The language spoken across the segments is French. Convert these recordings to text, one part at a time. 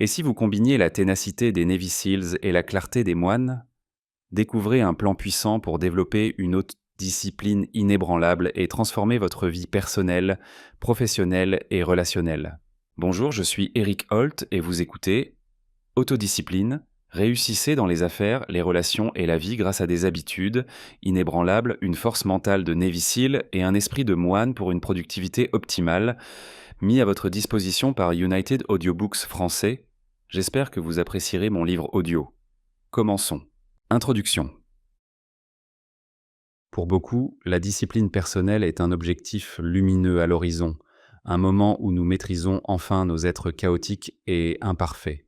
Et si vous combiniez la ténacité des Navy Seals et la clarté des moines, découvrez un plan puissant pour développer une haute discipline inébranlable et transformer votre vie personnelle, professionnelle et relationnelle. Bonjour, je suis Eric Holt et vous écoutez Autodiscipline. Réussissez dans les affaires, les relations et la vie grâce à des habitudes inébranlables, une force mentale de Navy Seal et un esprit de moine pour une productivité optimale, mis à votre disposition par United Audiobooks français. J'espère que vous apprécierez mon livre audio. Commençons. Introduction. Pour beaucoup, la discipline personnelle est un objectif lumineux à l'horizon, un moment où nous maîtrisons enfin nos êtres chaotiques et imparfaits.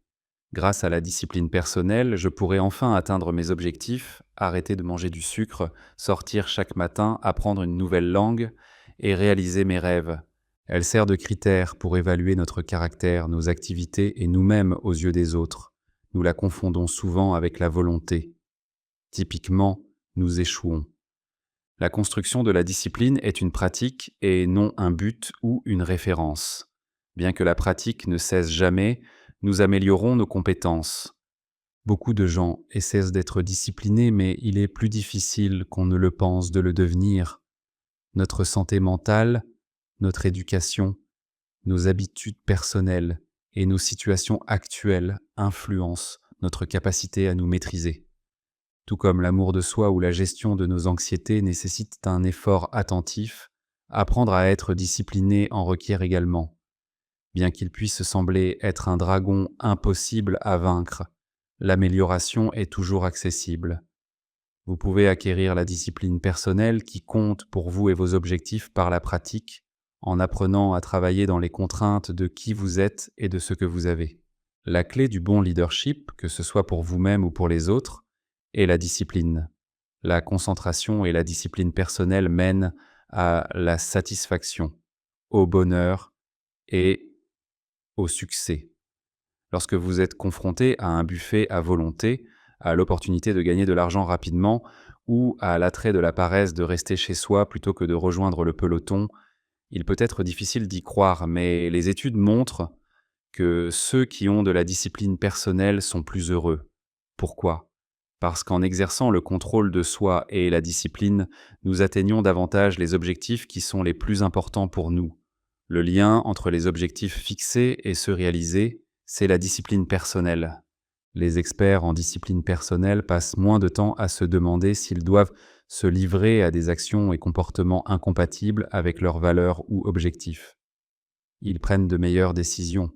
Grâce à la discipline personnelle, je pourrai enfin atteindre mes objectifs, arrêter de manger du sucre, sortir chaque matin, apprendre une nouvelle langue et réaliser mes rêves. Elle sert de critère pour évaluer notre caractère, nos activités et nous-mêmes aux yeux des autres. Nous la confondons souvent avec la volonté. Typiquement, nous échouons. La construction de la discipline est une pratique et non un but ou une référence. Bien que la pratique ne cesse jamais, nous améliorons nos compétences. Beaucoup de gens essaient d'être disciplinés, mais il est plus difficile qu'on ne le pense de le devenir. Notre santé mentale, notre éducation, nos habitudes personnelles et nos situations actuelles influencent notre capacité à nous maîtriser. Tout comme l'amour de soi ou la gestion de nos anxiétés nécessite un effort attentif, apprendre à être discipliné en requiert également. Bien qu'il puisse sembler être un dragon impossible à vaincre, l'amélioration est toujours accessible. Vous pouvez acquérir la discipline personnelle qui compte pour vous et vos objectifs par la pratique, en apprenant à travailler dans les contraintes de qui vous êtes et de ce que vous avez. La clé du bon leadership, que ce soit pour vous-même ou pour les autres, est la discipline. La concentration et la discipline personnelle mènent à la satisfaction, au bonheur et au succès. Lorsque vous êtes confronté à un buffet à volonté, à l'opportunité de gagner de l'argent rapidement ou à l'attrait de la paresse de rester chez soi plutôt que de rejoindre le peloton, il peut être difficile d'y croire, mais les études montrent que ceux qui ont de la discipline personnelle sont plus heureux. Pourquoi ? Parce qu'en exerçant le contrôle de soi et la discipline, nous atteignons davantage les objectifs qui sont les plus importants pour nous. Le lien entre les objectifs fixés et ceux réalisés, c'est la discipline personnelle. Les experts en discipline personnelle passent moins de temps à se demander s'ils doivent se livrer à des actions et comportements incompatibles avec leurs valeurs ou objectifs. Ils prennent de meilleures décisions.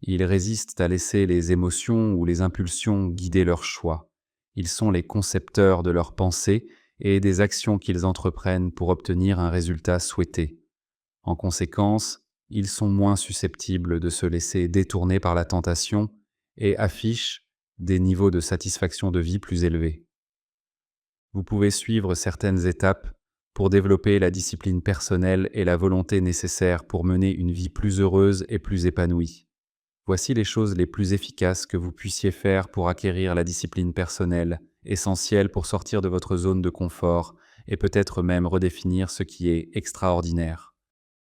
Ils résistent à laisser les émotions ou les impulsions guider leurs choix. Ils sont les concepteurs de leurs pensées et des actions qu'ils entreprennent pour obtenir un résultat souhaité. En conséquence, ils sont moins susceptibles de se laisser détourner par la tentation et affichent des niveaux de satisfaction de vie plus élevés. Vous pouvez suivre certaines étapes pour développer la discipline personnelle et la volonté nécessaire pour mener une vie plus heureuse et plus épanouie. Voici les choses les plus efficaces que vous puissiez faire pour acquérir la discipline personnelle, essentielle pour sortir de votre zone de confort et peut-être même redéfinir ce qui est extraordinaire.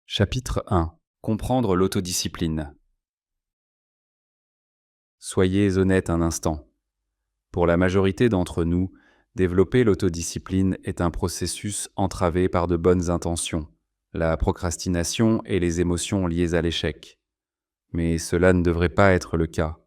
Chapitre 1. Comprendre l'autodiscipline. Soyez honnête un instant. Pour la majorité d'entre nous, développer l'autodiscipline est un processus entravé par de bonnes intentions, la procrastination et les émotions liées à l'échec. Mais cela ne devrait pas être le cas.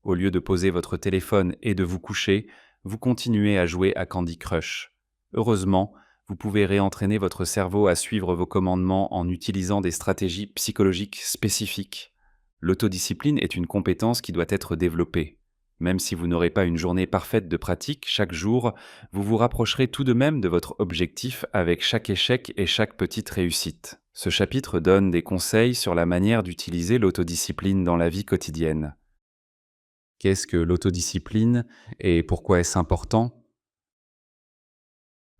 Au lieu de poser votre téléphone et de vous coucher, vous continuez à jouer à Candy Crush. Heureusement, vous pouvez réentraîner votre cerveau à suivre vos commandements en utilisant des stratégies psychologiques spécifiques. L'autodiscipline est une compétence qui doit être développée. Même si vous n'aurez pas une journée parfaite de pratique chaque jour, vous vous rapprocherez tout de même de votre objectif avec chaque échec et chaque petite réussite. Ce chapitre donne des conseils sur la manière d'utiliser l'autodiscipline dans la vie quotidienne. Qu'est-ce que l'autodiscipline et pourquoi est-ce important ?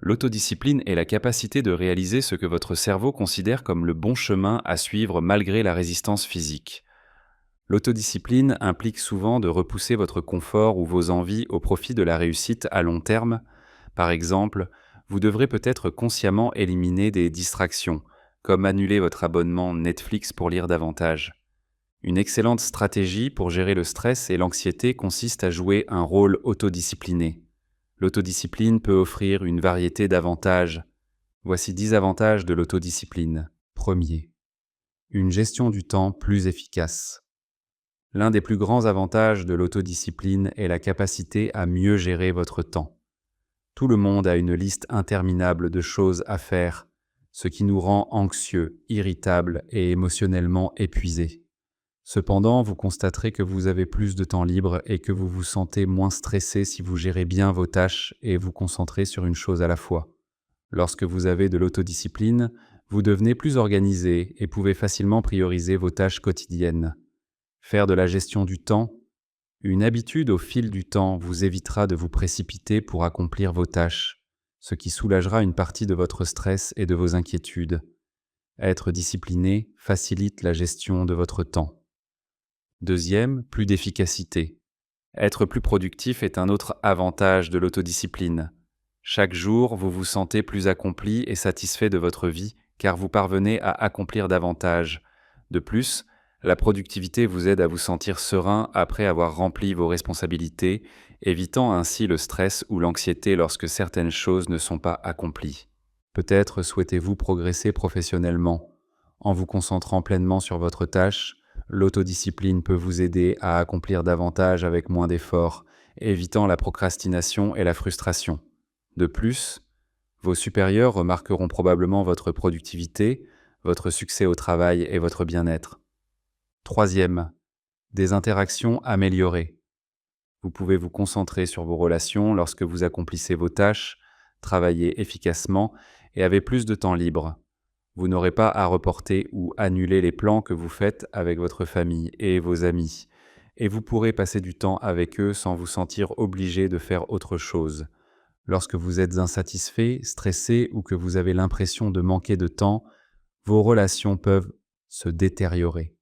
L'autodiscipline est la capacité de réaliser ce que votre cerveau considère comme le bon chemin à suivre malgré la résistance physique. L'autodiscipline implique souvent de repousser votre confort ou vos envies au profit de la réussite à long terme. Par exemple, vous devrez peut-être consciemment éliminer des distractions, comme annuler votre abonnement Netflix pour lire davantage. Une excellente stratégie pour gérer le stress et l'anxiété consiste à jouer un rôle autodiscipliné. L'autodiscipline peut offrir une variété d'avantages. Voici 10 avantages de l'autodiscipline. Premier, une gestion du temps plus efficace. L'un des plus grands avantages de l'autodiscipline est la capacité à mieux gérer votre temps. Tout le monde a une liste interminable de choses à faire, ce qui nous rend anxieux, irritables et émotionnellement épuisés. Cependant, vous constaterez que vous avez plus de temps libre et que vous vous sentez moins stressé si vous gérez bien vos tâches et vous concentrez sur une chose à la fois. Lorsque vous avez de l'autodiscipline, vous devenez plus organisé et pouvez facilement prioriser vos tâches quotidiennes. Faire de la gestion du temps, une habitude au fil du temps vous évitera de vous précipiter pour accomplir vos tâches, ce qui soulagera une partie de votre stress et de vos inquiétudes. Être discipliné facilite la gestion de votre temps. Deuxième, plus d'efficacité. Être plus productif est un autre avantage de l'autodiscipline. Chaque jour, vous vous sentez plus accompli et satisfait de votre vie car vous parvenez à accomplir davantage. De plus, la productivité vous aide à vous sentir serein après avoir rempli vos responsabilités, évitant ainsi le stress ou l'anxiété lorsque certaines choses ne sont pas accomplies. Peut-être souhaitez-vous progresser professionnellement. En vous concentrant pleinement sur votre tâche, l'autodiscipline peut vous aider à accomplir davantage avec moins d'efforts, évitant la procrastination et la frustration. De plus, vos supérieurs remarqueront probablement votre productivité, votre succès au travail et votre bien-être. Troisième, des interactions améliorées. Vous pouvez vous concentrer sur vos relations lorsque vous accomplissez vos tâches, travaillez efficacement et avez plus de temps libre. Vous n'aurez pas à reporter ou annuler les plans que vous faites avec votre famille et vos amis, et vous pourrez passer du temps avec eux sans vous sentir obligé de faire autre chose. Lorsque vous êtes insatisfait, stressé ou que vous avez l'impression de manquer de temps, vos relations peuvent se détériorer.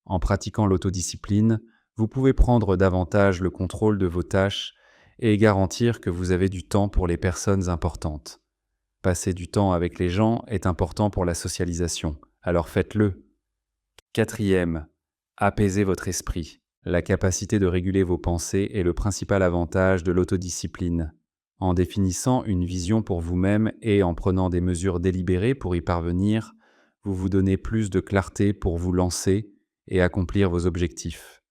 En pratiquant l'autodiscipline, vous pouvez prendre davantage le contrôle de vos tâches et garantir que vous avez du temps pour les personnes importantes. Passer du temps avec les gens est important pour la socialisation, alors faites-le. Quatrième, apaisez votre esprit. La capacité de réguler vos pensées est le principal avantage de l'autodiscipline. En définissant une vision pour vous-même et en prenant des mesures délibérées pour y parvenir, vous vous donnez plus de clarté pour vous lancer et accomplir vos objectifs.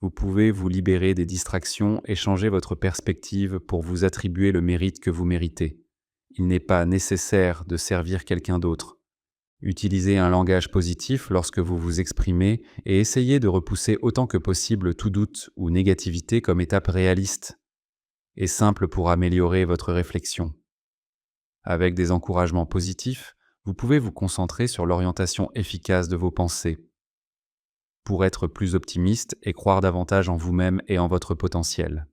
Vous pouvez vous libérer des distractions et changer votre perspective pour vous attribuer le mérite que vous méritez. Il n'est pas nécessaire de servir quelqu'un d'autre. Utilisez un langage positif lorsque vous vous exprimez et essayez de repousser autant que possible tout doute ou négativité comme étape réaliste et simple pour améliorer votre réflexion. Avec des encouragements positifs, vous pouvez vous concentrer sur l'orientation efficace de vos pensées pour être plus optimiste et croire davantage en vous-même et en votre potentiel.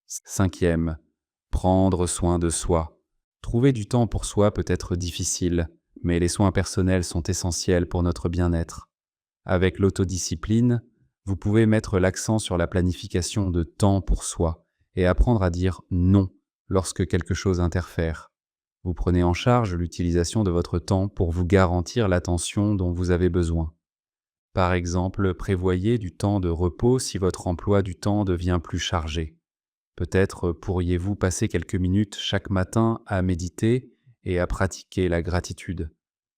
Cinquième, prendre soin de soi. Trouver du temps pour soi peut être difficile, mais les soins personnels sont essentiels pour notre bien-être. Avec l'autodiscipline, vous pouvez mettre l'accent sur la planification de temps pour soi et apprendre à dire non lorsque quelque chose interfère. Vous prenez en charge l'utilisation de votre temps pour vous garantir l'attention dont vous avez besoin. Par exemple, prévoyez du temps de repos si votre emploi du temps devient plus chargé. Peut-être pourriez-vous passer quelques minutes chaque matin à méditer et à pratiquer la gratitude.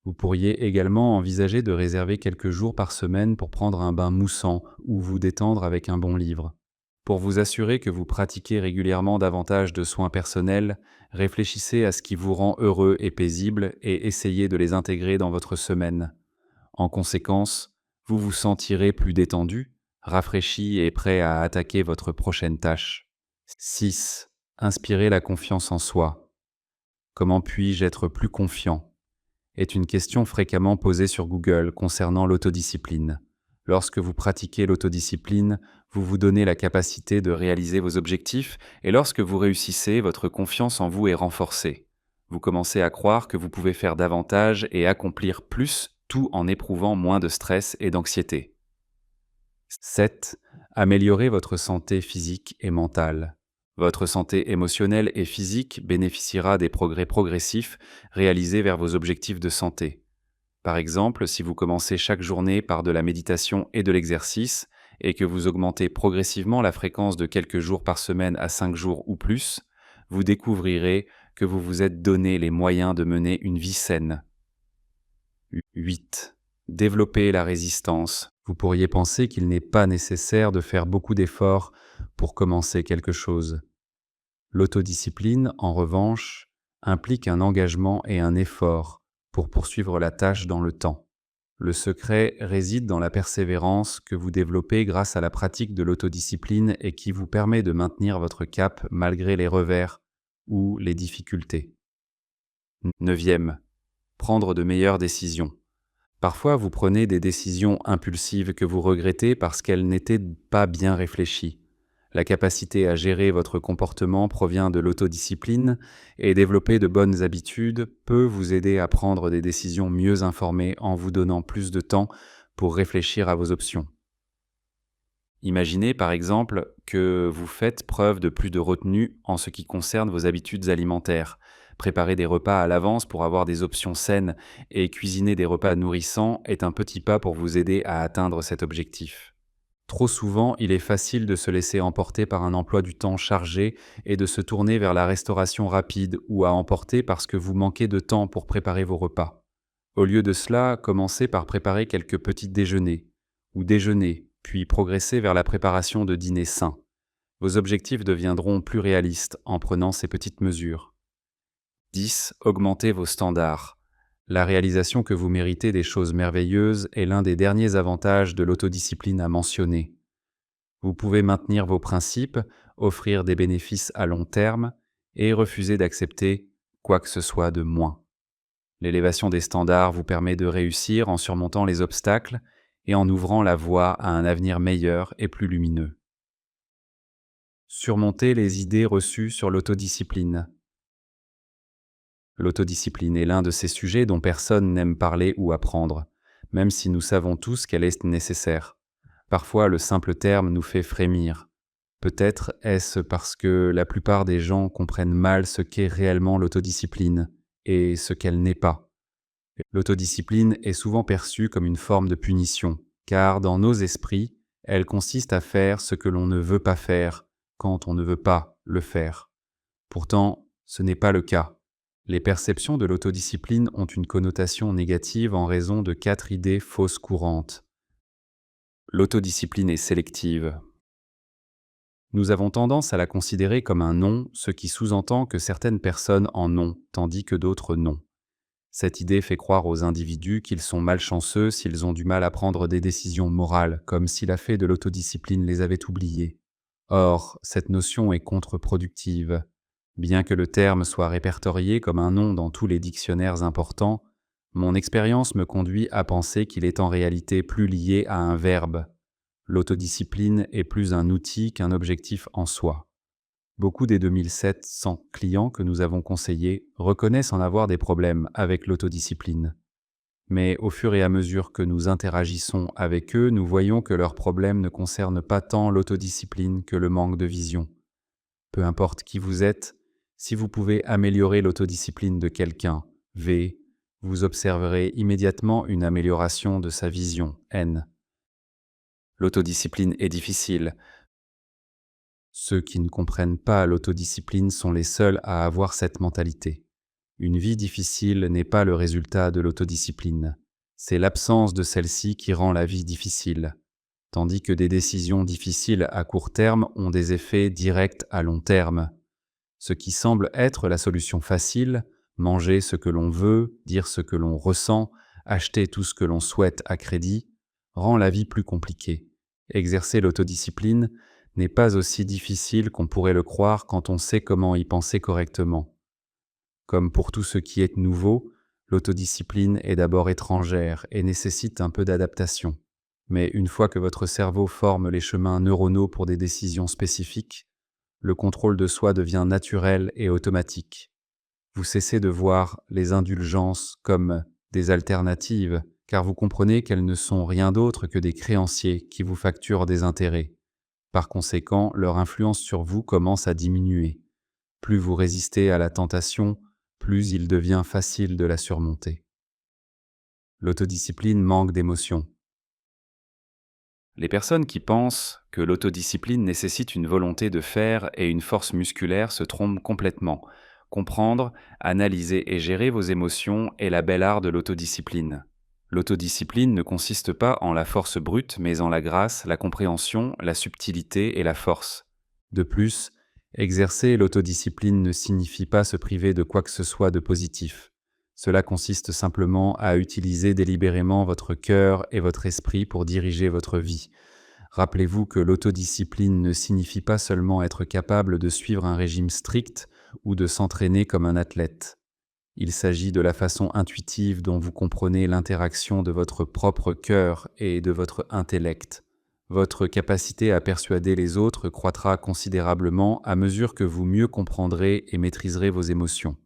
Vous pourriez également envisager de réserver quelques jours par semaine pour prendre un bain moussant ou vous détendre avec un bon livre. Pour vous assurer que vous pratiquez régulièrement davantage de soins personnels, réfléchissez à ce qui vous rend heureux et paisible et essayez de les intégrer dans votre semaine. En conséquence, vous vous sentirez plus détendu, rafraîchi et prêt à attaquer votre prochaine tâche. 6. Inspirez la confiance en soi. Comment puis-je être plus confiant ? Est une question fréquemment posée sur Google concernant l'autodiscipline. Lorsque vous pratiquez l'autodiscipline, vous vous donnez la capacité de réaliser vos objectifs et lorsque vous réussissez, votre confiance en vous est renforcée. Vous commencez à croire que vous pouvez faire davantage et accomplir plus, tout en éprouvant moins de stress et d'anxiété. 7. Améliorez votre santé physique et mentale. Votre santé émotionnelle et physique bénéficiera des progrès progressifs réalisés vers vos objectifs de santé. Par exemple, si vous commencez chaque journée par de la méditation et de l'exercice, et que vous augmentez progressivement la fréquence de quelques jours par semaine à 5 jours ou plus, vous découvrirez que vous vous êtes donné les moyens de mener une vie saine. 8. Développer la résistance. Vous pourriez penser qu'il n'est pas nécessaire de faire beaucoup d'efforts pour commencer quelque chose. L'autodiscipline, en revanche, implique un engagement et un effort pour poursuivre la tâche dans le temps. Le secret réside dans la persévérance que vous développez grâce à la pratique de l'autodiscipline et qui vous permet de maintenir votre cap malgré les revers ou les difficultés. Neuvième, prendre de meilleures décisions. Parfois, vous prenez des décisions impulsives que vous regrettez parce qu'elles n'étaient pas bien réfléchies. La capacité à gérer votre comportement provient de l'autodiscipline et développer de bonnes habitudes peut vous aider à prendre des décisions mieux informées en vous donnant plus de temps pour réfléchir à vos options. Imaginez par exemple que vous faites preuve de plus de retenue en ce qui concerne vos habitudes alimentaires. Préparer des repas à l'avance pour avoir des options saines et cuisiner des repas nourrissants est un petit pas pour vous aider à atteindre cet objectif. Trop souvent, il est facile de se laisser emporter par un emploi du temps chargé et de se tourner vers la restauration rapide ou à emporter parce que vous manquez de temps pour préparer vos repas. Au lieu de cela, commencez par préparer quelques petits déjeuners ou déjeuner, puis progressez vers la préparation de dîners sains. Vos objectifs deviendront plus réalistes en prenant ces petites mesures. 10. Augmentez vos standards. La réalisation que vous méritez des choses merveilleuses est l'un des derniers avantages de l'autodiscipline à mentionner. Vous pouvez maintenir vos principes, offrir des bénéfices à long terme et refuser d'accepter quoi que ce soit de moins. L'élévation des standards vous permet de réussir en surmontant les obstacles et en ouvrant la voie à un avenir meilleur et plus lumineux. Surmonter les idées reçues sur l'autodiscipline. L'autodiscipline est l'un de ces sujets dont personne n'aime parler ou apprendre, même si nous savons tous qu'elle est nécessaire. Parfois, le simple terme nous fait frémir. Peut-être est-ce parce que la plupart des gens comprennent mal ce qu'est réellement l'autodiscipline et ce qu'elle n'est pas. L'autodiscipline est souvent perçue comme une forme de punition, car dans nos esprits, elle consiste à faire ce que l'on ne veut pas faire quand on ne veut pas le faire. Pourtant, ce n'est pas le cas. Les perceptions de l'autodiscipline ont une connotation négative en raison de 4 idées fausses courantes. L'autodiscipline est sélective. Nous avons tendance à la considérer comme un non, ce qui sous-entend que certaines personnes en ont, tandis que d'autres non. Cette idée fait croire aux individus qu'ils sont malchanceux s'ils ont du mal à prendre des décisions morales, comme si la fée de l'autodiscipline les avait oubliés. Or, cette notion est contre-productive. Bien que le terme soit répertorié comme un nom dans tous les dictionnaires importants, mon expérience me conduit à penser qu'il est en réalité plus lié à un verbe. L'autodiscipline est plus un outil qu'un objectif en soi. Beaucoup des 2700 clients que nous avons conseillés reconnaissent en avoir des problèmes avec l'autodiscipline. Mais au fur et à mesure que nous interagissons avec eux, nous voyons que leurs problèmes ne concernent pas tant l'autodiscipline que le manque de vision. Peu importe qui vous êtes, si vous pouvez améliorer l'autodiscipline de quelqu'un, V, vous observerez immédiatement une amélioration de sa vision, N. L'autodiscipline est difficile. Ceux qui ne comprennent pas l'autodiscipline sont les seuls à avoir cette mentalité. Une vie difficile n'est pas le résultat de l'autodiscipline. C'est l'absence de celle-ci qui rend la vie difficile, tandis que des décisions difficiles à court terme ont des effets directs à long terme. Ce qui semble être la solution facile, manger ce que l'on veut, dire ce que l'on ressent, acheter tout ce que l'on souhaite à crédit, rend la vie plus compliquée. Exercer l'autodiscipline n'est pas aussi difficile qu'on pourrait le croire quand on sait comment y penser correctement. Comme pour tout ce qui est nouveau, l'autodiscipline est d'abord étrangère et nécessite un peu d'adaptation. Mais une fois que votre cerveau forme les chemins neuronaux pour des décisions spécifiques, le contrôle de soi devient naturel et automatique. Vous cessez de voir les indulgences comme des alternatives, car vous comprenez qu'elles ne sont rien d'autre que des créanciers qui vous facturent des intérêts. Par conséquent, leur influence sur vous commence à diminuer. Plus vous résistez à la tentation, plus il devient facile de la surmonter. L'autodiscipline manque d'émotion. Les personnes qui pensent que l'autodiscipline nécessite une volonté de faire et une force musculaire se trompent complètement. Comprendre, analyser et gérer vos émotions est la belle art de l'autodiscipline. L'autodiscipline ne consiste pas en la force brute, mais en la grâce, la compréhension, la subtilité et la force. De plus, exercer l'autodiscipline ne signifie pas se priver de quoi que ce soit de positif. Cela consiste simplement à utiliser délibérément votre cœur et votre esprit pour diriger votre vie. Rappelez-vous que l'autodiscipline ne signifie pas seulement être capable de suivre un régime strict ou de s'entraîner comme un athlète. Il s'agit de la façon intuitive dont vous comprenez l'interaction de votre propre cœur et de votre intellect. Votre capacité à persuader les autres croîtra considérablement à mesure que vous mieux comprendrez et maîtriserez vos émotions.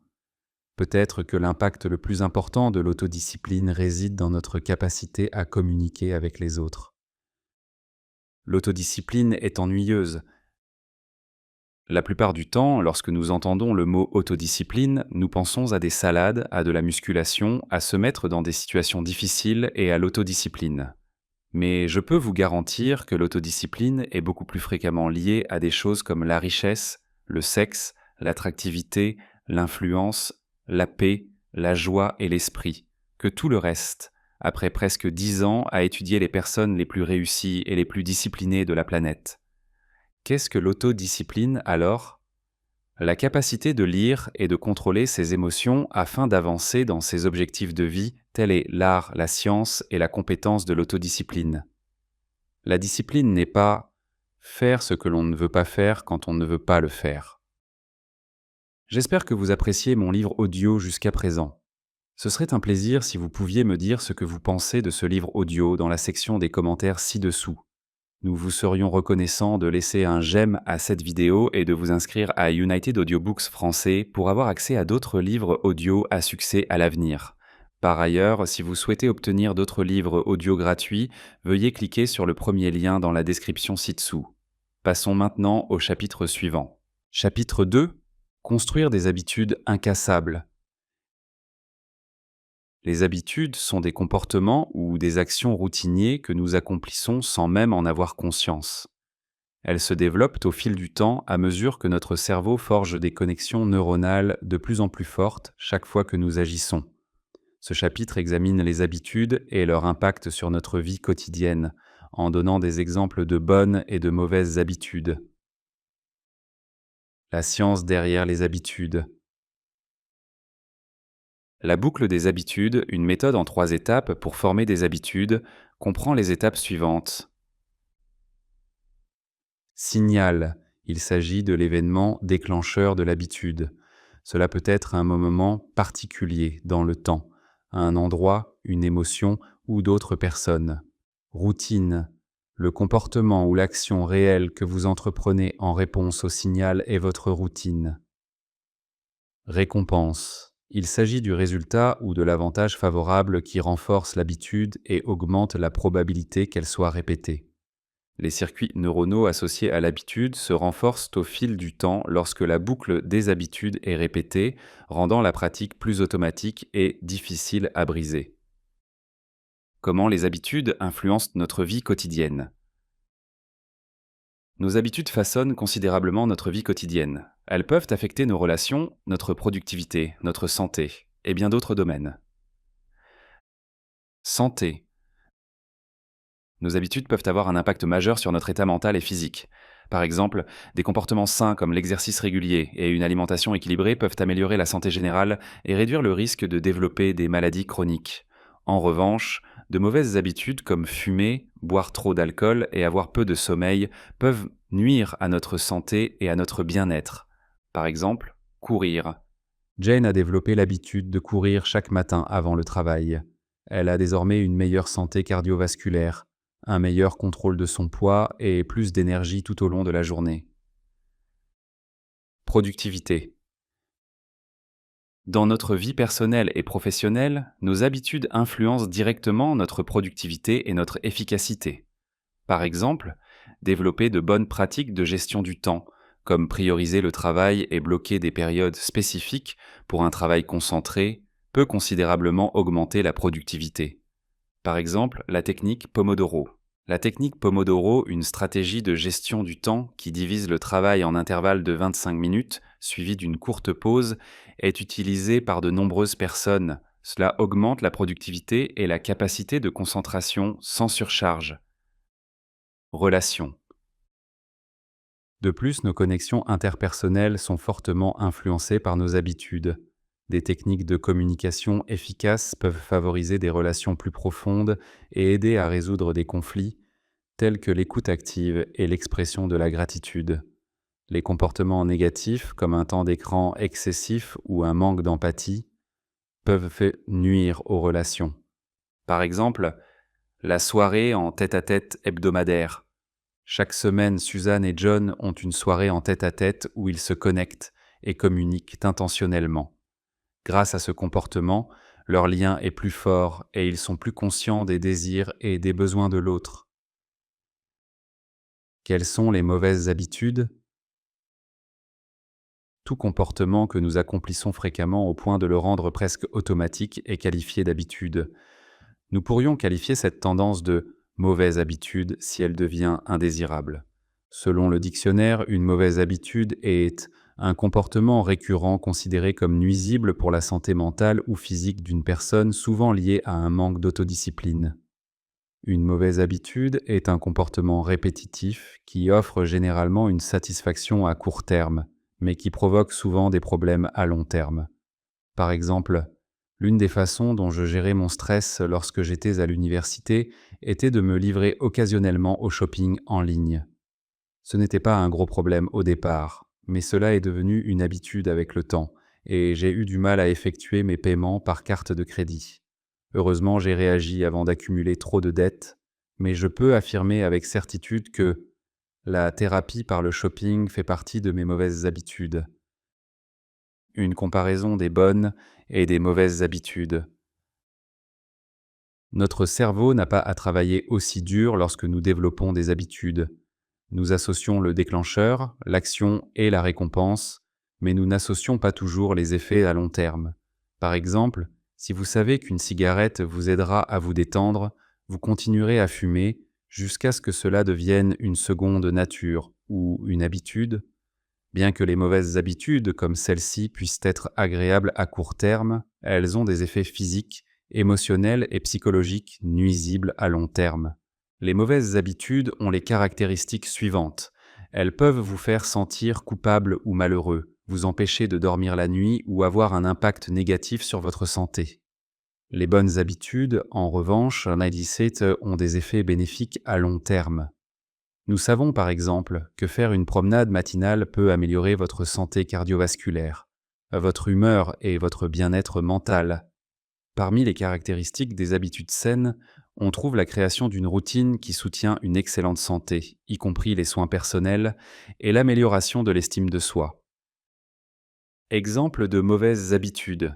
Peut-être que l'impact le plus important de l'autodiscipline réside dans notre capacité à communiquer avec les autres. L'autodiscipline est ennuyeuse. La plupart du temps, lorsque nous entendons le mot autodiscipline, nous pensons à des salades, à de la musculation, à se mettre dans des situations difficiles et à l'autodiscipline. Mais je peux vous garantir que l'autodiscipline est beaucoup plus fréquemment liée à des choses comme la richesse, le sexe, l'attractivité, l'influence, la paix, la joie et l'esprit, que tout le reste, après presque 10 ans à étudier les personnes les plus réussies et les plus disciplinées de la planète. Qu'est-ce que l'autodiscipline alors ? La capacité de lire et de contrôler ses émotions afin d'avancer dans ses objectifs de vie, tel est l'art, la science et la compétence de l'autodiscipline. La discipline n'est pas faire ce que l'on ne veut pas faire quand on ne veut pas le faire. J'espère que vous appréciez mon livre audio jusqu'à présent. Ce serait un plaisir si vous pouviez me dire ce que vous pensez de ce livre audio dans la section des commentaires ci-dessous. Nous vous serions reconnaissants de laisser un j'aime à cette vidéo et de vous inscrire à United Audiobooks français pour avoir accès à d'autres livres audio à succès à l'avenir. Par ailleurs, si vous souhaitez obtenir d'autres livres audio gratuits, veuillez cliquer sur le premier lien dans la description ci-dessous. Passons maintenant au chapitre suivant. Chapitre 2. Construire des habitudes incassables. Les habitudes sont des comportements ou des actions routiniers que nous accomplissons sans même en avoir conscience. Elles se développent au fil du temps à mesure que notre cerveau forge des connexions neuronales de plus en plus fortes chaque fois que nous agissons. Ce chapitre examine les habitudes et leur impact sur notre vie quotidienne, en donnant des exemples de bonnes et de mauvaises habitudes. La science derrière les habitudes. La boucle des habitudes, une méthode en 3 étapes pour former des habitudes, comprend les étapes suivantes. Signal. Il s'agit de l'événement déclencheur de l'habitude. Cela peut être un moment particulier dans le temps, un endroit, une émotion ou d'autres personnes. Routine. Le comportement ou l'action réelle que vous entreprenez en réponse au signal est votre routine. Récompense. Il s'agit du résultat ou de l'avantage favorable qui renforce l'habitude et augmente la probabilité qu'elle soit répétée. Les circuits neuronaux associés à l'habitude se renforcent au fil du temps lorsque la boucle des habitudes est répétée, rendant la pratique plus automatique et difficile à briser. Comment les habitudes influencent notre vie quotidienne ? Nos habitudes façonnent considérablement notre vie quotidienne. Elles peuvent affecter nos relations, notre productivité, notre santé et bien d'autres domaines. Santé. Nos habitudes peuvent avoir un impact majeur sur notre état mental et physique. Par exemple, des comportements sains comme l'exercice régulier et une alimentation équilibrée peuvent améliorer la santé générale et réduire le risque de développer des maladies chroniques. En revanche, de mauvaises habitudes comme fumer, boire trop d'alcool et avoir peu de sommeil peuvent nuire à notre santé et à notre bien-être. Par exemple, courir. Jane a développé l'habitude de courir chaque matin avant le travail. Elle a désormais une meilleure santé cardiovasculaire, un meilleur contrôle de son poids et plus d'énergie tout au long de la journée. Productivité. Dans notre vie personnelle et professionnelle, nos habitudes influencent directement notre productivité et notre efficacité. Par exemple, développer de bonnes pratiques de gestion du temps, comme prioriser le travail et bloquer des périodes spécifiques pour un travail concentré, peut considérablement augmenter la productivité. Par exemple, la technique Pomodoro. La technique Pomodoro, une stratégie de gestion du temps qui divise le travail en intervalles de 25 minutes, suivi d'une courte pause, est utilisée par de nombreuses personnes. Cela augmente la productivité et la capacité de concentration sans surcharge. Relations. De plus, nos connexions interpersonnelles sont fortement influencées par nos habitudes. Des techniques de communication efficaces peuvent favoriser des relations plus profondes et aider à résoudre des conflits, tels que l'écoute active et l'expression de la gratitude. Les comportements négatifs, comme un temps d'écran excessif ou un manque d'empathie, peuvent nuire aux relations. Par exemple, la soirée en tête-à-tête hebdomadaire. Chaque semaine, Suzanne et John ont une soirée en tête-à-tête où ils se connectent et communiquent intentionnellement. Grâce à ce comportement, leur lien est plus fort et ils sont plus conscients des désirs et des besoins de l'autre. Quelles sont les mauvaises habitudes ? Tout comportement que nous accomplissons fréquemment au point de le rendre presque automatique est qualifié d'habitude. Nous pourrions qualifier cette tendance de mauvaise habitude si elle devient indésirable. Selon le dictionnaire, une mauvaise habitude est un comportement récurrent considéré comme nuisible pour la santé mentale ou physique d'une personne, souvent lié à un manque d'autodiscipline. Une mauvaise habitude est un comportement répétitif qui offre généralement une satisfaction à court terme, mais qui provoque souvent des problèmes à long terme. Par exemple, l'une des façons dont je gérais mon stress lorsque j'étais à l'université était de me livrer occasionnellement au shopping en ligne. Ce n'était pas un gros problème au départ, mais cela est devenu une habitude avec le temps, et j'ai eu du mal à effectuer mes paiements par carte de crédit. Heureusement, j'ai réagi avant d'accumuler trop de dettes, mais je peux affirmer avec certitude que la thérapie par le shopping fait partie de mes mauvaises habitudes. Une comparaison des bonnes et des mauvaises habitudes. Notre cerveau n'a pas à travailler aussi dur lorsque nous développons des habitudes. Nous associons le déclencheur, l'action et la récompense, mais nous n'associons pas toujours les effets à long terme. Par exemple, si vous savez qu'une cigarette vous aidera à vous détendre, vous continuerez à fumer jusqu'à ce que cela devienne une seconde nature ou une habitude. Bien que les mauvaises habitudes comme celles-ci puissent être agréables à court terme, elles ont des effets physiques, émotionnels et psychologiques nuisibles à long terme. Les mauvaises habitudes ont les caractéristiques suivantes. Elles peuvent vous faire sentir coupable ou malheureux, vous empêcher de dormir la nuit ou avoir un impact négatif sur votre santé. Les bonnes habitudes, en revanche, ont des effets bénéfiques à long terme. Nous savons par exemple que faire une promenade matinale peut améliorer votre santé cardiovasculaire, votre humeur et votre bien-être mental. Parmi les caractéristiques des habitudes saines, on trouve la création d'une routine qui soutient une excellente santé, y compris les soins personnels, et l'amélioration de l'estime de soi. Exemple de mauvaises habitudes.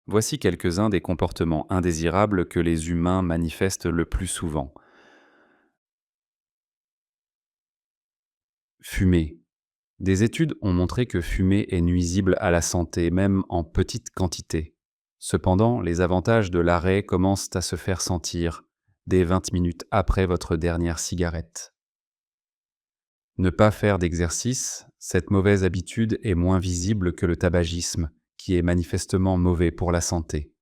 Voici quelques-uns des comportements indésirables que les humains manifestent le plus souvent. Fumer. Des études ont montré que fumer est nuisible à la santé, même en petite quantité. Cependant, les avantages de l'arrêt commencent à se faire sentir dès 20 minutes après votre dernière cigarette. Ne pas faire d'exercice, cette mauvaise habitude est moins visible que le tabagisme, qui est manifestement mauvais pour la santé.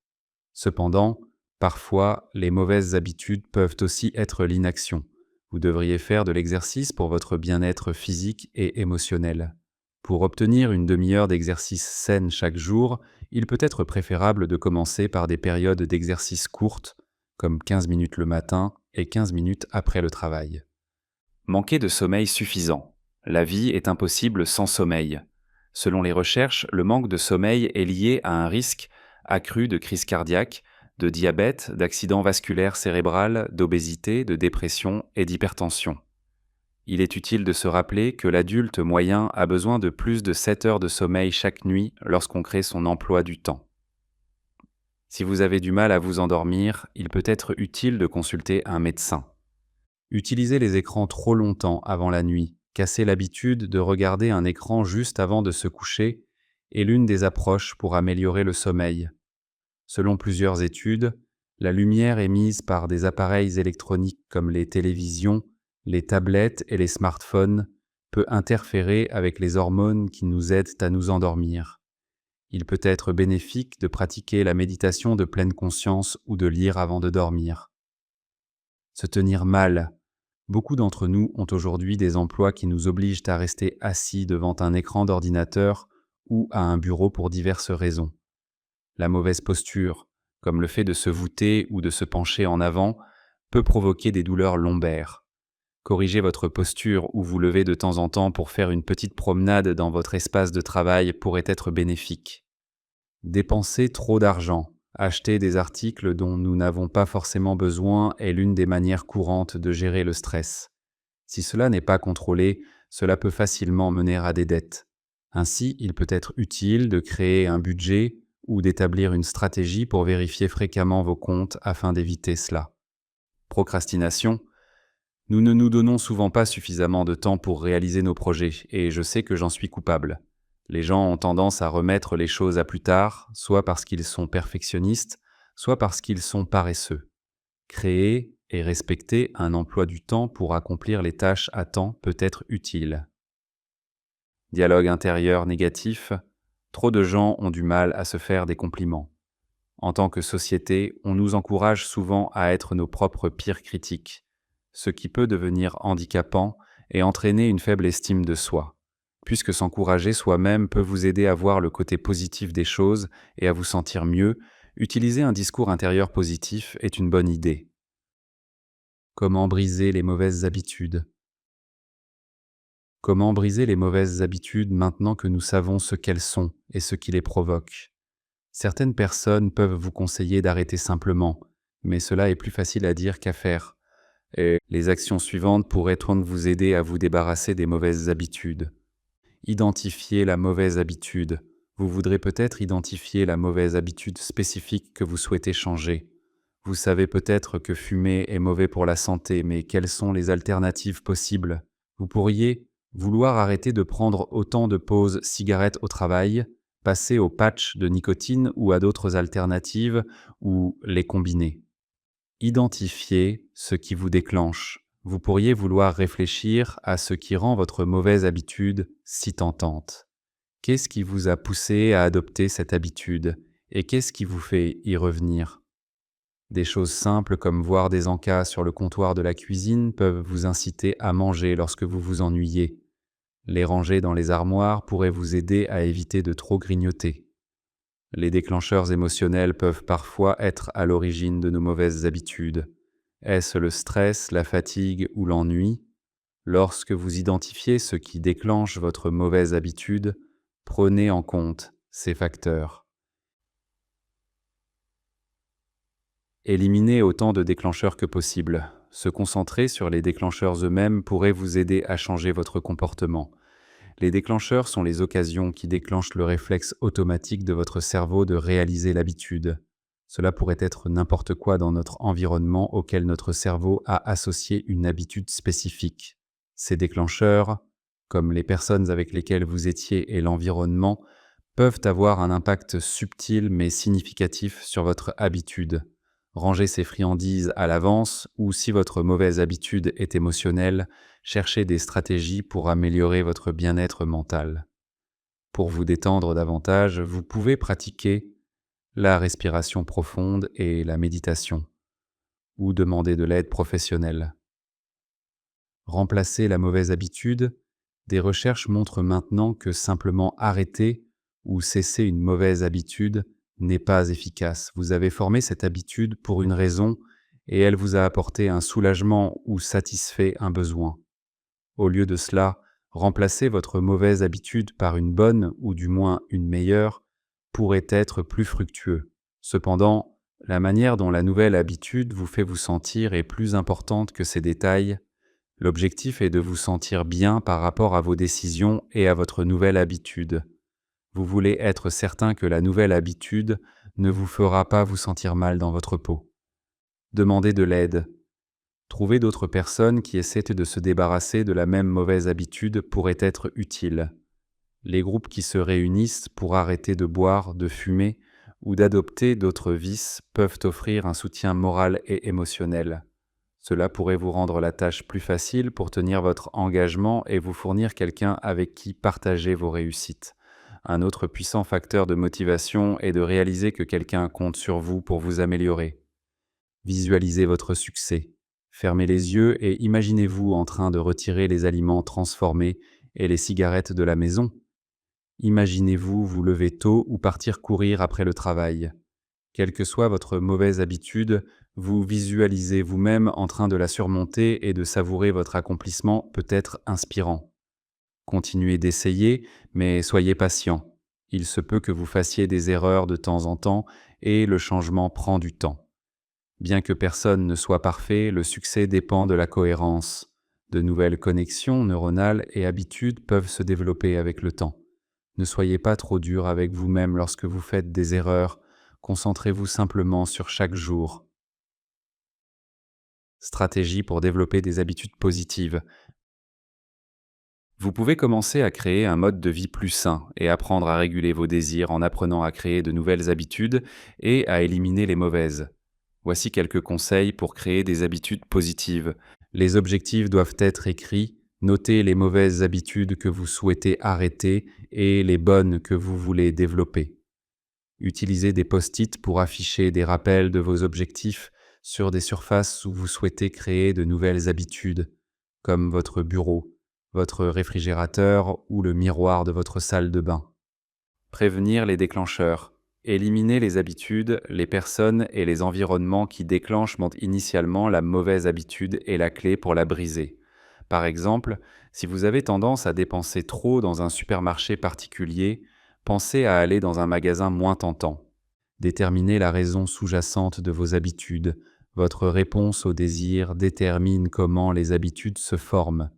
Cependant, parfois, les mauvaises habitudes peuvent aussi être l'inaction. Vous devriez faire de l'exercice pour votre bien-être physique et émotionnel. Pour obtenir une demi-heure d'exercice saine chaque jour, il peut être préférable de commencer par des périodes d'exercice courtes, comme 15 minutes le matin et 15 minutes après le travail. Manquer de sommeil suffisant. La vie est impossible sans sommeil. Selon les recherches, le manque de sommeil est lié à un risque accru de crise cardiaque, de diabète, d'accident vasculaire cérébral, d'obésité, de dépression et d'hypertension. Il est utile de se rappeler que l'adulte moyen a besoin de plus de 7 heures de sommeil chaque nuit lorsqu'on crée son emploi du temps. Si vous avez du mal à vous endormir, il peut être utile de consulter un médecin. Utilisez les écrans trop longtemps avant la nuit, casser l'habitude de regarder un écran juste avant de se coucher est l'une des approches pour améliorer le sommeil. Selon plusieurs études, La lumière émise par des appareils électroniques comme les télévisions, les tablettes et les smartphones peut interférer avec les hormones qui nous aident à nous endormir. Il peut être bénéfique de pratiquer la méditation de pleine conscience ou de lire avant de dormir. Se tenir mal. Beaucoup d'entre nous ont aujourd'hui des emplois qui nous obligent à rester assis devant un écran d'ordinateur ou à un bureau pour diverses raisons. La mauvaise posture, comme le fait de se voûter ou de se pencher en avant, peut provoquer des douleurs lombaires. Corrigez votre posture ou vous levez de temps en temps pour faire une petite promenade dans votre espace de travail pourrait être bénéfique. Dépenser trop d'argent, acheter des articles dont nous n'avons pas forcément besoin est l'une des manières courantes de gérer le stress. Si cela n'est pas contrôlé, cela peut facilement mener à des dettes. Ainsi, il peut être utile de créer un budget ou d'établir une stratégie pour vérifier fréquemment vos comptes afin d'éviter cela. Procrastination. Nous ne nous donnons souvent pas suffisamment de temps pour réaliser nos projets, et je sais que j'en suis coupable. Les gens ont tendance à remettre les choses à plus tard, soit parce qu'ils sont perfectionnistes, soit parce qu'ils sont paresseux. Créer et respecter un emploi du temps pour accomplir les tâches à temps peut être utile. Dialogue intérieur négatif. Trop de gens ont du mal à se faire des compliments. En tant que société, on nous encourage souvent à être nos propres pires critiques, ce qui peut devenir handicapant et entraîner une faible estime de soi. Puisque s'encourager soi-même peut vous aider à voir le côté positif des choses et à vous sentir mieux, utiliser un discours intérieur positif est une bonne idée. Comment briser les mauvaises habitudes? Comment briser les mauvaises habitudes maintenant que nous savons ce qu'elles sont et ce qui les provoque? Certaines personnes peuvent vous conseiller d'arrêter simplement, mais cela est plus facile à dire qu'à faire. Et les actions suivantes pourraient donc vous aider à vous débarrasser des mauvaises habitudes. Identifier la mauvaise habitude. Vous voudrez peut-être identifier la mauvaise habitude spécifique que vous souhaitez changer. Vous savez peut-être que fumer est mauvais pour la santé, mais quelles sont les alternatives possibles? Vous pourriez vouloir arrêter de prendre autant de pauses cigarettes au travail, passer au patch de nicotine ou à d'autres alternatives, ou les combiner. Identifiez ce qui vous déclenche. Vous pourriez vouloir réfléchir à ce qui rend votre mauvaise habitude si tentante. Qu'est-ce qui vous a poussé à adopter cette habitude et qu'est-ce qui vous fait y revenir? Des choses simples comme voir des encas sur le comptoir de la cuisine peuvent vous inciter à manger lorsque vous vous ennuyez. Les ranger dans les armoires pourrait vous aider à éviter de trop grignoter. Les déclencheurs émotionnels peuvent parfois être à l'origine de nos mauvaises habitudes. Est-ce le stress, la fatigue ou l'ennui? Lorsque vous identifiez ce qui déclenche votre mauvaise habitude, prenez en compte ces facteurs. Éliminez autant de déclencheurs que possible. Se concentrer sur les déclencheurs eux-mêmes pourrait vous aider à changer votre comportement. Les déclencheurs sont les occasions qui déclenchent le réflexe automatique de votre cerveau de réaliser l'habitude. Cela pourrait être n'importe quoi dans notre environnement auquel notre cerveau a associé une habitude spécifique. Ces déclencheurs, comme les personnes avec lesquelles vous étiez et l'environnement, peuvent avoir un impact subtil mais significatif sur votre habitude. Rangez ces friandises à l'avance ou si votre mauvaise habitude est émotionnelle, cherchez des stratégies pour améliorer votre bien-être mental. Pour vous détendre davantage, vous pouvez pratiquer la respiration profonde et la méditation, ou demander de l'aide professionnelle. Remplacer la mauvaise habitude, des recherches montrent maintenant que simplement arrêter ou cesser une mauvaise habitude n'est pas efficace. Vous avez formé cette habitude pour une raison et elle vous a apporté un soulagement ou satisfait un besoin. Au lieu de cela, remplacer votre mauvaise habitude par une bonne ou du moins une meilleure pourrait être plus fructueux. Cependant, la manière dont la nouvelle habitude vous fait vous sentir est plus importante que ces détails. L'objectif est de vous sentir bien par rapport à vos décisions et à votre nouvelle habitude. Vous voulez être certain que la nouvelle habitude ne vous fera pas vous sentir mal dans votre peau. Demandez de l'aide. Trouver d'autres personnes qui essaient de se débarrasser de la même mauvaise habitude pourrait être utile. Les groupes qui se réunissent pour arrêter de boire, de fumer ou d'adopter d'autres vices peuvent offrir un soutien moral et émotionnel. Cela pourrait vous rendre la tâche plus facile pour tenir votre engagement et vous fournir quelqu'un avec qui partager vos réussites. Un autre puissant facteur de motivation est de réaliser que quelqu'un compte sur vous pour vous améliorer. Visualisez votre succès. Fermez les yeux et imaginez-vous en train de retirer les aliments transformés et les cigarettes de la maison. Imaginez-vous vous lever tôt ou partir courir après le travail. Quelle que soit votre mauvaise habitude, vous visualisez vous-même en train de la surmonter et de savourer votre accomplissement peut être inspirant. Continuez d'essayer, mais soyez patient. Il se peut que vous fassiez des erreurs de temps en temps et le changement prend du temps. Bien que personne ne soit parfait, le succès dépend de la cohérence. De nouvelles connexions neuronales et habitudes peuvent se développer avec le temps. Ne soyez pas trop dur avec vous-même lorsque vous faites des erreurs. Concentrez-vous simplement sur chaque jour. Stratégie pour développer des habitudes positives. Vous pouvez commencer à créer un mode de vie plus sain et apprendre à réguler vos désirs en apprenant à créer de nouvelles habitudes et à éliminer les mauvaises. Voici quelques conseils pour créer des habitudes positives. Les objectifs doivent être écrits, notez les mauvaises habitudes que vous souhaitez arrêter et les bonnes que vous voulez développer. Utilisez des post-it pour afficher des rappels de vos objectifs sur des surfaces où vous souhaitez créer de nouvelles habitudes, comme votre bureau, votre réfrigérateur ou le miroir de votre salle de bain. Prévenir les déclencheurs. Éliminer les habitudes, les personnes et les environnements qui déclenchent initialement la mauvaise habitude est la clé pour la briser. Par exemple, si vous avez tendance à dépenser trop dans un supermarché particulier, pensez à aller dans un magasin moins tentant. Déterminez la raison sous-jacente de vos habitudes. Votre réponse au désir détermine comment les habitudes se forment.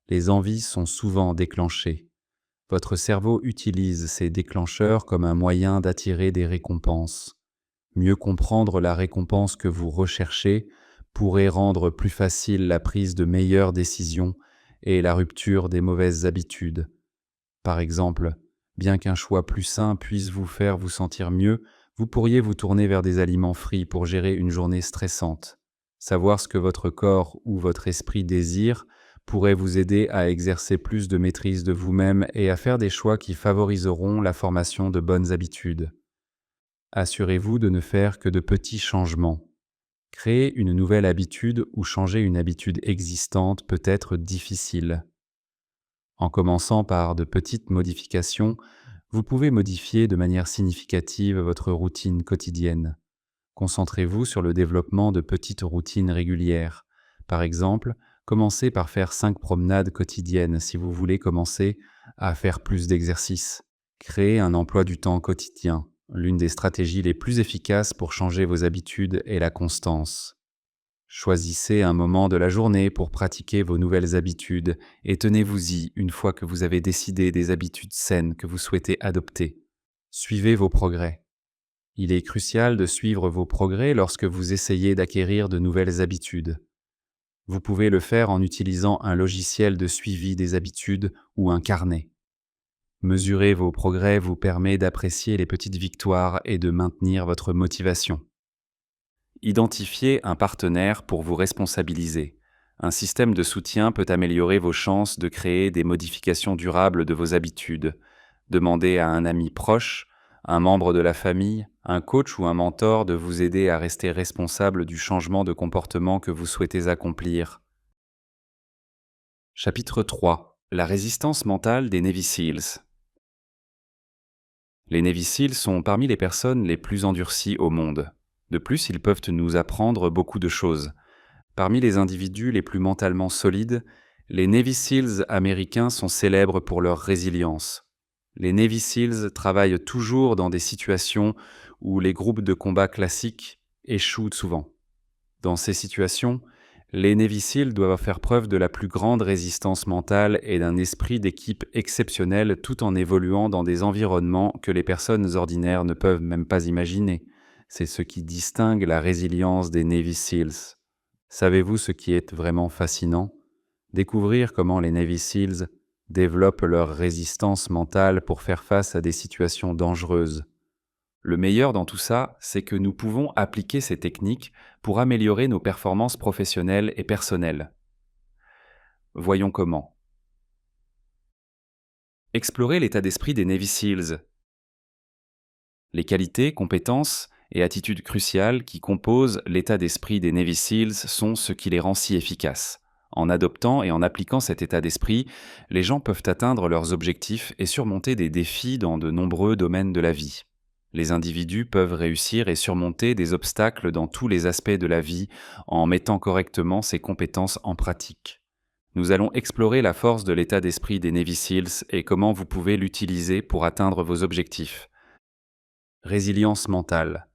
Les envies sont souvent déclenchées. Votre cerveau utilise ces déclencheurs comme un moyen d'attirer des récompenses. Mieux comprendre la récompense que vous recherchez pourrait rendre plus facile la prise de meilleures décisions et la rupture des mauvaises habitudes. Par exemple, bien qu'un choix plus sain puisse vous faire vous sentir mieux, vous pourriez vous tourner vers des aliments frits pour gérer une journée stressante. Savoir ce que votre corps ou votre esprit désire pourrait vous aider à exercer plus de maîtrise de vous-même et à faire des choix qui favoriseront la formation de bonnes habitudes. Assurez-vous de ne faire que de petits changements. Créer une nouvelle habitude ou changer une habitude existante peut être difficile. En commençant par de petites modifications, vous pouvez modifier de manière significative votre routine quotidienne. Concentrez-vous sur le développement de petites routines régulières. Par exemple, commencez par faire 5 promenades quotidiennes si vous voulez commencer à faire plus d'exercice. Créez un emploi du temps quotidien. L'une des stratégies les plus efficaces pour changer vos habitudes est la constance. Choisissez un moment de la journée pour pratiquer vos nouvelles habitudes et tenez-vous-y une fois que vous avez décidé des habitudes saines que vous souhaitez adopter. Suivez vos progrès. Il est crucial de suivre vos progrès lorsque vous essayez d'acquérir de nouvelles habitudes. Vous pouvez le faire en utilisant un logiciel de suivi des habitudes ou un carnet. Mesurer vos progrès vous permet d'apprécier les petites victoires et de maintenir votre motivation. Identifiez un partenaire pour vous responsabiliser. Un système de soutien peut améliorer vos chances de créer des modifications durables de vos habitudes. Demandez à un ami proche, un membre de la famille, un coach ou un mentor de vous aider à rester responsable du changement de comportement que vous souhaitez accomplir. Chapitre 3. La résistance mentale des Navy Seals. Les Navy Seals sont parmi les personnes les plus endurcies au monde. De plus, ils peuvent nous apprendre beaucoup de choses. Parmi les individus les plus mentalement solides, les Navy Seals américains sont célèbres pour leur résilience. Les Navy Seals travaillent toujours dans des situations où les groupes de combat classiques échouent souvent. Dans ces situations, les Navy Seals doivent faire preuve de la plus grande résistance mentale et d'un esprit d'équipe exceptionnel tout en évoluant dans des environnements que les personnes ordinaires ne peuvent même pas imaginer. C'est ce qui distingue la résilience des Navy Seals. Savez-vous ce qui est vraiment fascinant? Découvrir comment les Navy Seals développent leur résistance mentale pour faire face à des situations dangereuses. Le meilleur dans tout ça, c'est que nous pouvons appliquer ces techniques pour améliorer nos performances professionnelles et personnelles. Voyons comment. Explorer l'état d'esprit des Navy SEALs. Les qualités, compétences et attitudes cruciales qui composent l'état d'esprit des Navy SEALs sont ce qui les rend si efficaces. En adoptant et en appliquant cet état d'esprit, les gens peuvent atteindre leurs objectifs et surmonter des défis dans de nombreux domaines de la vie. Les individus peuvent réussir et surmonter des obstacles dans tous les aspects de la vie en mettant correctement ces compétences en pratique. Nous allons explorer la force de l'état d'esprit des Navy SEALs et comment vous pouvez l'utiliser pour atteindre vos objectifs. Résilience mentale.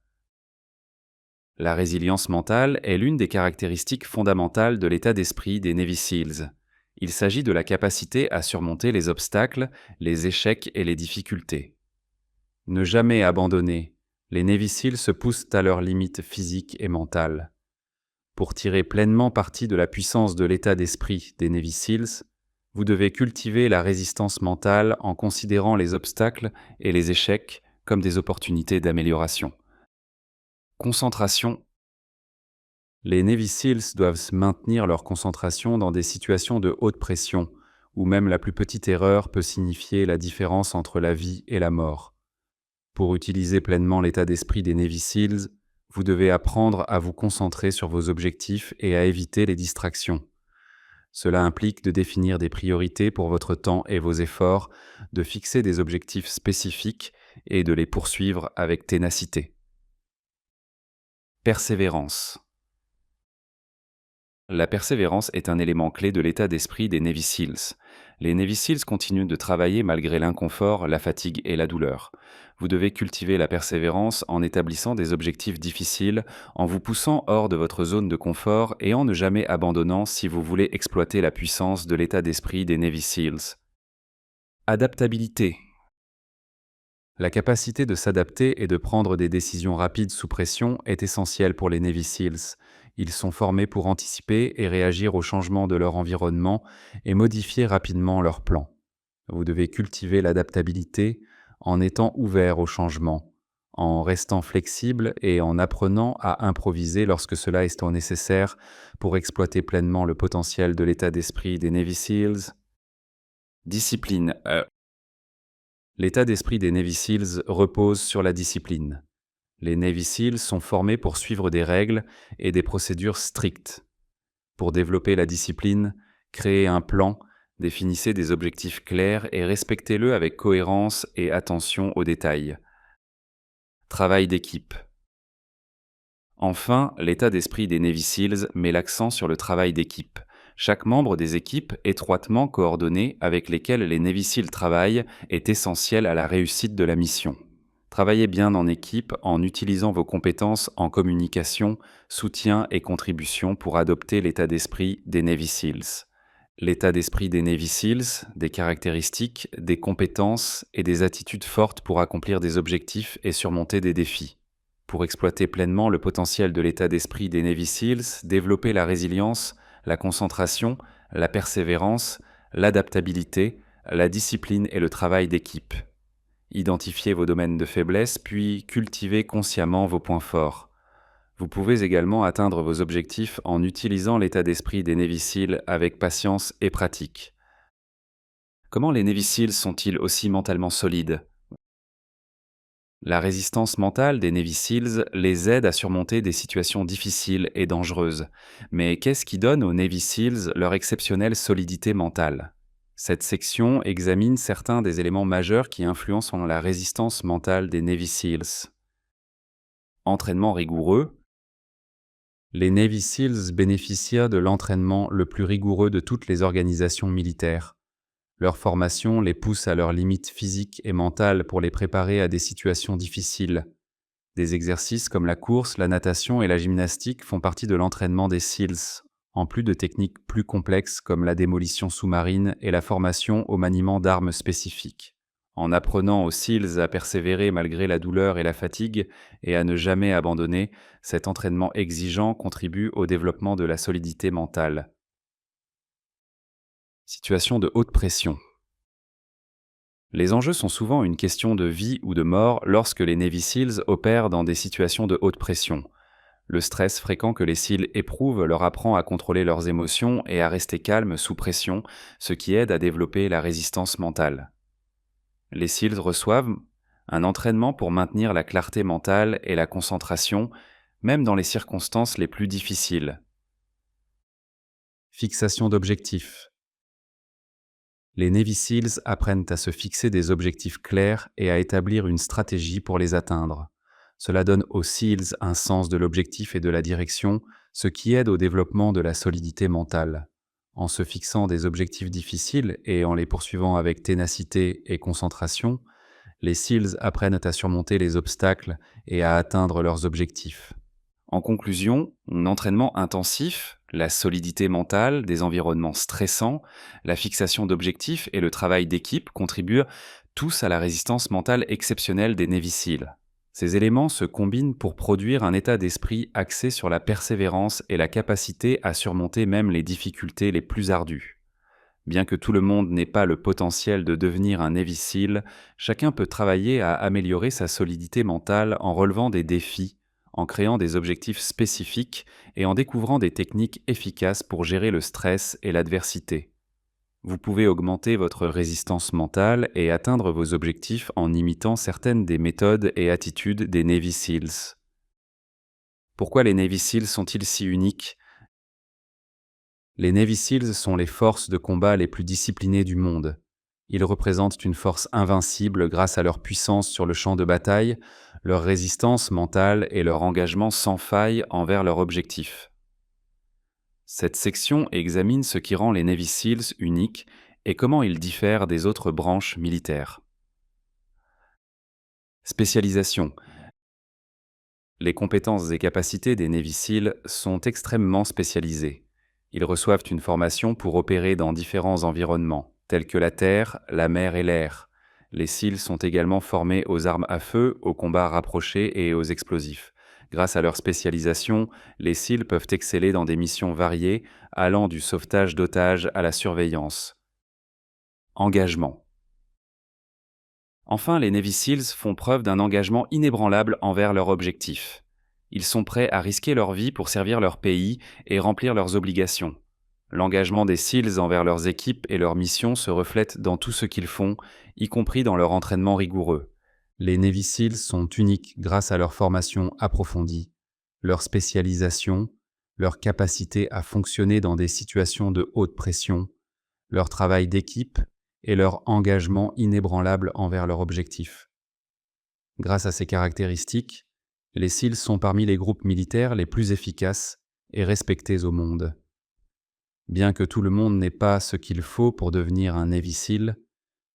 La résilience mentale est l'une des caractéristiques fondamentales de l'état d'esprit des Navy SEALs. Il s'agit de la capacité à surmonter les obstacles, les échecs et les difficultés. Ne jamais abandonner. Les Navy SEALs se poussent à leurs limites physiques et mentales. Pour tirer pleinement parti de la puissance de l'état d'esprit des Navy SEALs, vous devez cultiver la résistance mentale en considérant les obstacles et les échecs comme des opportunités d'amélioration. Concentration. Les Navy SEALs doivent maintenir leur concentration dans des situations de haute pression, où même la plus petite erreur peut signifier la différence entre la vie et la mort. Pour utiliser pleinement l'état d'esprit des Navy SEALs, vous devez apprendre à vous concentrer sur vos objectifs et à éviter les distractions. Cela implique de définir des priorités pour votre temps et vos efforts, de fixer des objectifs spécifiques et de les poursuivre avec ténacité. Persévérance. La persévérance est un élément clé de l'état d'esprit des Navy SEALs. Les Navy SEALs continuent de travailler malgré l'inconfort, la fatigue et la douleur. Vous devez cultiver la persévérance en établissant des objectifs difficiles, en vous poussant hors de votre zone de confort et en ne jamais abandonnant si vous voulez exploiter la puissance de l'état d'esprit des Navy SEALs. Adaptabilité. La capacité de s'adapter et de prendre des décisions rapides sous pression est essentielle pour les Navy SEALs. Ils sont formés pour anticiper et réagir aux changements de leur environnement et modifier rapidement leurs plans. Vous devez cultiver l'adaptabilité en étant ouvert aux changements, en restant flexible et en apprenant à improviser lorsque cela est nécessaire pour exploiter pleinement le potentiel de l'état d'esprit des Navy SEALs. Discipline. L'état d'esprit des Navy SEALs repose sur la discipline. Les Navy SEALs sont formés pour suivre des règles et des procédures strictes. Pour développer la discipline, créez un plan, définissez des objectifs clairs et respectez-le avec cohérence et attention aux détails. Travail d'équipe. Enfin, l'état d'esprit des Navy SEALs met l'accent sur le travail d'équipe. Chaque membre des équipes étroitement coordonnées avec lesquelles les Navy SEALs travaillent est essentiel à la réussite de la mission. Travaillez bien en équipe en utilisant vos compétences en communication, soutien et contribution pour adopter l'état d'esprit des Navy SEALs. L'état d'esprit des Navy SEALs, des caractéristiques, des compétences et des attitudes fortes pour accomplir des objectifs et surmonter des défis. Pour exploiter pleinement le potentiel de l'état d'esprit des Navy SEALs, développer la résilience, la concentration, la persévérance, l'adaptabilité, la discipline et le travail d'équipe. Identifiez vos domaines de faiblesse, puis cultivez consciemment vos points forts. Vous pouvez également atteindre vos objectifs en utilisant l'état d'esprit des Navy SEALs avec patience et pratique. Comment les Navy SEALs sont-ils aussi mentalement solides ? La résistance mentale des Navy SEALs les aide à surmonter des situations difficiles et dangereuses. Mais qu'est-ce qui donne aux Navy SEALs leur exceptionnelle solidité mentale ? Cette section examine certains des éléments majeurs qui influencent la résistance mentale des Navy SEALs. Entraînement rigoureux. Les Navy SEALs bénéficient de l'entraînement le plus rigoureux de toutes les organisations militaires. Leur formation les pousse à leurs limites physiques et mentales pour les préparer à des situations difficiles. Des exercices comme la course, la natation et la gymnastique font partie de l'entraînement des SEALs, en plus de techniques plus complexes comme la démolition sous-marine et la formation au maniement d'armes spécifiques. En apprenant aux SEALs à persévérer malgré la douleur et la fatigue et à ne jamais abandonner, cet entraînement exigeant contribue au développement de la solidité mentale. Situation de haute pression. Les enjeux sont souvent une question de vie ou de mort lorsque les Navy SEALs opèrent dans des situations de haute pression. Le stress fréquent que les SEALs éprouvent leur apprend à contrôler leurs émotions et à rester calmes sous pression, ce qui aide à développer la résistance mentale. Les SEALs reçoivent un entraînement pour maintenir la clarté mentale et la concentration, même dans les circonstances les plus difficiles. Fixation d'objectifs. Les Navy SEALs apprennent à se fixer des objectifs clairs et à établir une stratégie pour les atteindre. Cela donne aux SEALs un sens de l'objectif et de la direction, ce qui aide au développement de la solidité mentale. En se fixant des objectifs difficiles et en les poursuivant avec ténacité et concentration, les SEALs apprennent à surmonter les obstacles et à atteindre leurs objectifs. En conclusion, un entraînement intensif, la solidité mentale, des environnements stressants, la fixation d'objectifs et le travail d'équipe contribuent tous à la résistance mentale exceptionnelle des Navy SEAL. Ces éléments se combinent pour produire un état d'esprit axé sur la persévérance et la capacité à surmonter même les difficultés les plus ardues. Bien que tout le monde n'ait pas le potentiel de devenir un Navy SEAL, chacun peut travailler à améliorer sa solidité mentale en relevant des défis, en créant des objectifs spécifiques et en découvrant des techniques efficaces pour gérer le stress et l'adversité. Vous pouvez augmenter votre résistance mentale et atteindre vos objectifs en imitant certaines des méthodes et attitudes des Navy SEALs. Pourquoi les Navy SEALs sont-ils si uniques ? Les Navy SEALs sont les forces de combat les plus disciplinées du monde. Ils représentent une force invincible grâce à leur puissance sur le champ de bataille, leur résistance mentale et leur engagement sans faille envers leur objectif. Cette section examine ce qui rend les Navy SEALs uniques et comment ils diffèrent des autres branches militaires. Spécialisation. Les compétences et capacités des Navy SEAL sont extrêmement spécialisées. Ils reçoivent une formation pour opérer dans différents environnements, tels que la terre, la mer et l'air. Les SEAL sont également formés aux armes à feu, aux combats rapprochés et aux explosifs. Grâce à leur spécialisation, les SEAL peuvent exceller dans des missions variées, allant du sauvetage d'otages à la surveillance. Engagement. Enfin, les Navy SEALs font preuve d'un engagement inébranlable envers leur objectif. Ils sont prêts à risquer leur vie pour servir leur pays et remplir leurs obligations. L'engagement des SEALs envers leurs équipes et leurs missions se reflète dans tout ce qu'ils font, y compris dans leur entraînement rigoureux. Les Navy SEALs sont uniques grâce à leur formation approfondie, leur spécialisation, leur capacité à fonctionner dans des situations de haute pression, leur travail d'équipe et leur engagement inébranlable envers leur objectif. Grâce à ces caractéristiques, les SEALs sont parmi les groupes militaires les plus efficaces et respectés au monde. Bien que tout le monde n'ait pas ce qu'il faut pour devenir un Navy SEAL,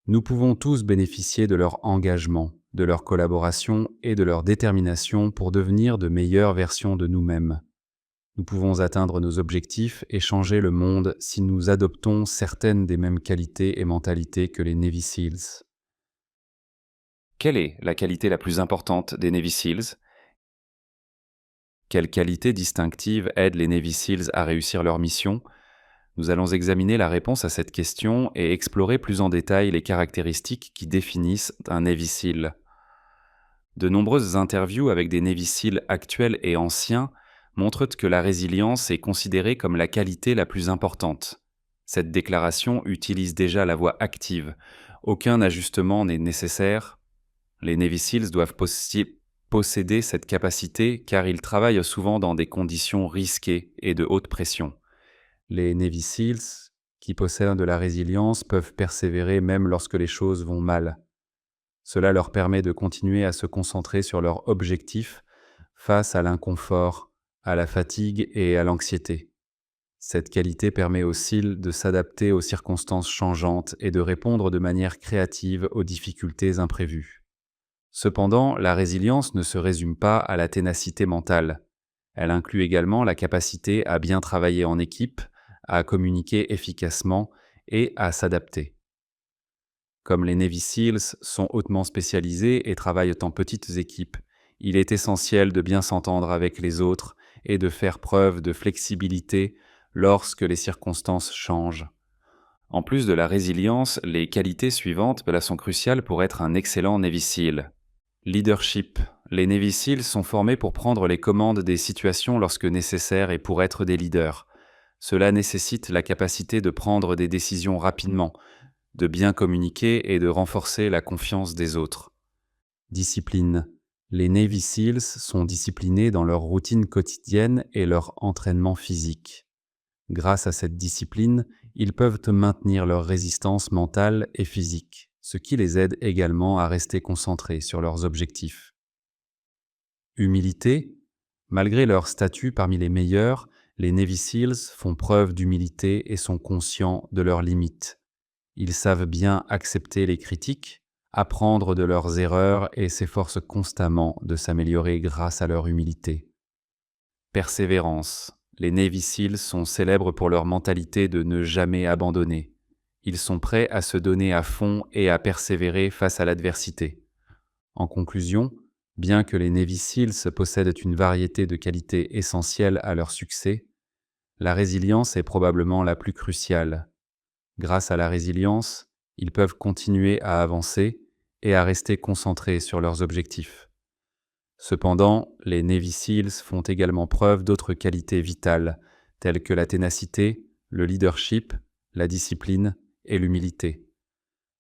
nous pouvons tous bénéficier de leur engagement, de leur collaboration et de leur détermination pour devenir de meilleures versions de nous-mêmes. Nous pouvons atteindre nos objectifs et changer le monde si nous adoptons certaines des mêmes qualités et mentalités que les Navy SEALs. Quelle est la qualité la plus importante des Navy SEALs ? Quelles qualités distinctives aident les Navy SEALs à réussir leur mission ? Nous allons examiner la réponse à cette question et explorer plus en détail les caractéristiques qui définissent un Navy SEAL. De nombreuses interviews avec des Navy SEAL actuels et anciens montrent que la résilience est considérée comme la qualité la plus importante. Cette déclaration utilise déjà la voix active. Aucun ajustement n'est nécessaire. Les Navy SEALs doivent posséder cette capacité car ils travaillent souvent dans des conditions risquées et de haute pression. Les Navy SEALs, qui possèdent de la résilience, peuvent persévérer même lorsque les choses vont mal. Cela leur permet de continuer à se concentrer sur leur objectif face à l'inconfort, à la fatigue et à l'anxiété. Cette qualité permet aux SEAL de s'adapter aux circonstances changeantes et de répondre de manière créative aux difficultés imprévues. Cependant, la résilience ne se résume pas à la ténacité mentale. Elle inclut également la capacité à bien travailler en équipe, à communiquer efficacement et à s'adapter. Comme les Navy SEALs sont hautement spécialisés et travaillent en petites équipes, il est essentiel de bien s'entendre avec les autres et de faire preuve de flexibilité lorsque les circonstances changent. En plus de la résilience, les qualités suivantes sont cruciales pour être un excellent Navy SEAL. Leadership. Les Navy SEALs sont formés pour prendre les commandes des situations lorsque nécessaire et pour être des leaders. Cela nécessite la capacité de prendre des décisions rapidement, de bien communiquer et de renforcer la confiance des autres. Discipline. Les Navy SEALs sont disciplinés dans leur routine quotidienne et leur entraînement physique. Grâce à cette discipline, ils peuvent maintenir leur résistance mentale et physique, ce qui les aide également à rester concentrés sur leurs objectifs. Humilité. Malgré leur statut parmi les meilleurs, les Navy SEALs font preuve d'humilité et sont conscients de leurs limites. Ils savent bien accepter les critiques, apprendre de leurs erreurs et s'efforcent constamment de s'améliorer grâce à leur humilité. Persévérance. Les Navy SEALs sont célèbres pour leur mentalité de ne jamais abandonner. Ils sont prêts à se donner à fond et à persévérer face à l'adversité. En conclusion, bien que les Navy SEALs possèdent une variété de qualités essentielles à leur succès, la résilience est probablement la plus cruciale. Grâce à la résilience, ils peuvent continuer à avancer et à rester concentrés sur leurs objectifs. Cependant, les Navy SEALs font également preuve d'autres qualités vitales, telles que la ténacité, le leadership, la discipline et l'humilité.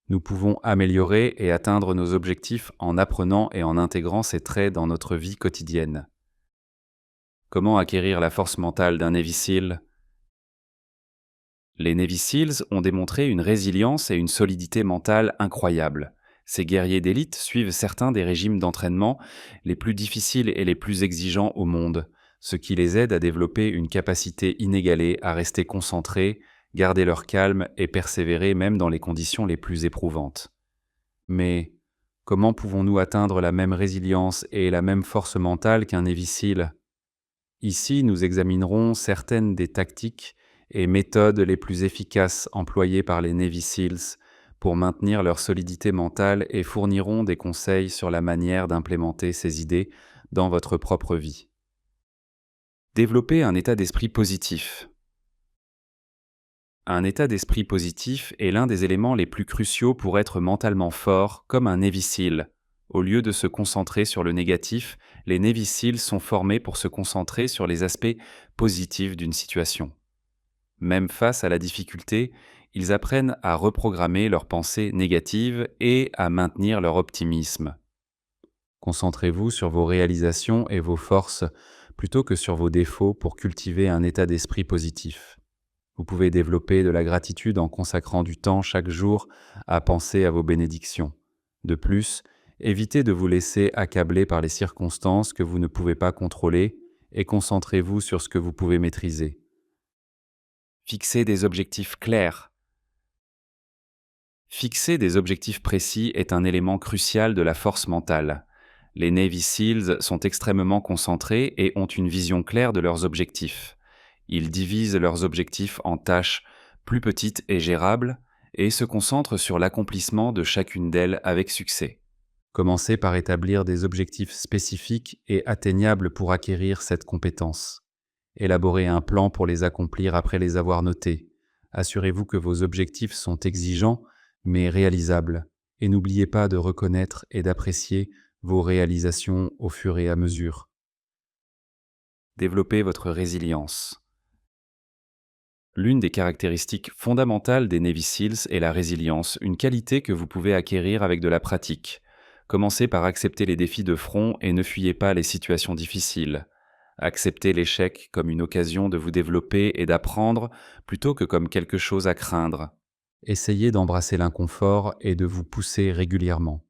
Nous pouvons améliorer et atteindre nos objectifs en apprenant et en intégrant ces traits dans notre vie quotidienne. Comment acquérir la force mentale d'un Navy SEAL ? Les Navy SEALs ont démontré une résilience et une solidité mentale incroyables. Ces guerriers d'élite suivent certains des régimes d'entraînement les plus difficiles et les plus exigeants au monde, ce qui les aide à développer une capacité inégalée à rester concentrés, garder leur calme et persévérer même dans les conditions les plus éprouvantes. Mais comment pouvons-nous atteindre la même résilience et la même force mentale qu'un Navy SEAL ? Ici, nous examinerons certaines des tactiques et méthodes les plus efficaces employées par les Navy SEALs pour maintenir leur solidité mentale et fourniront des conseils sur la manière d'implémenter ces idées dans votre propre vie. Développer un état d'esprit positif. Un état d'esprit positif est l'un des éléments les plus cruciaux pour être mentalement fort, comme un Navy SEAL. Au lieu de se concentrer sur le négatif, les Navy SEALs sont formés pour se concentrer sur les aspects positifs d'une situation. Même face à la difficulté, ils apprennent à reprogrammer leurs pensées négatives et à maintenir leur optimisme. Concentrez-vous sur vos réalisations et vos forces plutôt que sur vos défauts pour cultiver un état d'esprit positif. Vous pouvez développer de la gratitude en consacrant du temps chaque jour à penser à vos bénédictions. De plus, évitez de vous laisser accabler par les circonstances que vous ne pouvez pas contrôler et concentrez-vous sur ce que vous pouvez maîtriser. Fixez des objectifs clairs. Fixer des objectifs précis est un élément crucial de la force mentale. Les Navy SEALs sont extrêmement concentrés et ont une vision claire de leurs objectifs. Ils divisent leurs objectifs en tâches plus petites et gérables et se concentrent sur l'accomplissement de chacune d'elles avec succès. Commencez par établir des objectifs spécifiques et atteignables pour acquérir cette compétence. Élaborez un plan pour les accomplir après les avoir notés. Assurez-vous que vos objectifs sont exigeants mais réalisables et n'oubliez pas de reconnaître et d'apprécier vos réalisations au fur et à mesure. Développez votre résilience. L'une des caractéristiques fondamentales des Navy SEALs est la résilience, une qualité que vous pouvez acquérir avec de la pratique. Commencez par accepter les défis de front et ne fuyez pas les situations difficiles. Acceptez l'échec comme une occasion de vous développer et d'apprendre plutôt que comme quelque chose à craindre. Essayez d'embrasser l'inconfort et de vous pousser régulièrement.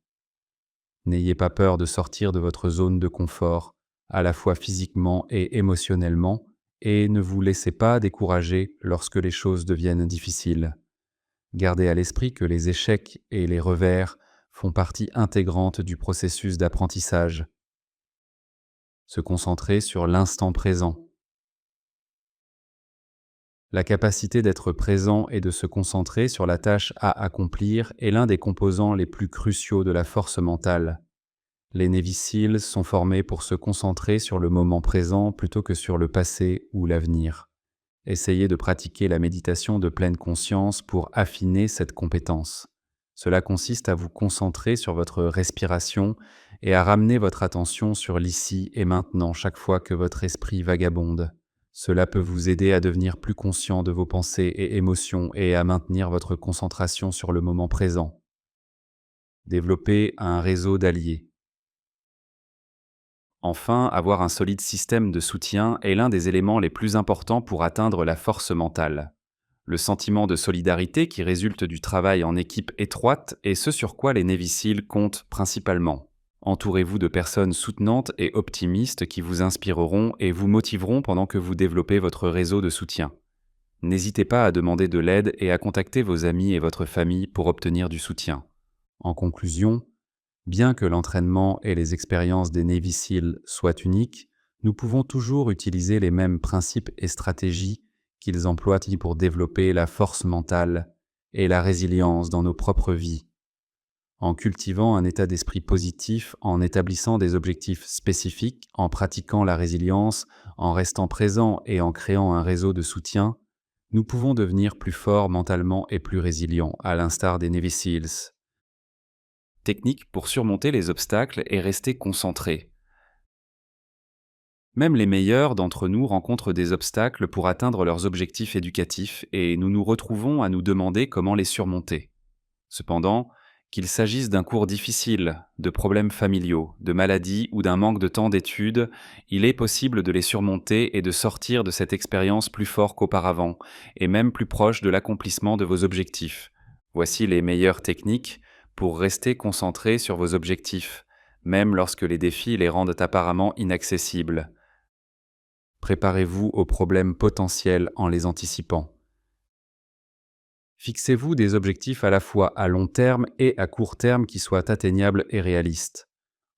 N'ayez pas peur de sortir de votre zone de confort, à la fois physiquement et émotionnellement, et ne vous laissez pas décourager lorsque les choses deviennent difficiles. Gardez à l'esprit que les échecs et les revers font partie intégrante du processus d'apprentissage. Se concentrer sur l'instant présent. La capacité d'être présent et de se concentrer sur la tâche à accomplir est l'un des composants les plus cruciaux de la force mentale. Les Navy SEALs sont formés pour se concentrer sur le moment présent plutôt que sur le passé ou l'avenir. Essayez de pratiquer la méditation de pleine conscience pour affiner cette compétence. Cela consiste à vous concentrer sur votre respiration et à ramener votre attention sur l'ici et maintenant chaque fois que votre esprit vagabonde. Cela peut vous aider à devenir plus conscient de vos pensées et émotions et à maintenir votre concentration sur le moment présent. Développer un réseau d'alliés. Enfin, avoir un solide système de soutien est l'un des éléments les plus importants pour atteindre la force mentale. Le sentiment de solidarité qui résulte du travail en équipe étroite est ce sur quoi les Navy Seals comptent principalement. Entourez-vous de personnes soutenantes et optimistes qui vous inspireront et vous motiveront pendant que vous développez votre réseau de soutien. N'hésitez pas à demander de l'aide et à contacter vos amis et votre famille pour obtenir du soutien. En conclusion, bien que l'entraînement et les expériences des Navy Seals soient uniques, nous pouvons toujours utiliser les mêmes principes et stratégies qu'ils emploient pour développer la force mentale et la résilience dans nos propres vies. En cultivant un état d'esprit positif, en établissant des objectifs spécifiques, en pratiquant la résilience, en restant présent et en créant un réseau de soutien, nous pouvons devenir plus forts mentalement et plus résilients, à l'instar des Navy Seals. Technique pour surmonter les obstacles et rester concentré. Même les meilleurs d'entre nous rencontrent des obstacles pour atteindre leurs objectifs éducatifs et nous nous retrouvons à nous demander comment les surmonter. Cependant, qu'il s'agisse d'un cours difficile, de problèmes familiaux, de maladies ou d'un manque de temps d'études, il est possible de les surmonter et de sortir de cette expérience plus fort qu'auparavant, et même plus proche de l'accomplissement de vos objectifs. Voici les meilleures techniques pour rester concentré sur vos objectifs, même lorsque les défis les rendent apparemment inaccessibles. Préparez-vous aux problèmes potentiels en les anticipant. Fixez-vous des objectifs à la fois à long terme et à court terme qui soient atteignables et réalistes.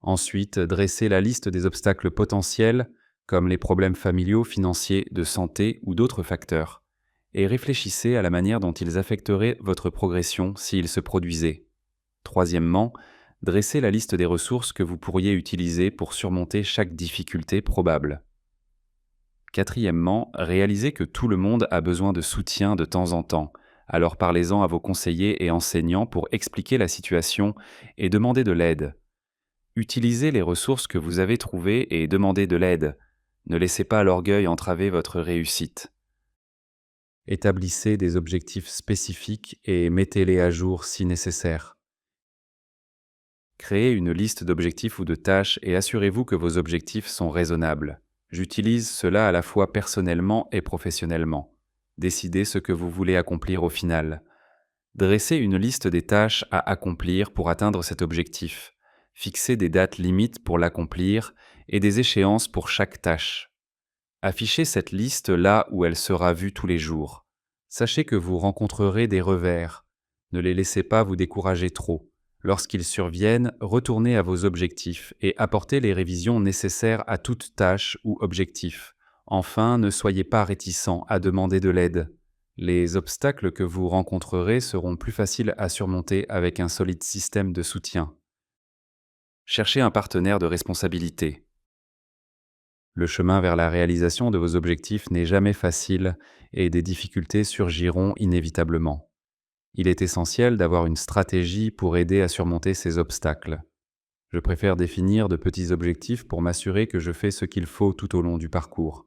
Ensuite, dressez la liste des obstacles potentiels, comme les problèmes familiaux, financiers, de santé ou d'autres facteurs, et réfléchissez à la manière dont ils affecteraient votre progression s'ils se produisaient. Troisièmement, dressez la liste des ressources que vous pourriez utiliser pour surmonter chaque difficulté probable. Quatrièmement, réalisez que tout le monde a besoin de soutien de temps en temps, alors parlez-en à vos conseillers et enseignants pour expliquer la situation et demander de l'aide. Utilisez les ressources que vous avez trouvées et demandez de l'aide. Ne laissez pas l'orgueil entraver votre réussite. Établissez des objectifs spécifiques et mettez-les à jour si nécessaire. Créez une liste d'objectifs ou de tâches et assurez-vous que vos objectifs sont raisonnables. J'utilise cela à la fois personnellement et professionnellement. Décidez ce que vous voulez accomplir au final. Dressez une liste des tâches à accomplir pour atteindre cet objectif. Fixez des dates limites pour l'accomplir et des échéances pour chaque tâche. Affichez cette liste là où elle sera vue tous les jours. Sachez que vous rencontrerez des revers. Ne les laissez pas vous décourager trop. Lorsqu'ils surviennent, retournez à vos objectifs et apportez les révisions nécessaires à toute tâche ou objectif. Enfin, ne soyez pas réticents à demander de l'aide. Les obstacles que vous rencontrerez seront plus faciles à surmonter avec un solide système de soutien. Cherchez un partenaire de responsabilité. Le chemin vers la réalisation de vos objectifs n'est jamais facile et des difficultés surgiront inévitablement. Il est essentiel d'avoir une stratégie pour aider à surmonter ces obstacles. Je préfère définir de petits objectifs pour m'assurer que je fais ce qu'il faut tout au long du parcours.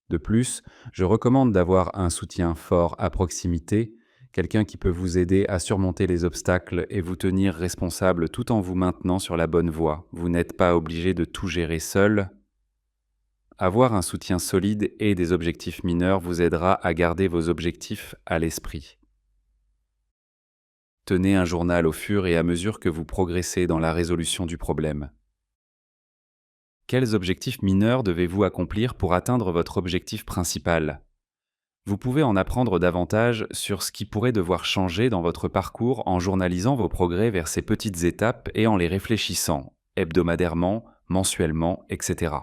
De plus, je recommande d'avoir un soutien fort à proximité, quelqu'un qui peut vous aider à surmonter les obstacles et vous tenir responsable tout en vous maintenant sur la bonne voie. Vous n'êtes pas obligé de tout gérer seul. Avoir un soutien solide et des objectifs mineurs vous aidera à garder vos objectifs à l'esprit. Tenez un journal au fur et à mesure que vous progressez dans la résolution du problème. Quels objectifs mineurs devez-vous accomplir pour atteindre votre objectif principal ? Vous pouvez en apprendre davantage sur ce qui pourrait devoir changer dans votre parcours en journalisant vos progrès vers ces petites étapes et en les réfléchissant, hebdomadairement, mensuellement, etc.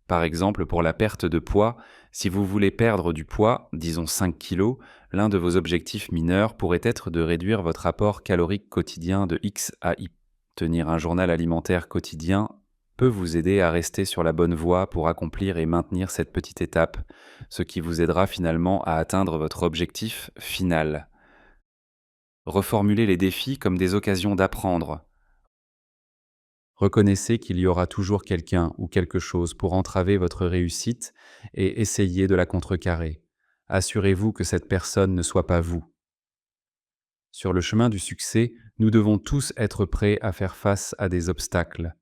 Par exemple, pour la perte de poids, si vous voulez perdre du poids, disons 5 kg, l'un de vos objectifs mineurs pourrait être de réduire votre apport calorique quotidien de X à Y. Tenir un journal alimentaire quotidien peut vous aider à rester sur la bonne voie pour accomplir et maintenir cette petite étape, ce qui vous aidera finalement à atteindre votre objectif final. Reformulez les défis comme des occasions d'apprendre. Reconnaissez qu'il y aura toujours quelqu'un ou quelque chose pour entraver votre réussite et essayez de la contrecarrer. Assurez-vous que cette personne ne soit pas vous. Sur le chemin du succès, nous devons tous être prêts à faire face à des obstacles.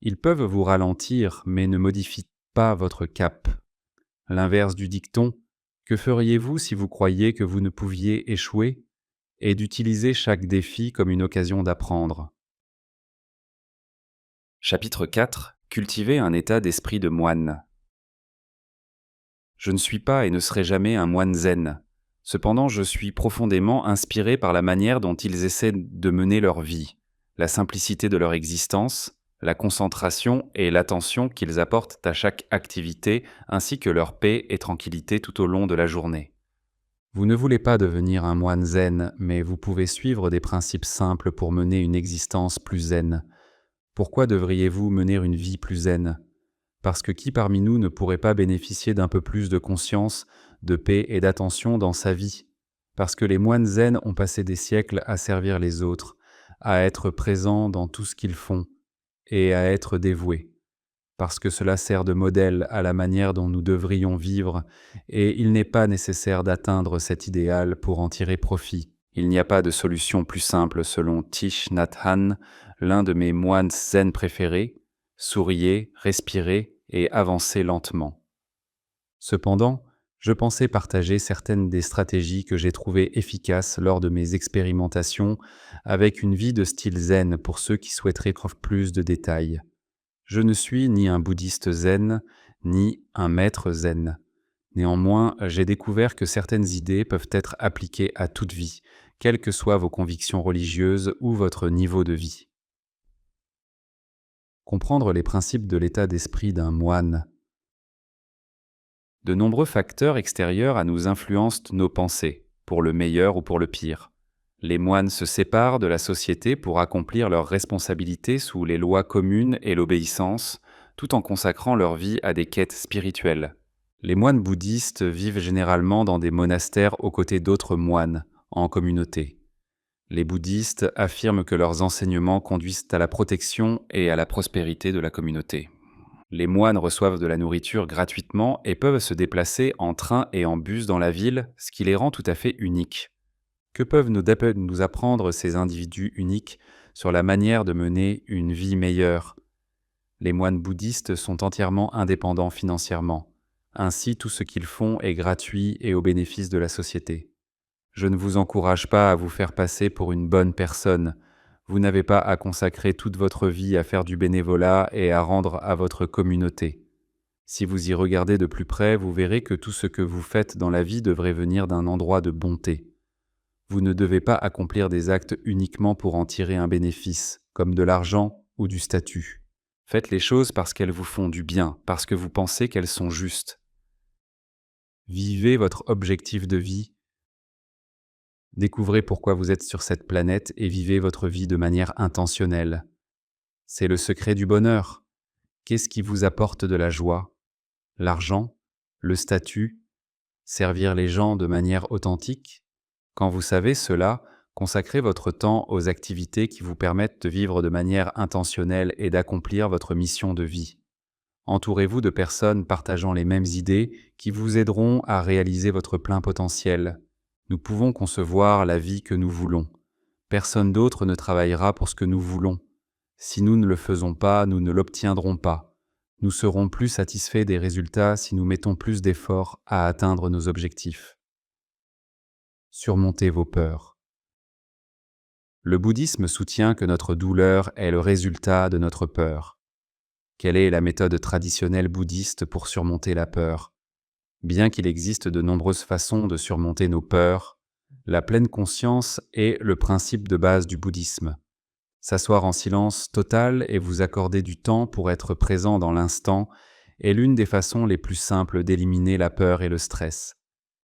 Ils peuvent vous ralentir, mais ne modifient pas votre cap. L'inverse du dicton « Que feriez-vous si vous croyiez que vous ne pouviez échouer ?» est d'utiliser chaque défi comme une occasion d'apprendre. Chapitre 4. Cultiver un état d'esprit de moine. Je ne suis pas et ne serai jamais un moine zen. Cependant, je suis profondément inspiré par la manière dont ils essaient de mener leur vie, la simplicité de leur existence, la concentration et l'attention qu'ils apportent à chaque activité, ainsi que leur paix et tranquillité tout au long de la journée. Vous ne voulez pas devenir un moine zen, mais vous pouvez suivre des principes simples pour mener une existence plus zen. Pourquoi devriez-vous mener une vie plus zen ? Parce que qui parmi nous ne pourrait pas bénéficier d'un peu plus de conscience, de paix et d'attention dans sa vie ? Parce que les moines zen ont passé des siècles à servir les autres, à être présents dans tout ce qu'ils font et à être dévoués. Parce que cela sert de modèle à la manière dont nous devrions vivre, et il n'est pas nécessaire d'atteindre cet idéal pour en tirer profit. Il n'y a pas de solution plus simple selon Thich Nhat Hanh, l'un de mes moines zen préférés. Souriez, respirez et avancez lentement. Cependant, je pensais partager certaines des stratégies que j'ai trouvées efficaces lors de mes expérimentations avec une vie de style zen pour ceux qui souhaiteraient plus de détails. Je ne suis ni un bouddhiste zen, ni un maître zen. Néanmoins, j'ai découvert que certaines idées peuvent être appliquées à toute vie, quelles que soient vos convictions religieuses ou votre niveau de vie. Comprendre les principes de l'état d'esprit d'un moine. De nombreux facteurs extérieurs à nous influencent nos pensées, pour le meilleur ou pour le pire. Les moines se séparent de la société pour accomplir leurs responsabilités sous les lois communes et l'obéissance, tout en consacrant leur vie à des quêtes spirituelles. Les moines bouddhistes vivent généralement dans des monastères aux côtés d'autres moines, en communauté. Les bouddhistes affirment que leurs enseignements conduisent à la protection et à la prospérité de la communauté. Les moines reçoivent de la nourriture gratuitement et peuvent se déplacer en train et en bus dans la ville, ce qui les rend tout à fait uniques. Que peuvent nous apprendre ces individus uniques sur la manière de mener une vie meilleure ? Les moines bouddhistes sont entièrement indépendants financièrement. Ainsi, tout ce qu'ils font est gratuit et au bénéfice de la société. Je ne vous encourage pas à vous faire passer pour une bonne personne. Vous n'avez pas à consacrer toute votre vie à faire du bénévolat et à rendre à votre communauté. Si vous y regardez de plus près, vous verrez que tout ce que vous faites dans la vie devrait venir d'un endroit de bonté. Vous ne devez pas accomplir des actes uniquement pour en tirer un bénéfice, comme de l'argent ou du statut. Faites les choses parce qu'elles vous font du bien, parce que vous pensez qu'elles sont justes. Vivez votre objectif de vie. Découvrez pourquoi vous êtes sur cette planète et vivez votre vie de manière intentionnelle. C'est le secret du bonheur. Qu'est-ce qui vous apporte de la joie ? L'argent ? Le statut ? Servir les gens de manière authentique ? Quand vous savez cela, consacrez votre temps aux activités qui vous permettent de vivre de manière intentionnelle et d'accomplir votre mission de vie. Entourez-vous de personnes partageant les mêmes idées qui vous aideront à réaliser votre plein potentiel. Nous pouvons concevoir la vie que nous voulons. Personne d'autre ne travaillera pour ce que nous voulons. Si nous ne le faisons pas, nous ne l'obtiendrons pas. Nous serons plus satisfaits des résultats si nous mettons plus d'efforts à atteindre nos objectifs. Surmontez vos peurs. Le bouddhisme soutient que notre douleur est le résultat de notre peur. Quelle est la méthode traditionnelle bouddhiste pour surmonter la peur ? Bien qu'il existe de nombreuses façons de surmonter nos peurs, la pleine conscience est le principe de base du bouddhisme. S'asseoir en silence total et vous accorder du temps pour être présent dans l'instant est l'une des façons les plus simples d'éliminer la peur et le stress.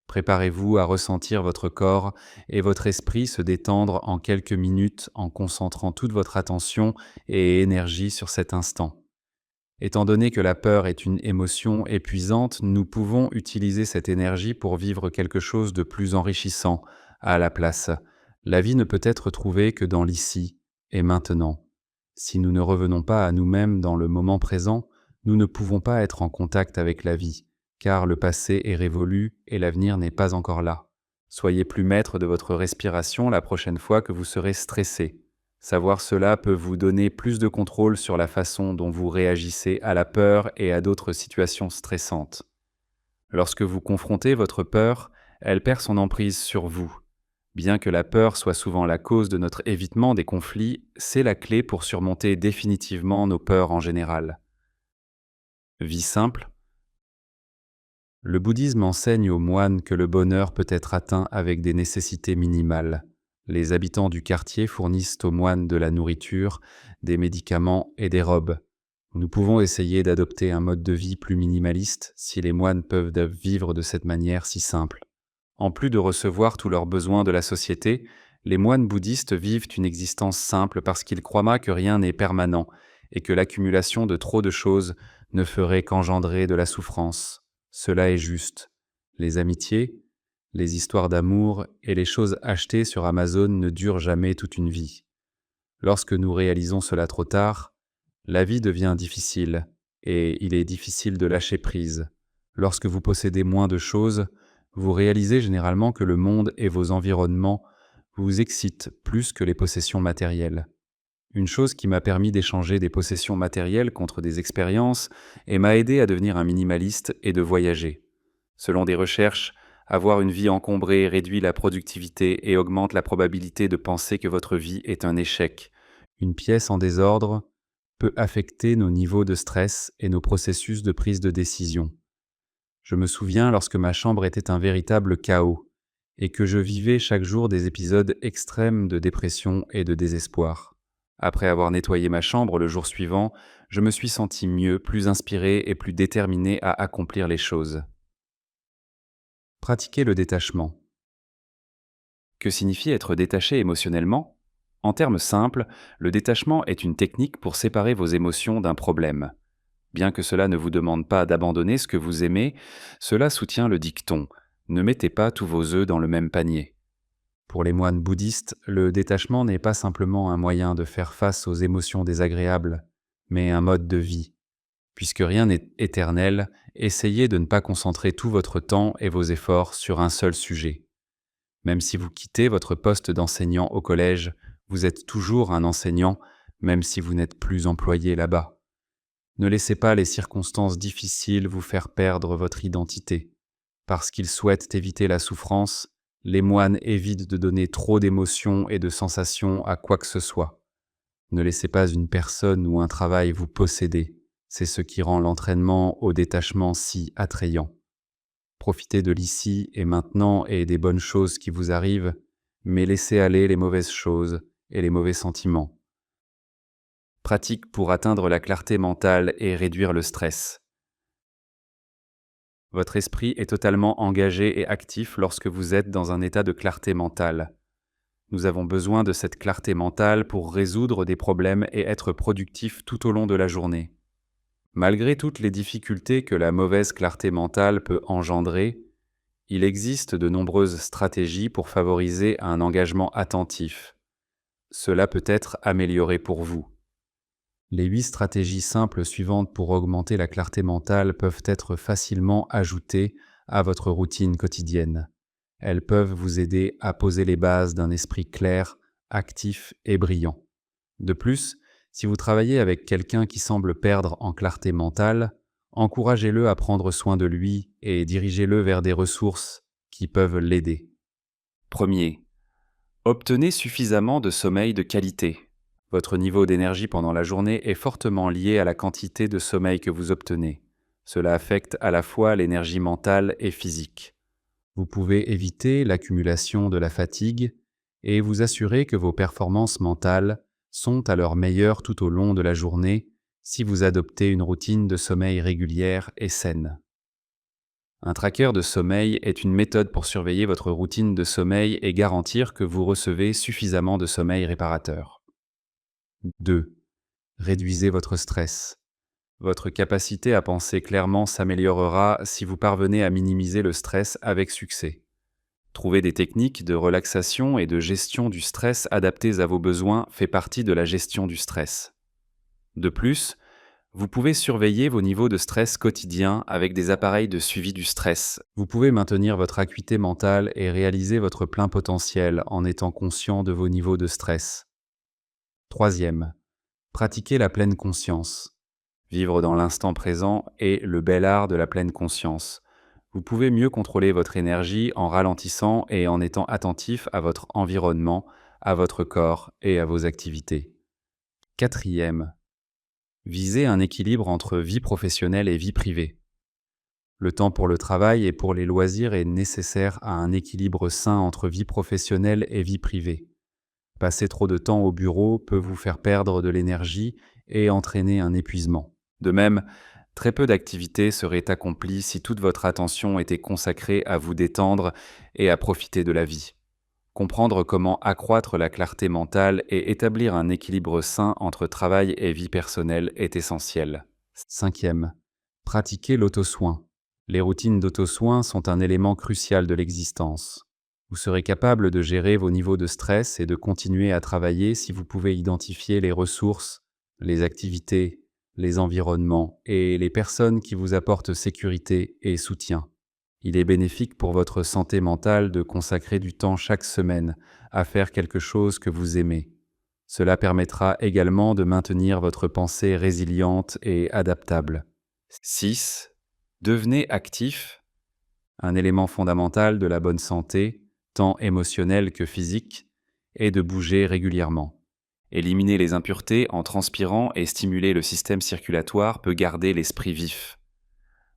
Préparez-vous à ressentir votre corps et votre esprit se détendre en quelques minutes en concentrant toute votre attention et énergie sur cet instant. Étant donné que la peur est une émotion épuisante, nous pouvons utiliser cette énergie pour vivre quelque chose de plus enrichissant à la place. La vie ne peut être trouvée que dans l'ici et maintenant. Si nous ne revenons pas à nous-mêmes dans le moment présent, nous ne pouvons pas être en contact avec la vie, car le passé est révolu et l'avenir n'est pas encore là. Soyez plus maître de votre respiration la prochaine fois que vous serez stressé. Savoir cela peut vous donner plus de contrôle sur la façon dont vous réagissez à la peur et à d'autres situations stressantes. Lorsque vous confrontez votre peur, elle perd son emprise sur vous. Bien que la peur soit souvent la cause de notre évitement des conflits, c'est la clé pour surmonter définitivement nos peurs en général. Vie simple. Le bouddhisme enseigne aux moines que le bonheur peut être atteint avec des nécessités minimales. Les habitants du quartier fournissent aux moines de la nourriture, des médicaments et des robes. Nous pouvons essayer d'adopter un mode de vie plus minimaliste si les moines peuvent vivre de cette manière si simple. En plus de recevoir tous leurs besoins de la société, les moines bouddhistes vivent une existence simple parce qu'ils croient que rien n'est permanent et que l'accumulation de trop de choses ne ferait qu'engendrer de la souffrance. Cela est juste. Les amitiés, les histoires d'amour et les choses achetées sur Amazon ne durent jamais toute une vie. Lorsque nous réalisons cela trop tard, la vie devient difficile et il est difficile de lâcher prise. Lorsque vous possédez moins de choses, vous réalisez généralement que le monde et vos environnements vous excitent plus que les possessions matérielles. Une chose qui m'a permis d'échanger des possessions matérielles contre des expériences et m'a aidé à devenir un minimaliste et de voyager. Selon des recherches, avoir une vie encombrée réduit la productivité et augmente la probabilité de penser que votre vie est un échec. Une pièce en désordre peut affecter nos niveaux de stress et nos processus de prise de décision. Je me souviens lorsque ma chambre était un véritable chaos et que je vivais chaque jour des épisodes extrêmes de dépression et de désespoir. Après avoir nettoyé ma chambre le jour suivant, je me suis senti mieux, plus inspiré et plus déterminé à accomplir les choses. Pratiquer le détachement. Que signifie être détaché émotionnellement? En termes simples, le détachement est une technique pour séparer vos émotions d'un problème. Bien que cela ne vous demande pas d'abandonner ce que vous aimez, cela soutient le dicton « Ne mettez pas tous vos œufs dans le même panier ». Pour les moines bouddhistes, le détachement n'est pas simplement un moyen de faire face aux émotions désagréables, mais un mode de vie. Puisque rien n'est éternel, essayez de ne pas concentrer tout votre temps et vos efforts sur un seul sujet. Même si vous quittez votre poste d'enseignant au collège, vous êtes toujours un enseignant, même si vous n'êtes plus employé là-bas. Ne laissez pas les circonstances difficiles vous faire perdre votre identité. Parce qu'ils souhaitent éviter la souffrance, les moines évitent de donner trop d'émotions et de sensations à quoi que ce soit. Ne laissez pas une personne ou un travail vous posséder. C'est ce qui rend l'entraînement au détachement si attrayant. Profitez de l'ici et maintenant et des bonnes choses qui vous arrivent, mais laissez aller les mauvaises choses et les mauvais sentiments. Pratique pour atteindre la clarté mentale et réduire le stress. Votre esprit est totalement engagé et actif lorsque vous êtes dans un état de clarté mentale. Nous avons besoin de cette clarté mentale pour résoudre des problèmes et être productifs tout au long de la journée. Malgré toutes les difficultés que la mauvaise clarté mentale peut engendrer, il existe de nombreuses stratégies pour favoriser un engagement attentif. Cela peut être amélioré pour vous. Les 8 stratégies simples suivantes pour augmenter la clarté mentale peuvent être facilement ajoutées à votre routine quotidienne. Elles peuvent vous aider à poser les bases d'un esprit clair, actif et brillant. De plus, si vous travaillez avec quelqu'un qui semble perdre en clarté mentale, encouragez-le à prendre soin de lui et dirigez-le vers des ressources qui peuvent l'aider. Premier, obtenez suffisamment de sommeil de qualité. Votre niveau d'énergie pendant la journée est fortement lié à la quantité de sommeil que vous obtenez. Cela affecte à la fois l'énergie mentale et physique. Vous pouvez éviter l'accumulation de la fatigue et vous assurer que vos performances mentales sont à leur meilleur tout au long de la journée si vous adoptez une routine de sommeil régulière et saine. Un tracker de sommeil est une méthode pour surveiller votre routine de sommeil et garantir que vous recevez suffisamment de sommeil réparateur. 2. Réduisez votre stress. Votre capacité à penser clairement s'améliorera si vous parvenez à minimiser le stress avec succès. Trouver des techniques de relaxation et de gestion du stress adaptées à vos besoins fait partie de la gestion du stress. De plus, vous pouvez surveiller vos niveaux de stress quotidiens avec des appareils de suivi du stress. Vous pouvez maintenir votre acuité mentale et réaliser votre plein potentiel en étant conscient de vos niveaux de stress. Troisième, pratiquer la pleine conscience. Vivre dans l'instant présent est le bel art de la pleine conscience. Vous pouvez mieux contrôler votre énergie en ralentissant et en étant attentif à votre environnement, à votre corps et à vos activités. Quatrième, visez un équilibre entre vie professionnelle et vie privée. Le temps pour le travail et pour les loisirs est nécessaire à un équilibre sain entre vie professionnelle et vie privée. Passer trop de temps au bureau peut vous faire perdre de l'énergie et entraîner un épuisement. De même, très peu d'activités seraient accomplies si toute votre attention était consacrée à vous détendre et à profiter de la vie. Comprendre comment accroître la clarté mentale et établir un équilibre sain entre travail et vie personnelle est essentiel. Cinquième, pratiquer l'auto-soin. Les routines d'auto-soin sont un élément crucial de l'existence. Vous serez capable de gérer vos niveaux de stress et de continuer à travailler si vous pouvez identifier les ressources, les activités, les environnements et les personnes qui vous apportent sécurité et soutien. Il est bénéfique pour votre santé mentale de consacrer du temps chaque semaine à faire quelque chose que vous aimez. Cela permettra également de maintenir votre pensée résiliente et adaptable. 6. Devenez actif, un élément fondamental de la bonne santé, tant émotionnelle que physique, est de bouger régulièrement. Éliminer les impuretés en transpirant et stimuler le système circulatoire peut garder l'esprit vif.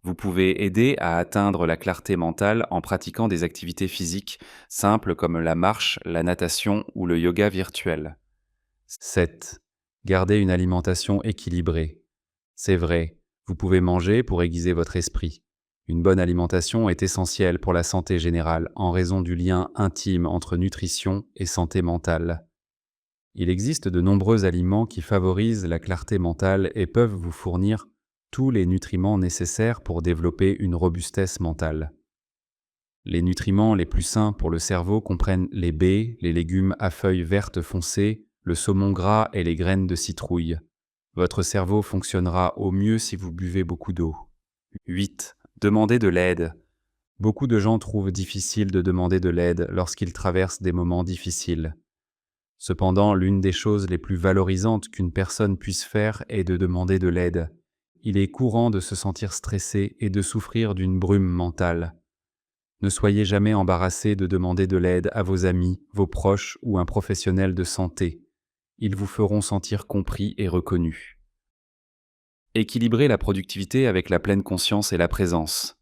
Vous pouvez aider à atteindre la clarté mentale en pratiquant des activités physiques simples comme la marche, la natation ou le yoga virtuel. 7. Gardez une alimentation équilibrée. C'est vrai, vous pouvez manger pour aiguiser votre esprit. Une bonne alimentation est essentielle pour la santé générale en raison du lien intime entre nutrition et santé mentale. Il existe de nombreux aliments qui favorisent la clarté mentale et peuvent vous fournir tous les nutriments nécessaires pour développer une robustesse mentale. Les nutriments les plus sains pour le cerveau comprennent les baies, les légumes à feuilles vertes foncées, le saumon gras et les graines de citrouille. Votre cerveau fonctionnera au mieux si vous buvez beaucoup d'eau. 8. Demandez de l'aide. Beaucoup de gens trouvent difficile de demander de l'aide lorsqu'ils traversent des moments difficiles. Cependant, l'une des choses les plus valorisantes qu'une personne puisse faire est de demander de l'aide. Il est courant de se sentir stressé et de souffrir d'une brume mentale. Ne soyez jamais embarrassé de demander de l'aide à vos amis, vos proches ou un professionnel de santé. Ils vous feront sentir compris et reconnus. Équilibrer la productivité avec la pleine conscience et la présence.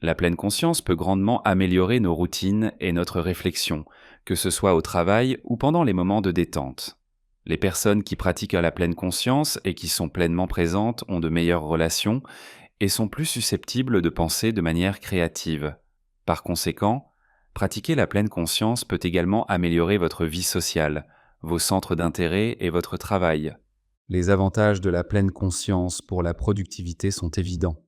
La pleine conscience peut grandement améliorer nos routines et notre réflexion, que ce soit au travail ou pendant les moments de détente. Les personnes qui pratiquent la pleine conscience et qui sont pleinement présentes ont de meilleures relations et sont plus susceptibles de penser de manière créative. Par conséquent, pratiquer la pleine conscience peut également améliorer votre vie sociale, vos centres d'intérêt et votre travail. Les avantages de la pleine conscience pour la productivité sont évidents.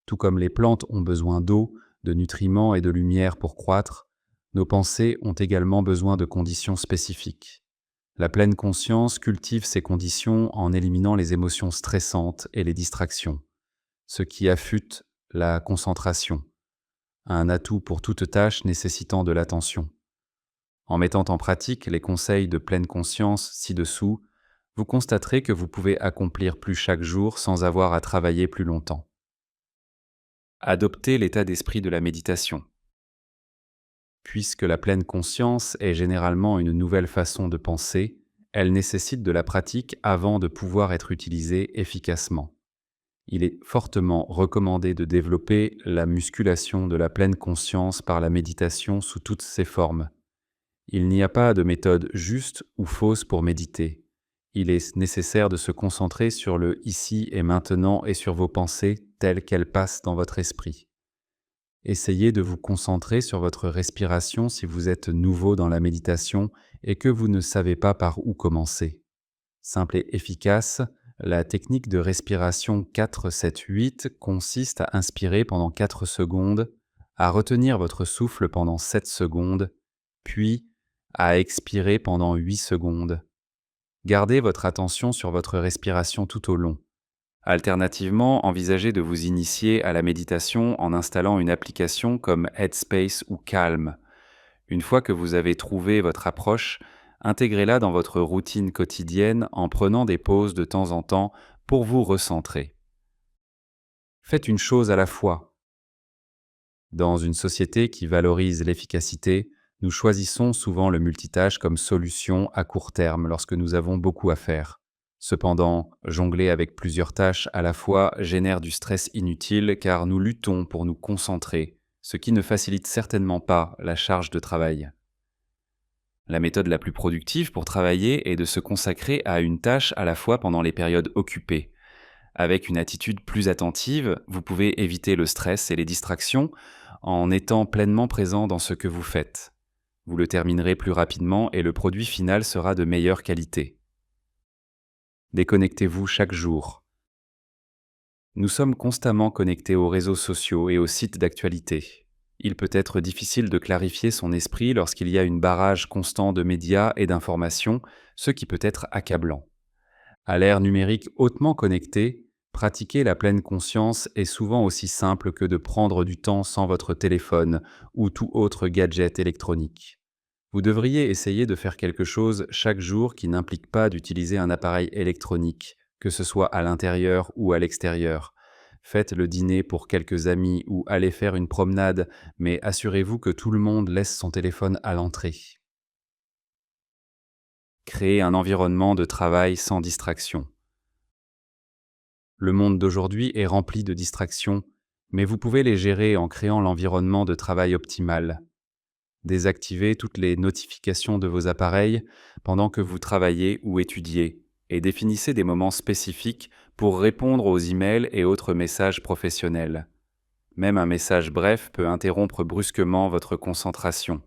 Tout comme les plantes ont besoin d'eau, de nutriments et de lumière pour croître, nos pensées ont également besoin de conditions spécifiques. La pleine conscience cultive ces conditions en éliminant les émotions stressantes et les distractions, ce qui affûte la concentration, un atout pour toute tâche nécessitant de l'attention. En mettant en pratique les conseils de pleine conscience ci-dessous, vous constaterez que vous pouvez accomplir plus chaque jour sans avoir à travailler plus longtemps. Adopter l'état d'esprit de la méditation. Puisque la pleine conscience est généralement une nouvelle façon de penser, elle nécessite de la pratique avant de pouvoir être utilisée efficacement. Il est fortement recommandé de développer la musculation de la pleine conscience par la méditation sous toutes ses formes. Il n'y a pas de méthode juste ou fausse pour méditer. Il est nécessaire de se concentrer sur le ici et maintenant et sur vos pensées telles qu'elles passent dans votre esprit. Essayez de vous concentrer sur votre respiration si vous êtes nouveau dans la méditation et que vous ne savez pas par où commencer. Simple et efficace, La technique de respiration 4-7-8 consiste à inspirer pendant 4 secondes, à retenir votre souffle pendant 7 secondes, puis à expirer pendant 8 secondes. Gardez votre attention sur votre respiration tout au long. Alternativement, envisagez de vous initier à la méditation en installant une application comme Headspace ou Calm. Une fois que vous avez trouvé votre approche, intégrez-la dans votre routine quotidienne en prenant des pauses de temps en temps pour vous recentrer. Faites une chose à la fois. Dans une société qui valorise l'efficacité, nous choisissons souvent le multitâche comme solution à court terme lorsque nous avons beaucoup à faire. Cependant, jongler avec plusieurs tâches à la fois génère du stress inutile car nous luttons pour nous concentrer, ce qui ne facilite certainement pas la charge de travail. La méthode la plus productive pour travailler est de se consacrer à une tâche à la fois pendant les périodes occupées. Avec une attitude plus attentive, vous pouvez éviter le stress et les distractions en étant pleinement présent dans ce que vous faites. Vous le terminerez plus rapidement et le produit final sera de meilleure qualité. Déconnectez-vous chaque jour. Nous sommes constamment connectés aux réseaux sociaux et aux sites d'actualité. Il peut être difficile de clarifier son esprit lorsqu'il y a un barrage constant de médias et d'informations, ce qui peut être accablant. À l'ère numérique hautement connectée, pratiquer la pleine conscience est souvent aussi simple que de prendre du temps sans votre téléphone ou tout autre gadget électronique. Vous devriez essayer de faire quelque chose chaque jour qui n'implique pas d'utiliser un appareil électronique, que ce soit à l'intérieur ou à l'extérieur. Faites le dîner pour quelques amis ou allez faire une promenade, mais assurez-vous que tout le monde laisse son téléphone à l'entrée. Créez un environnement de travail sans distraction. Le monde d'aujourd'hui est rempli de distractions, mais vous pouvez les gérer en créant l'environnement de travail optimal. Désactivez toutes les notifications de vos appareils pendant que vous travaillez ou étudiez et définissez des moments spécifiques pour répondre aux emails et autres messages professionnels. Même un message bref peut interrompre brusquement votre concentration.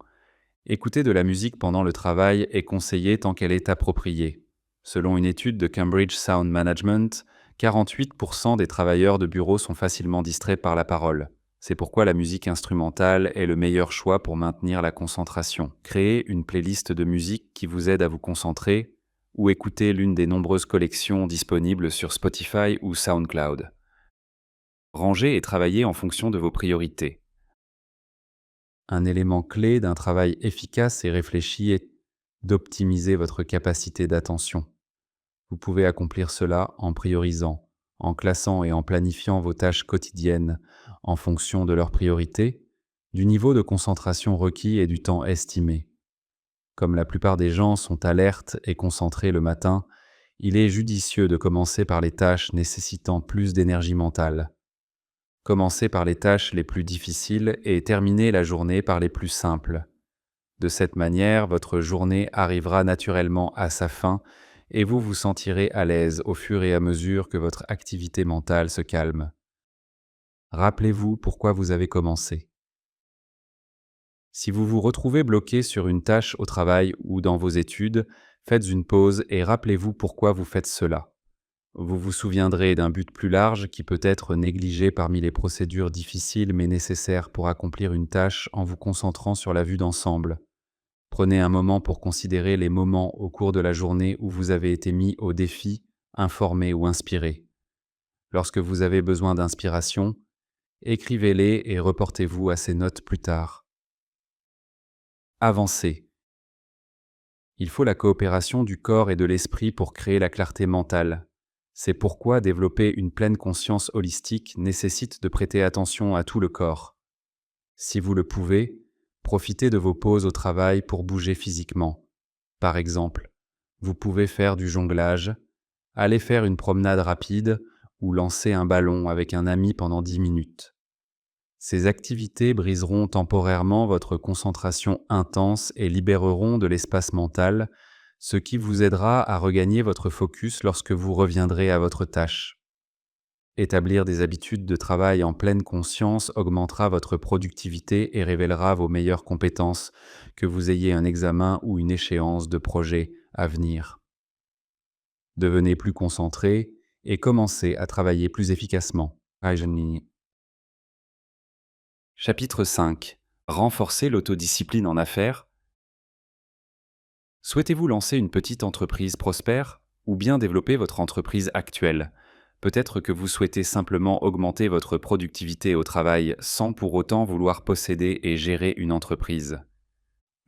Écouter de la musique pendant le travail est conseillé tant qu'elle est appropriée. Selon une étude de Cambridge Sound Management, 48% des travailleurs de bureau sont facilement distraits par la parole. C'est pourquoi la musique instrumentale est le meilleur choix pour maintenir la concentration. Créez une playlist de musique qui vous aide à vous concentrer ou écoutez l'une des nombreuses collections disponibles sur Spotify ou SoundCloud. Rangez et travaillez en fonction de vos priorités. Un élément clé d'un travail efficace et réfléchi est d'optimiser votre capacité d'attention. Vous pouvez accomplir cela en priorisant, en classant et en planifiant vos tâches quotidiennes en fonction de leurs priorités, du niveau de concentration requis et du temps estimé. Comme la plupart des gens sont alertes et concentrés le matin, il est judicieux de commencer par les tâches nécessitant plus d'énergie mentale. Commencez par les tâches les plus difficiles et terminez la journée par les plus simples. De cette manière, votre journée arrivera naturellement à sa fin et vous vous sentirez à l'aise au fur et à mesure que votre activité mentale se calme. Rappelez-vous pourquoi vous avez commencé. Si vous vous retrouvez bloqué sur une tâche au travail ou dans vos études, faites une pause et rappelez-vous pourquoi vous faites cela. Vous vous souviendrez d'un but plus large qui peut être négligé parmi les procédures difficiles mais nécessaires pour accomplir une tâche en vous concentrant sur la vue d'ensemble. Prenez un moment pour considérer les moments au cours de la journée où vous avez été mis au défi, informé ou inspiré. Lorsque vous avez besoin d'inspiration, écrivez-les et reportez-vous à ces notes plus tard. Avancez. Il faut la coopération du corps et de l'esprit pour créer la clarté mentale. C'est pourquoi développer une pleine conscience holistique nécessite de prêter attention à tout le corps. Si vous le pouvez, profitez de vos pauses au travail pour bouger physiquement. Par exemple, vous pouvez faire du jonglage, aller faire une promenade rapide ou lancer un ballon avec un ami pendant 10 minutes. Ces activités briseront temporairement votre concentration intense et libéreront de l'espace mental, ce qui vous aidera à regagner votre focus lorsque vous reviendrez à votre tâche. Établir des habitudes de travail en pleine conscience augmentera votre productivité et révélera vos meilleures compétences, que vous ayez un examen ou une échéance de projet à venir. Devenez plus concentré et commencez à travailler plus efficacement. Chapitre 5. Renforcer l'autodiscipline en affaires. Souhaitez-vous lancer une petite entreprise prospère ou bien développer votre entreprise actuelle? Peut-être que vous souhaitez simplement augmenter votre productivité au travail sans pour autant vouloir posséder et gérer une entreprise.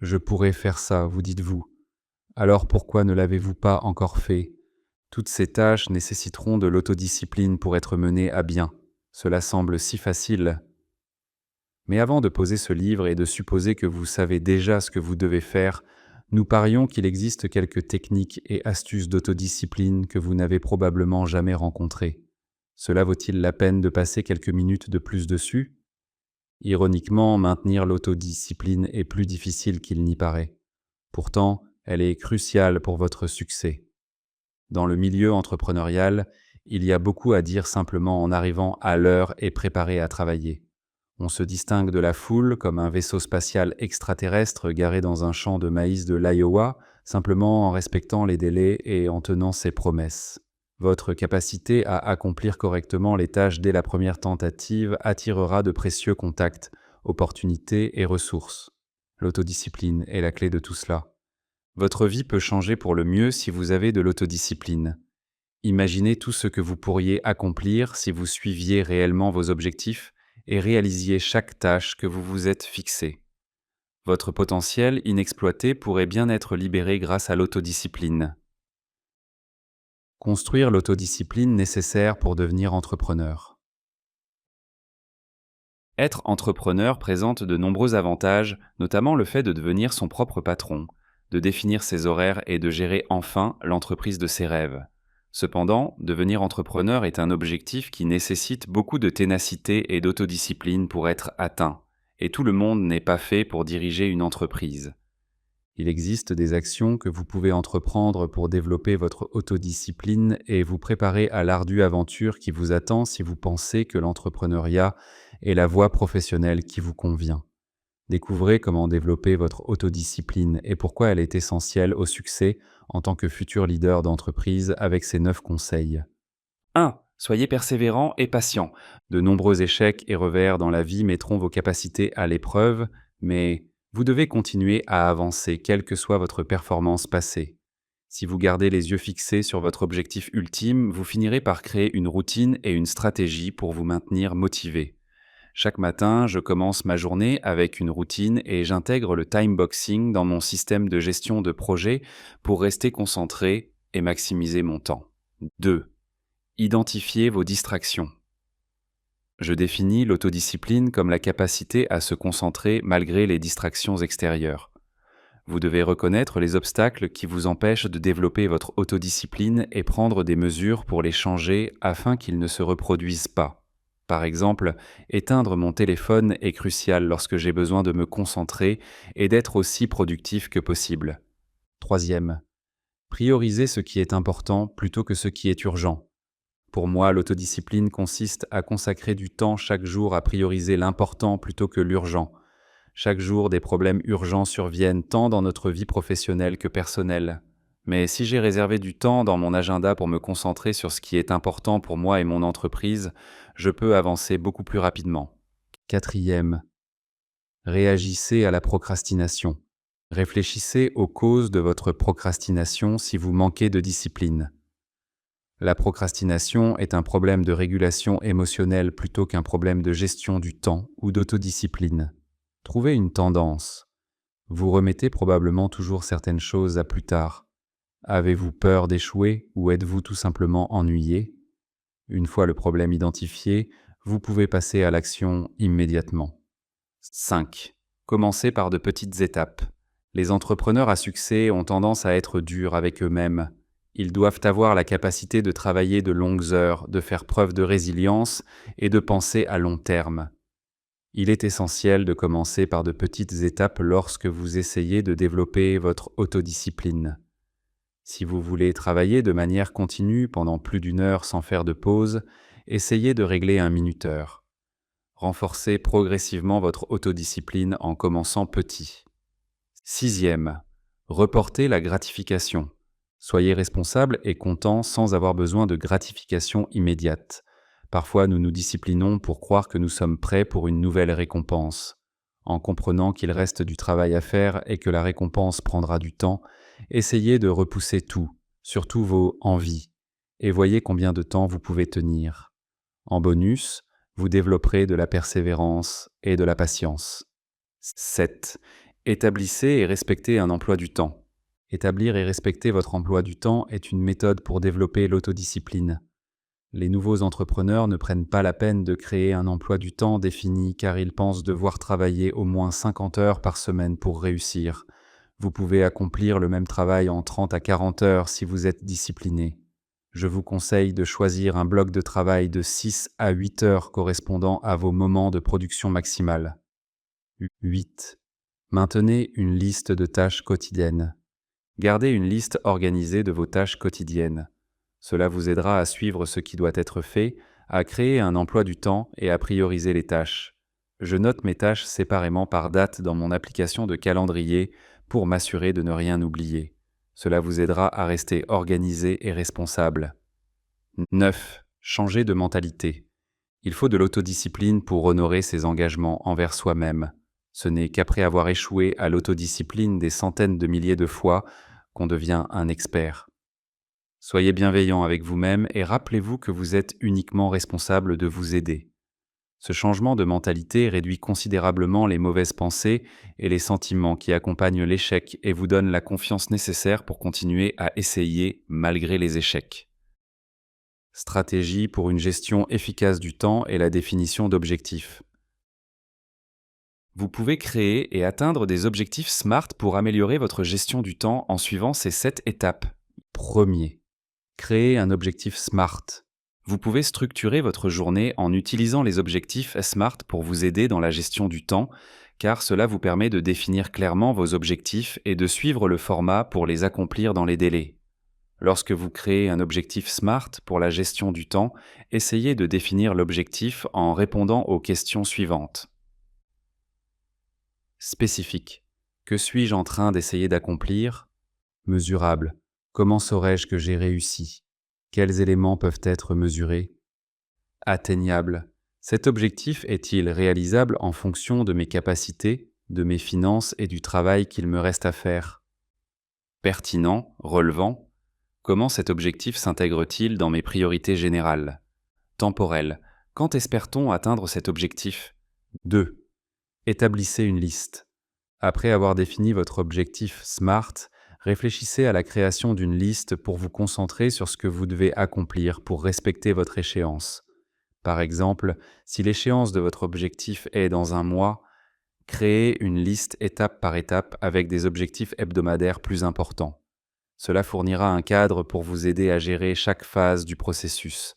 Je pourrais faire ça, vous dites-vous. Alors pourquoi ne l'avez-vous pas encore fait? Toutes ces tâches nécessiteront de l'autodiscipline pour être menées à bien. Cela semble si facile. Mais avant de poser ce livre et de supposer que vous savez déjà ce que vous devez faire, nous parions qu'il existe quelques techniques et astuces d'autodiscipline que vous n'avez probablement jamais rencontrées. Cela vaut-il la peine de passer quelques minutes de plus dessus? Ironiquement, maintenir l'autodiscipline est plus difficile qu'il n'y paraît. Pourtant, elle est cruciale pour votre succès. Dans le milieu entrepreneurial, il y a beaucoup à dire simplement en arrivant à l'heure et préparé à travailler. On se distingue de la foule comme un vaisseau spatial extraterrestre garé dans un champ de maïs de l'Iowa, simplement en respectant les délais et en tenant ses promesses. Votre capacité à accomplir correctement les tâches dès la première tentative attirera de précieux contacts, opportunités et ressources. L'autodiscipline est la clé de tout cela. Votre vie peut changer pour le mieux si vous avez de l'autodiscipline. Imaginez tout ce que vous pourriez accomplir si vous suiviez réellement vos objectifs et réalisiez chaque tâche que vous vous êtes fixée. Votre potentiel inexploité pourrait bien être libéré grâce à l'autodiscipline. Construire l'autodiscipline nécessaire pour devenir entrepreneur. Être entrepreneur présente de nombreux avantages, notamment le fait de devenir son propre patron, de définir ses horaires et de gérer enfin l'entreprise de ses rêves. Cependant, devenir entrepreneur est un objectif qui nécessite beaucoup de ténacité et d'autodiscipline pour être atteint, et tout le monde n'est pas fait pour diriger une entreprise. Il existe des actions que vous pouvez entreprendre pour développer votre autodiscipline et vous préparer à l'ardue aventure qui vous attend si vous pensez que l'entrepreneuriat est la voie professionnelle qui vous convient. Découvrez comment développer votre autodiscipline et pourquoi elle est essentielle au succès en tant que futur leader d'entreprise avec ces 9 conseils. 1. Soyez persévérant et patient. De nombreux échecs et revers dans la vie mettront vos capacités à l'épreuve, mais vous devez continuer à avancer quelle que soit votre performance passée. Si vous gardez les yeux fixés sur votre objectif ultime, vous finirez par créer une routine et une stratégie pour vous maintenir motivé. Chaque matin, je commence ma journée avec une routine et j'intègre le timeboxing dans mon système de gestion de projet pour rester concentré et maximiser mon temps. 2. Identifiez vos distractions. Je définis l'autodiscipline comme la capacité à se concentrer malgré les distractions extérieures. Vous devez reconnaître les obstacles qui vous empêchent de développer votre autodiscipline et prendre des mesures pour les changer afin qu'ils ne se reproduisent pas. Par exemple, éteindre mon téléphone est crucial lorsque j'ai besoin de me concentrer et d'être aussi productif que possible. 3. Prioriser ce qui est important plutôt que ce qui est urgent. Pour moi, l'autodiscipline consiste à consacrer du temps chaque jour à prioriser l'important plutôt que l'urgent. Chaque jour, des problèmes urgents surviennent tant dans notre vie professionnelle que personnelle. Mais si j'ai réservé du temps dans mon agenda pour me concentrer sur ce qui est important pour moi et mon entreprise, je peux avancer beaucoup plus rapidement. 4. Réagissez à la procrastination. Réfléchissez aux causes de votre procrastination si vous manquez de discipline. La procrastination est un problème de régulation émotionnelle plutôt qu'un problème de gestion du temps ou d'autodiscipline. Trouvez une tendance. Vous remettez probablement toujours certaines choses à plus tard. Avez-vous peur d'échouer ou êtes-vous tout simplement ennuyé? Une fois le problème identifié, vous pouvez passer à l'action immédiatement. 5. Commencez par de petites étapes. Les entrepreneurs à succès ont tendance à être durs avec eux-mêmes. Ils doivent avoir la capacité de travailler de longues heures, de faire preuve de résilience et de penser à long terme. Il est essentiel de commencer par de petites étapes lorsque vous essayez de développer votre autodiscipline. Si vous voulez travailler de manière continue pendant plus d'une heure sans faire de pause, essayez de régler un minuteur. Renforcez progressivement votre autodiscipline en commençant petit. 6. Reportez la gratification. Soyez responsable et content sans avoir besoin de gratification immédiate. Parfois, nous nous disciplinons pour croire que nous sommes prêts pour une nouvelle récompense. En comprenant qu'il reste du travail à faire et que la récompense prendra du temps, essayez de repousser tout, surtout vos envies, et voyez combien de temps vous pouvez tenir. En bonus, vous développerez de la persévérance et de la patience. 7. Établissez et respectez un emploi du temps. Établir et respecter votre emploi du temps est une méthode pour développer l'autodiscipline. Les nouveaux entrepreneurs ne prennent pas la peine de créer un emploi du temps défini car ils pensent devoir travailler au moins 50 heures par semaine pour réussir. Vous pouvez accomplir le même travail en 30 à 40 heures si vous êtes discipliné. Je vous conseille de choisir un bloc de travail de 6 à 8 heures correspondant à vos moments de production maximale. 8. Maintenez une liste de tâches quotidiennes. Gardez une liste organisée de vos tâches quotidiennes. Cela vous aidera à suivre ce qui doit être fait, à créer un emploi du temps et à prioriser les tâches. Je note mes tâches séparément par date dans mon application de calendrier pour m'assurer de ne rien oublier. Cela vous aidera à rester organisé et responsable. 9. Changez de mentalité. Il faut de l'autodiscipline pour honorer ses engagements envers soi-même. Ce n'est qu'après avoir échoué à l'autodiscipline des centaines de milliers de fois qu'on devient un expert. Soyez bienveillant avec vous-même et rappelez-vous que vous êtes uniquement responsable de vous aider. Ce changement de mentalité réduit considérablement les mauvaises pensées et les sentiments qui accompagnent l'échec et vous donne la confiance nécessaire pour continuer à essayer malgré les échecs. Stratégie pour une gestion efficace du temps et la définition d'objectifs. Vous pouvez créer et atteindre des objectifs SMART pour améliorer votre gestion du temps en suivant ces 7 étapes. Premier, créer un objectif SMART. Vous pouvez structurer votre journée en utilisant les objectifs SMART pour vous aider dans la gestion du temps, car cela vous permet de définir clairement vos objectifs et de suivre le format pour les accomplir dans les délais. Lorsque vous créez un objectif SMART pour la gestion du temps, essayez de définir l'objectif en répondant aux questions suivantes. Spécifique. Que suis-je en train d'essayer d'accomplir? Mesurable. Comment saurais-je que j'ai réussi? Quels éléments peuvent être mesurés? Atteignable. Cet objectif est-il réalisable en fonction de mes capacités, de mes finances et du travail qu'il me reste à faire? Pertinent, relevant. Comment cet objectif s'intègre-t-il dans mes priorités générales? Temporel. Quand espère-t-on atteindre cet objectif? 2. Établissez une liste. Après avoir défini votre objectif SMART, réfléchissez à la création d'une liste pour vous concentrer sur ce que vous devez accomplir pour respecter votre échéance. Par exemple, si l'échéance de votre objectif est dans un mois, créez une liste étape par étape avec des objectifs hebdomadaires plus importants. Cela fournira un cadre pour vous aider à gérer chaque phase du processus.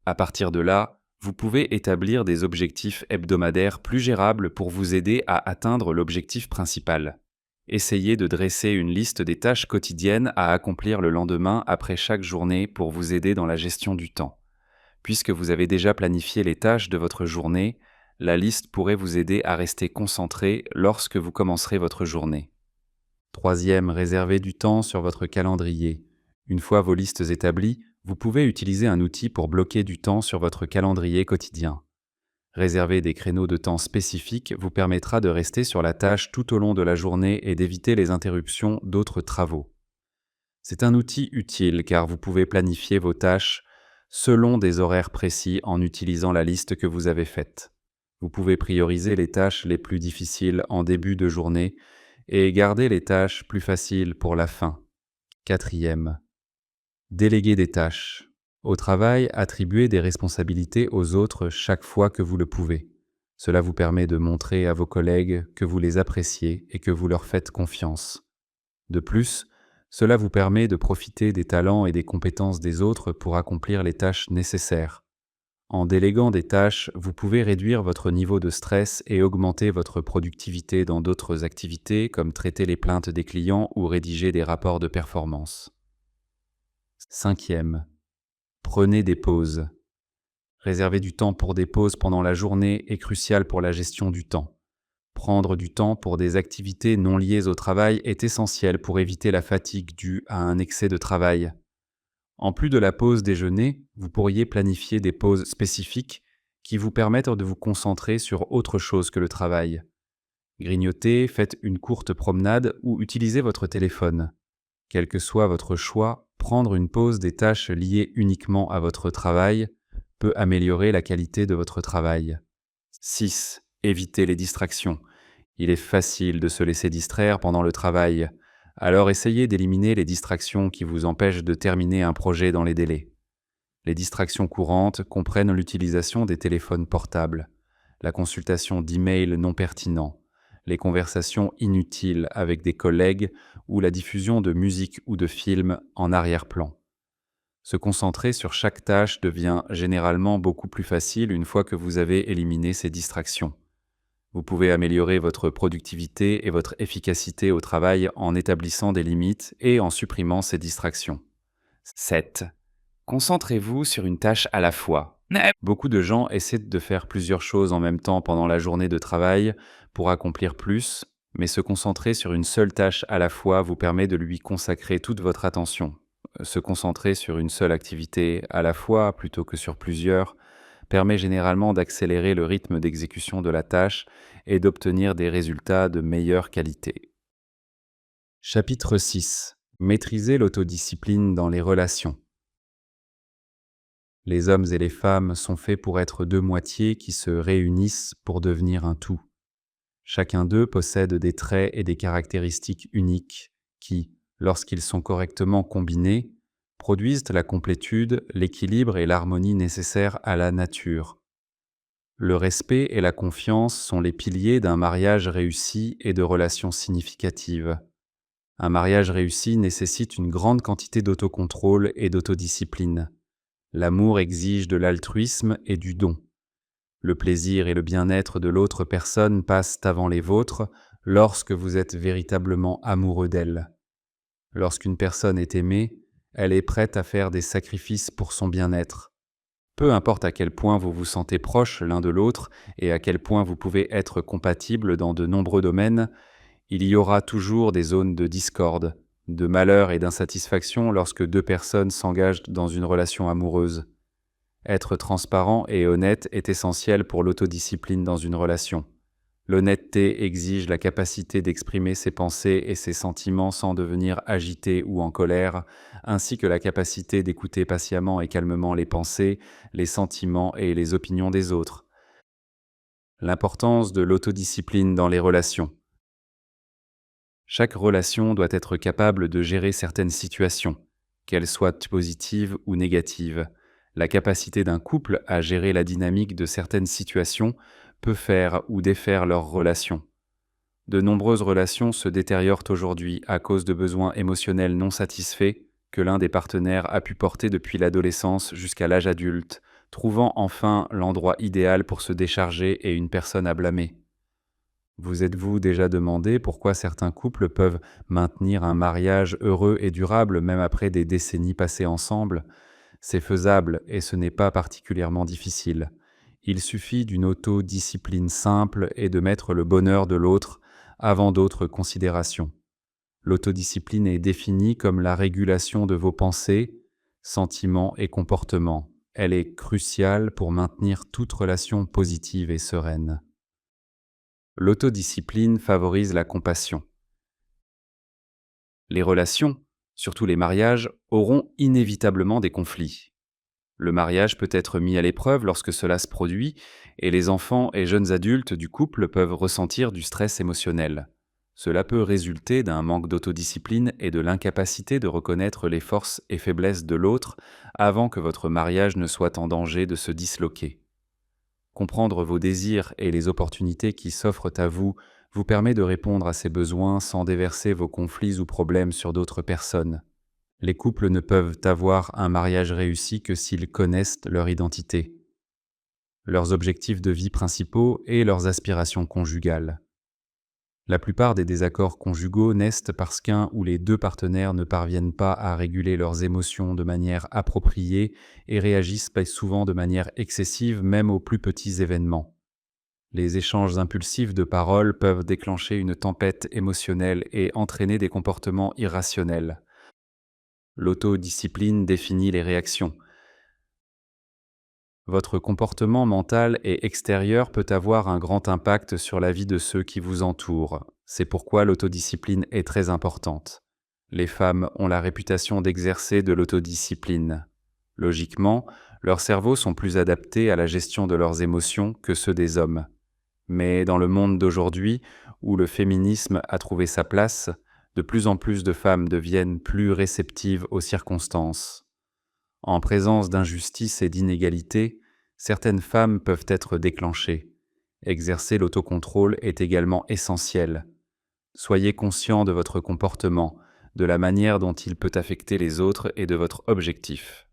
À partir de là, vous pouvez établir des objectifs hebdomadaires plus gérables pour vous aider à atteindre l'objectif principal. Essayez de dresser une liste des tâches quotidiennes à accomplir le lendemain après chaque journée pour vous aider dans la gestion du temps. Puisque vous avez déjà planifié les tâches de votre journée, la liste pourrait vous aider à rester concentré lorsque vous commencerez votre journée. Troisième, réservez du temps sur votre calendrier. Une fois vos listes établies, vous pouvez utiliser un outil pour bloquer du temps sur votre calendrier quotidien. Réserver des créneaux de temps spécifiques vous permettra de rester sur la tâche tout au long de la journée et d'éviter les interruptions d'autres travaux. C'est un outil utile car vous pouvez planifier vos tâches selon des horaires précis en utilisant la liste que vous avez faite. Vous pouvez prioriser les tâches les plus difficiles en début de journée et garder les tâches plus faciles pour la fin. Quatrième, déléguer des tâches. Au travail, attribuez des responsabilités aux autres chaque fois que vous le pouvez. Cela vous permet de montrer à vos collègues que vous les appréciez et que vous leur faites confiance. De plus, cela vous permet de profiter des talents et des compétences des autres pour accomplir les tâches nécessaires. En déléguant des tâches, vous pouvez réduire votre niveau de stress et augmenter votre productivité dans d'autres activités comme traiter les plaintes des clients ou rédiger des rapports de performance. Cinquième, prenez des pauses. Réserver du temps pour des pauses pendant la journée est crucial pour la gestion du temps. Prendre du temps pour des activités non liées au travail est essentiel pour éviter la fatigue due à un excès de travail. En plus de la pause déjeuner, vous pourriez planifier des pauses spécifiques qui vous permettent de vous concentrer sur autre chose que le travail. Grignotez, faites une courte promenade ou utilisez votre téléphone. Quel que soit votre choix, prendre une pause des tâches liées uniquement à votre travail peut améliorer la qualité de votre travail. 6. Évitez les distractions. Il est facile de se laisser distraire pendant le travail, alors essayez d'éliminer les distractions qui vous empêchent de terminer un projet dans les délais. Les distractions courantes comprennent l'utilisation des téléphones portables, la consultation d'emails non pertinents, les conversations inutiles avec des collègues ou la diffusion de musique ou de films en arrière-plan. Se concentrer sur chaque tâche devient généralement beaucoup plus facile une fois que vous avez éliminé ces distractions. Vous pouvez améliorer votre productivité et votre efficacité au travail en établissant des limites et en supprimant ces distractions. 7. Concentrez-vous sur une tâche à la fois. Beaucoup de gens essaient de faire plusieurs choses en même temps pendant la journée de travail pour accomplir plus, mais se concentrer sur une seule tâche à la fois vous permet de lui consacrer toute votre attention. Se concentrer sur une seule activité à la fois plutôt que sur plusieurs permet généralement d'accélérer le rythme d'exécution de la tâche et d'obtenir des résultats de meilleure qualité. Chapitre 6. Maîtriser l'autodiscipline dans les relations. Les hommes et les femmes sont faits pour être deux moitiés qui se réunissent pour devenir un tout. Chacun d'eux possède des traits et des caractéristiques uniques qui, lorsqu'ils sont correctement combinés, produisent la complétude, l'équilibre et l'harmonie nécessaires à la nature. Le respect et la confiance sont les piliers d'un mariage réussi et de relations significatives. Un mariage réussi nécessite une grande quantité d'autocontrôle et d'autodiscipline. L'amour exige de l'altruisme et du don. Le plaisir et le bien-être de l'autre personne passent avant les vôtres lorsque vous êtes véritablement amoureux d'elle. Lorsqu'une personne est aimée, elle est prête à faire des sacrifices pour son bien-être. Peu importe à quel point vous vous sentez proches l'un de l'autre et à quel point vous pouvez être compatibles dans de nombreux domaines, il y aura toujours des zones de discorde, de malheur et d'insatisfaction lorsque deux personnes s'engagent dans une relation amoureuse. Être transparent et honnête est essentiel pour l'autodiscipline dans une relation. L'honnêteté exige la capacité d'exprimer ses pensées et ses sentiments sans devenir agité ou en colère, ainsi que la capacité d'écouter patiemment et calmement les pensées, les sentiments et les opinions des autres. L'importance de l'autodiscipline dans les relations. Chaque relation doit être capable de gérer certaines situations, qu'elles soient positives ou négatives. La capacité d'un couple à gérer la dynamique de certaines situations peut faire ou défaire leur relation. De nombreuses relations se détériorent aujourd'hui à cause de besoins émotionnels non satisfaits que l'un des partenaires a pu porter depuis l'adolescence jusqu'à l'âge adulte, trouvant enfin l'endroit idéal pour se décharger et une personne à blâmer. Vous êtes-vous déjà demandé pourquoi certains couples peuvent maintenir un mariage heureux et durable même après des décennies passées ensemble ? C'est faisable et ce n'est pas particulièrement difficile. Il suffit d'une autodiscipline simple et de mettre le bonheur de l'autre avant d'autres considérations. L'autodiscipline est définie comme la régulation de vos pensées, sentiments et comportements. Elle est cruciale pour maintenir toute relation positive et sereine. L'autodiscipline favorise la compassion. Les relations, surtout les mariages, auront inévitablement des conflits. Le mariage peut être mis à l'épreuve lorsque cela se produit, et les enfants et jeunes adultes du couple peuvent ressentir du stress émotionnel. Cela peut résulter d'un manque d'autodiscipline et de l'incapacité de reconnaître les forces et faiblesses de l'autre avant que votre mariage ne soit en danger de se disloquer. Comprendre vos désirs et les opportunités qui s'offrent à vous vous permet de répondre à ces besoins sans déverser vos conflits ou problèmes sur d'autres personnes. Les couples ne peuvent avoir un mariage réussi que s'ils connaissent leur identité, leurs objectifs de vie principaux et leurs aspirations conjugales. La plupart des désaccords conjugaux naissent parce qu'un ou les deux partenaires ne parviennent pas à réguler leurs émotions de manière appropriée et réagissent souvent de manière excessive même aux plus petits événements. Les échanges impulsifs de paroles peuvent déclencher une tempête émotionnelle et entraîner des comportements irrationnels. L'autodiscipline définit les réactions. Votre comportement mental et extérieur peut avoir un grand impact sur la vie de ceux qui vous entourent. C'est pourquoi l'autodiscipline est très importante. Les femmes ont la réputation d'exercer de l'autodiscipline. Logiquement, leurs cerveaux sont plus adaptés à la gestion de leurs émotions que ceux des hommes. Mais dans le monde d'aujourd'hui, où le féminisme a trouvé sa place, de plus en plus de femmes deviennent plus réceptives aux circonstances. En présence d'injustice et d'inégalité, certaines femmes peuvent être déclenchées. Exercer l'autocontrôle est également essentiel. Soyez conscient de votre comportement, de la manière dont il peut affecter les autres et de votre objectif.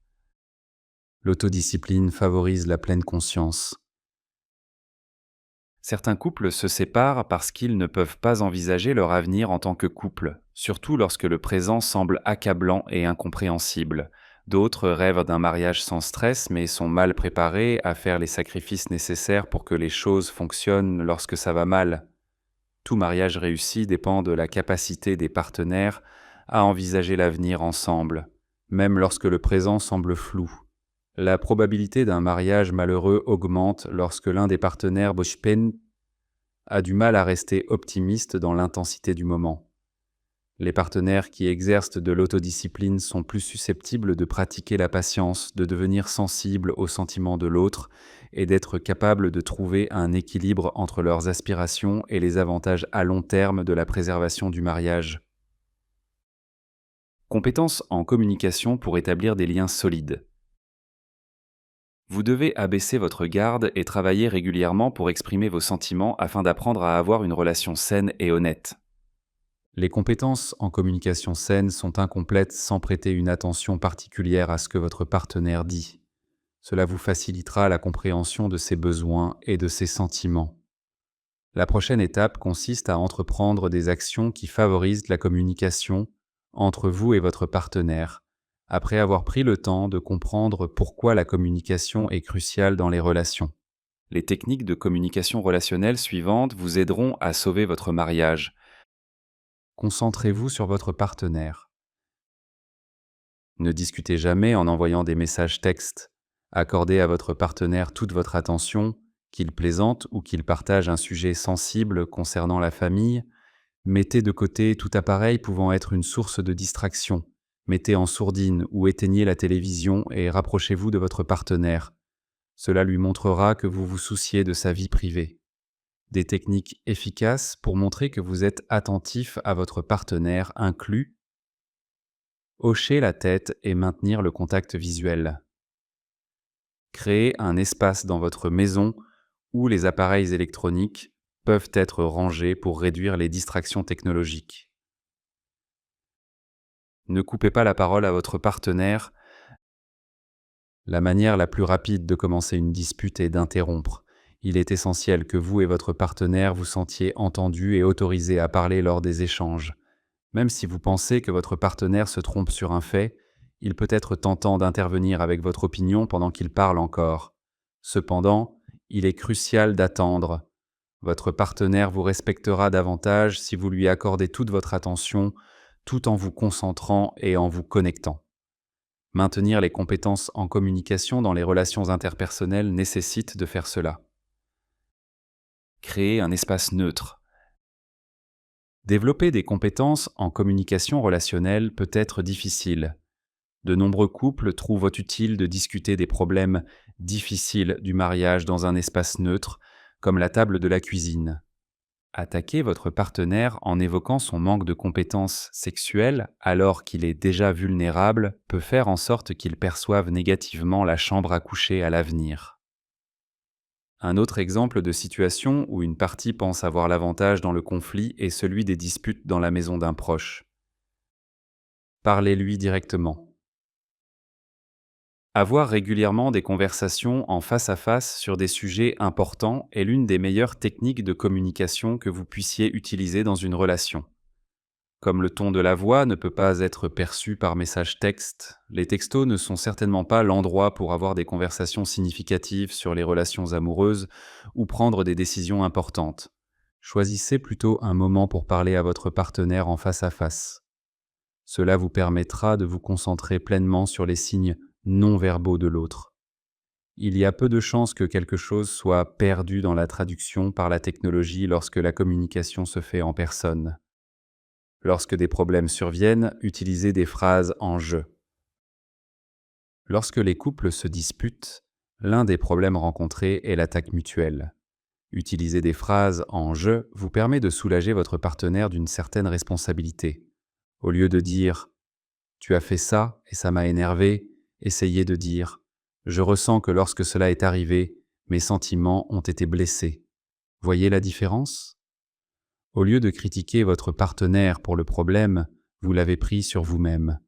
L'autodiscipline favorise la pleine conscience. Certains couples se séparent parce qu'ils ne peuvent pas envisager leur avenir en tant que couple, surtout lorsque le présent semble accablant et incompréhensible. D'autres rêvent d'un mariage sans stress mais sont mal préparés à faire les sacrifices nécessaires pour que les choses fonctionnent lorsque ça va mal. Tout mariage réussi dépend de la capacité des partenaires à envisager l'avenir ensemble, même lorsque le présent semble flou. La probabilité d'un mariage malheureux augmente lorsque l'un des partenaires a du mal à rester optimiste dans l'intensité du moment. Les partenaires qui exercent de l'autodiscipline sont plus susceptibles de pratiquer la patience, de devenir sensibles aux sentiments de l'autre et d'être capables de trouver un équilibre entre leurs aspirations et les avantages à long terme de la préservation du mariage. Compétences en communication pour établir des liens solides. Vous devez abaisser votre garde et travailler régulièrement pour exprimer vos sentiments afin d'apprendre à avoir une relation saine et honnête. Les compétences en communication saine sont incomplètes sans prêter une attention particulière à ce que votre partenaire dit. Cela vous facilitera la compréhension de ses besoins et de ses sentiments. La prochaine étape consiste à entreprendre des actions qui favorisent la communication entre vous et votre partenaire, après avoir pris le temps de comprendre pourquoi la communication est cruciale dans les relations. Les techniques de communication relationnelle suivantes vous aideront à sauver votre mariage. Concentrez-vous sur votre partenaire. Ne discutez jamais en envoyant des messages textes. Accordez à votre partenaire toute votre attention, qu'il plaisante ou qu'il partage un sujet sensible concernant la famille. Mettez de côté tout appareil pouvant être une source de distraction. Mettez en sourdine ou éteignez la télévision et rapprochez-vous de votre partenaire. Cela lui montrera que vous vous souciez de sa vie privée. Des techniques efficaces pour montrer que vous êtes attentif à votre partenaire incluent hocher la tête et maintenir le contact visuel. Créez un espace dans votre maison où les appareils électroniques peuvent être rangés pour réduire les distractions technologiques. Ne coupez pas la parole à votre partenaire. La manière la plus rapide de commencer une dispute est d'interrompre. Il est essentiel que vous et votre partenaire vous sentiez entendus et autorisés à parler lors des échanges. Même si vous pensez que votre partenaire se trompe sur un fait, il peut être tentant d'intervenir avec votre opinion pendant qu'il parle encore. Cependant, il est crucial d'attendre. Votre partenaire vous respectera davantage si vous lui accordez toute votre attention, tout en vous concentrant et en vous connectant. Maintenir les compétences en communication dans les relations interpersonnelles nécessite de faire cela. Créer un espace neutre. Développer des compétences en communication relationnelle peut être difficile. De nombreux couples trouvent utile de discuter des problèmes difficiles du mariage dans un espace neutre, comme la table de la cuisine. Attaquer votre partenaire en évoquant son manque de compétences sexuelles alors qu'il est déjà vulnérable peut faire en sorte qu'il perçoive négativement la chambre à coucher à l'avenir. Un autre exemple de situation où une partie pense avoir l'avantage dans le conflit est celui des disputes dans la maison d'un proche. Parlez-lui directement. Avoir régulièrement des conversations en face à face sur des sujets importants est l'une des meilleures techniques de communication que vous puissiez utiliser dans une relation. Comme le ton de la voix ne peut pas être perçu par message texte, les textos ne sont certainement pas l'endroit pour avoir des conversations significatives sur les relations amoureuses ou prendre des décisions importantes. Choisissez plutôt un moment pour parler à votre partenaire en face à face. Cela vous permettra de vous concentrer pleinement sur les signes non verbaux de l'autre. Il y a peu de chances que quelque chose soit perdu dans la traduction par la technologie lorsque la communication se fait en personne. Lorsque des problèmes surviennent, utilisez des phrases en «je». Lorsque les couples se disputent, l'un des problèmes rencontrés est l'attaque mutuelle. Utiliser des phrases en «je» vous permet de soulager votre partenaire d'une certaine responsabilité. Au lieu de dire «tu as fait ça et ça m'a énervé», essayez de dire «je ressens que lorsque cela est arrivé, mes sentiments ont été blessés». Voyez la différence? Au lieu de critiquer votre partenaire pour le problème, vous l'avez pris sur vous-même.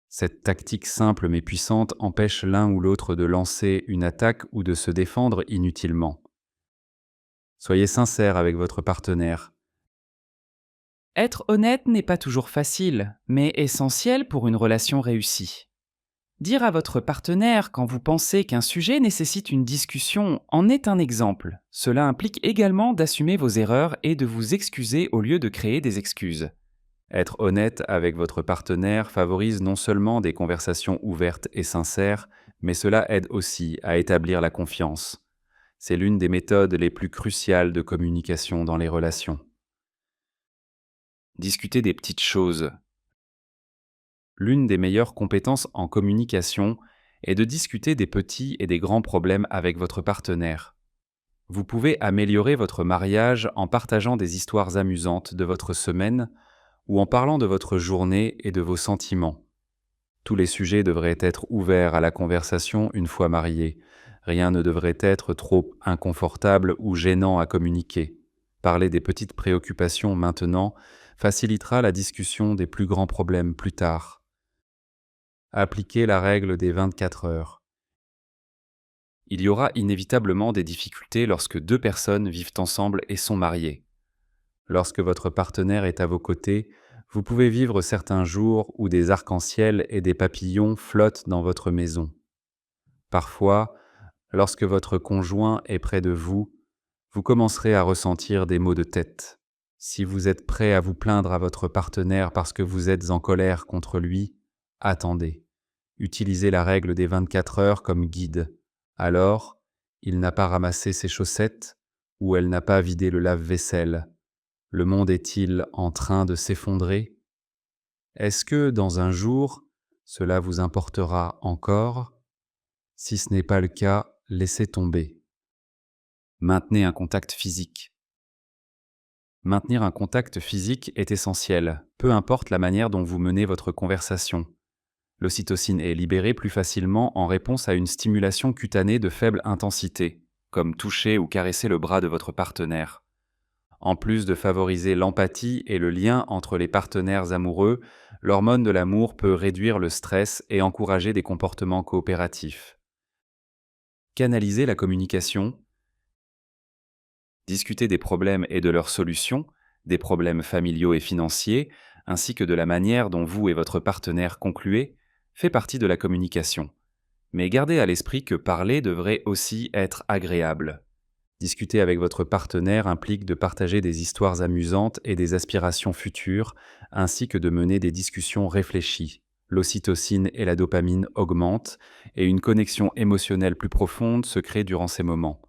Cette tactique simple mais puissante empêche l'un ou l'autre de lancer une attaque ou de se défendre inutilement. Soyez sincère avec votre partenaire. Être honnête n'est pas toujours facile, mais essentiel pour une relation réussie. Dire à votre partenaire quand vous pensez qu'un sujet nécessite une discussion en est un exemple. Cela implique également d'assumer vos erreurs et de vous excuser au lieu de créer des excuses. Être honnête avec votre partenaire favorise non seulement des conversations ouvertes et sincères, mais cela aide aussi à établir la confiance. C'est l'une des méthodes les plus cruciales de communication dans les relations. Discuter des petites choses. L'une des meilleures compétences en communication est de discuter des petits et des grands problèmes avec votre partenaire. Vous pouvez améliorer votre mariage en partageant des histoires amusantes de votre semaine ou en parlant de votre journée et de vos sentiments. Tous les sujets devraient être ouverts à la conversation une fois mariés. Rien ne devrait être trop inconfortable ou gênant à communiquer. Parler des petites préoccupations maintenant facilitera la discussion des plus grands problèmes plus tard. Appliquez la règle des 24 heures. Il y aura inévitablement des difficultés lorsque deux personnes vivent ensemble et sont mariées. Lorsque votre partenaire est à vos côtés, vous pouvez vivre certains jours où des arcs-en-ciel et des papillons flottent dans votre maison. Parfois, lorsque votre conjoint est près de vous, vous commencerez à ressentir des maux de tête. Si vous êtes prêt à vous plaindre à votre partenaire parce que vous êtes en colère contre lui, attendez. Utilisez la règle des 24 heures comme guide. Alors, il n'a pas ramassé ses chaussettes ou elle n'a pas vidé le lave-vaisselle. Le monde est-il en train de s'effondrer? Est-ce que, dans un jour, cela vous importera encore? Si ce n'est pas le cas, laissez tomber. Maintenez un contact physique. Maintenir un contact physique est essentiel, peu importe la manière dont vous menez votre conversation. L'ocytocine est libérée plus facilement en réponse à une stimulation cutanée de faible intensité, comme toucher ou caresser le bras de votre partenaire. En plus de favoriser l'empathie et le lien entre les partenaires amoureux, l'hormone de l'amour peut réduire le stress et encourager des comportements coopératifs. Canaliser la communication. Discuter des problèmes et de leurs solutions, des problèmes familiaux et financiers, ainsi que de la manière dont vous et votre partenaire concluez, fait partie de la communication. Mais gardez à l'esprit que parler devrait aussi être agréable. Discuter avec votre partenaire implique de partager des histoires amusantes et des aspirations futures, ainsi que de mener des discussions réfléchies. L'ocytocine et la dopamine augmentent et une connexion émotionnelle plus profonde se crée durant ces moments.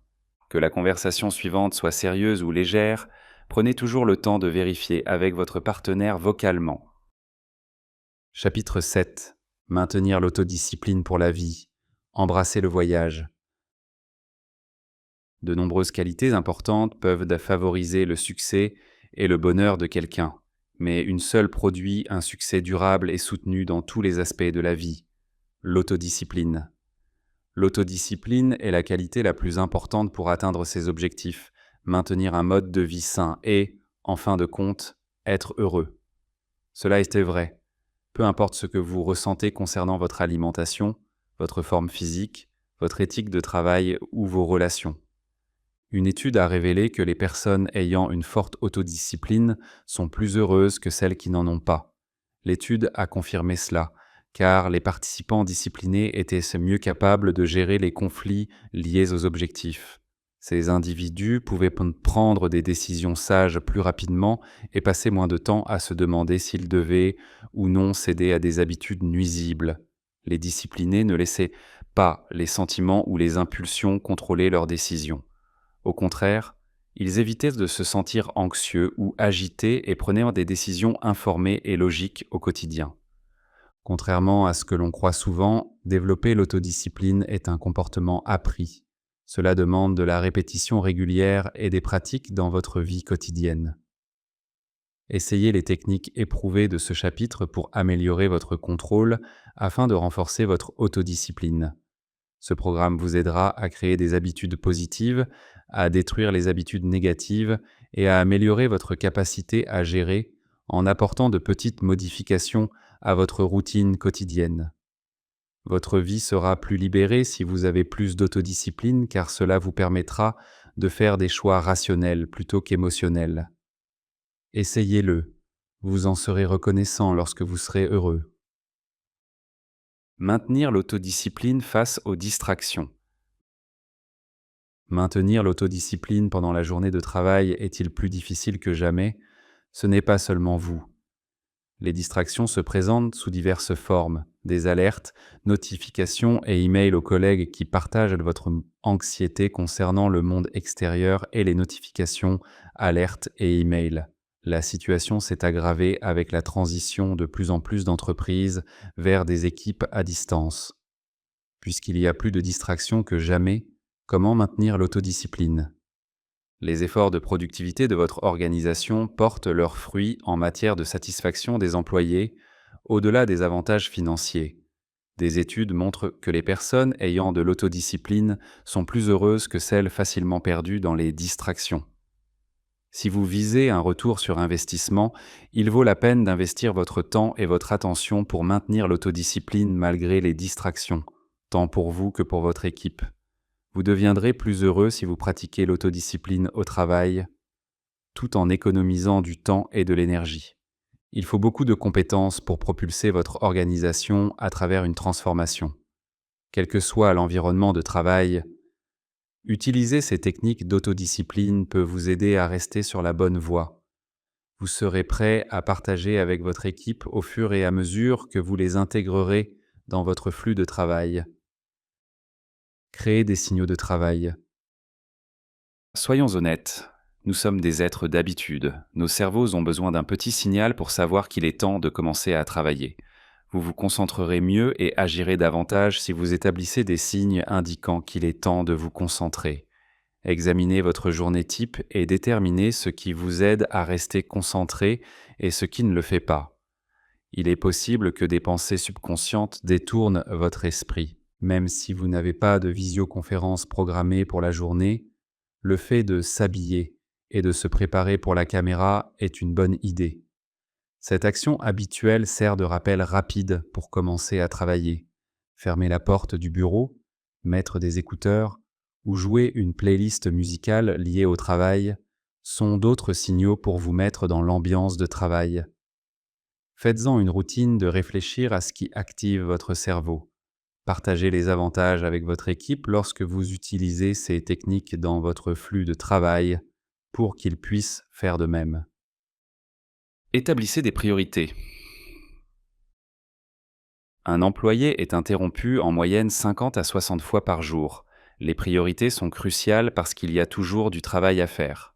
Que la conversation suivante soit sérieuse ou légère, prenez toujours le temps de vérifier avec votre partenaire vocalement. Chapitre 7. Maintenir l'autodiscipline pour la vie. Embrasser le voyage. De nombreuses qualités importantes peuvent favoriser le succès et le bonheur de quelqu'un, mais une seule produit un succès durable et soutenu dans tous les aspects de la vie: l'autodiscipline. L'autodiscipline est la qualité la plus importante pour atteindre ses objectifs, maintenir un mode de vie sain et, en fin de compte, être heureux. Cela était vrai. Peu importe ce que vous ressentez concernant votre alimentation, votre forme physique, votre éthique de travail ou vos relations. Une étude a révélé que les personnes ayant une forte autodiscipline sont plus heureuses que celles qui n'en ont pas. L'étude a confirmé cela, car les participants disciplinés étaient mieux capables de gérer les conflits liés aux objectifs. Ces individus pouvaient prendre des décisions sages plus rapidement et passer moins de temps à se demander s'ils devaient ou non céder à des habitudes nuisibles. Les disciplinés ne laissaient pas les sentiments ou les impulsions contrôler leurs décisions. Au contraire, ils évitaient de se sentir anxieux ou agités et prenaient des décisions informées et logiques au quotidien. Contrairement à ce que l'on croit souvent, développer l'autodiscipline est un comportement appris. Cela demande de la répétition régulière et des pratiques dans votre vie quotidienne. Essayez les techniques éprouvées de ce chapitre pour améliorer votre contrôle afin de renforcer votre autodiscipline. Ce programme vous aidera à créer des habitudes positives, à détruire les habitudes négatives et à améliorer votre capacité à gérer en apportant de petites modifications à votre routine quotidienne. Votre vie sera plus libérée si vous avez plus d'autodiscipline car cela vous permettra de faire des choix rationnels plutôt qu'émotionnels. Essayez-le, vous en serez reconnaissant lorsque vous serez heureux. Maintenir l'autodiscipline face aux distractions. Maintenir l'autodiscipline pendant la journée de travail est-il plus difficile que jamais? Ce n'est pas seulement vous. Les distractions se présentent sous diverses formes, des alertes, notifications et emails aux collègues qui partagent votre anxiété concernant le monde extérieur et les notifications, alertes et emails. La situation s'est aggravée avec la transition de plus en plus d'entreprises vers des équipes à distance. Puisqu'il y a plus de distractions que jamais, comment maintenir l'autodiscipline? Les efforts de productivité de votre organisation portent leurs fruits en matière de satisfaction des employés, au-delà des avantages financiers. Des études montrent que les personnes ayant de l'autodiscipline sont plus heureuses que celles facilement perdues dans les distractions. Si vous visez un retour sur investissement, il vaut la peine d'investir votre temps et votre attention pour maintenir l'autodiscipline malgré les distractions, tant pour vous que pour votre équipe. Vous deviendrez plus heureux si vous pratiquez l'autodiscipline au travail, tout en économisant du temps et de l'énergie. Il faut beaucoup de compétences pour propulser votre organisation à travers une transformation. Quel que soit l'environnement de travail, utiliser ces techniques d'autodiscipline peut vous aider à rester sur la bonne voie. Vous serez prêt à partager avec votre équipe au fur et à mesure que vous les intégrerez dans votre flux de travail. Créer des signaux de travail. Soyons honnêtes, nous sommes des êtres d'habitude. Nos cerveaux ont besoin d'un petit signal pour savoir qu'il est temps de commencer à travailler. Vous vous concentrerez mieux et agirez davantage si vous établissez des signes indiquant qu'il est temps de vous concentrer. Examinez votre journée type et déterminez ce qui vous aide à rester concentré et ce qui ne le fait pas. Il est possible que des pensées subconscientes détournent votre esprit. Même si vous n'avez pas de visioconférence programmée pour la journée, le fait de s'habiller et de se préparer pour la caméra est une bonne idée. Cette action habituelle sert de rappel rapide pour commencer à travailler. Fermer la porte du bureau, mettre des écouteurs ou jouer une playlist musicale liée au travail sont d'autres signaux pour vous mettre dans l'ambiance de travail. Faites-en une routine de réfléchir à ce qui active votre cerveau. Partagez les avantages avec votre équipe lorsque vous utilisez ces techniques dans votre flux de travail pour qu'ils puissent faire de même. Établissez des priorités. Un employé est interrompu en moyenne 50 à 60 fois par jour. Les priorités sont cruciales parce qu'il y a toujours du travail à faire.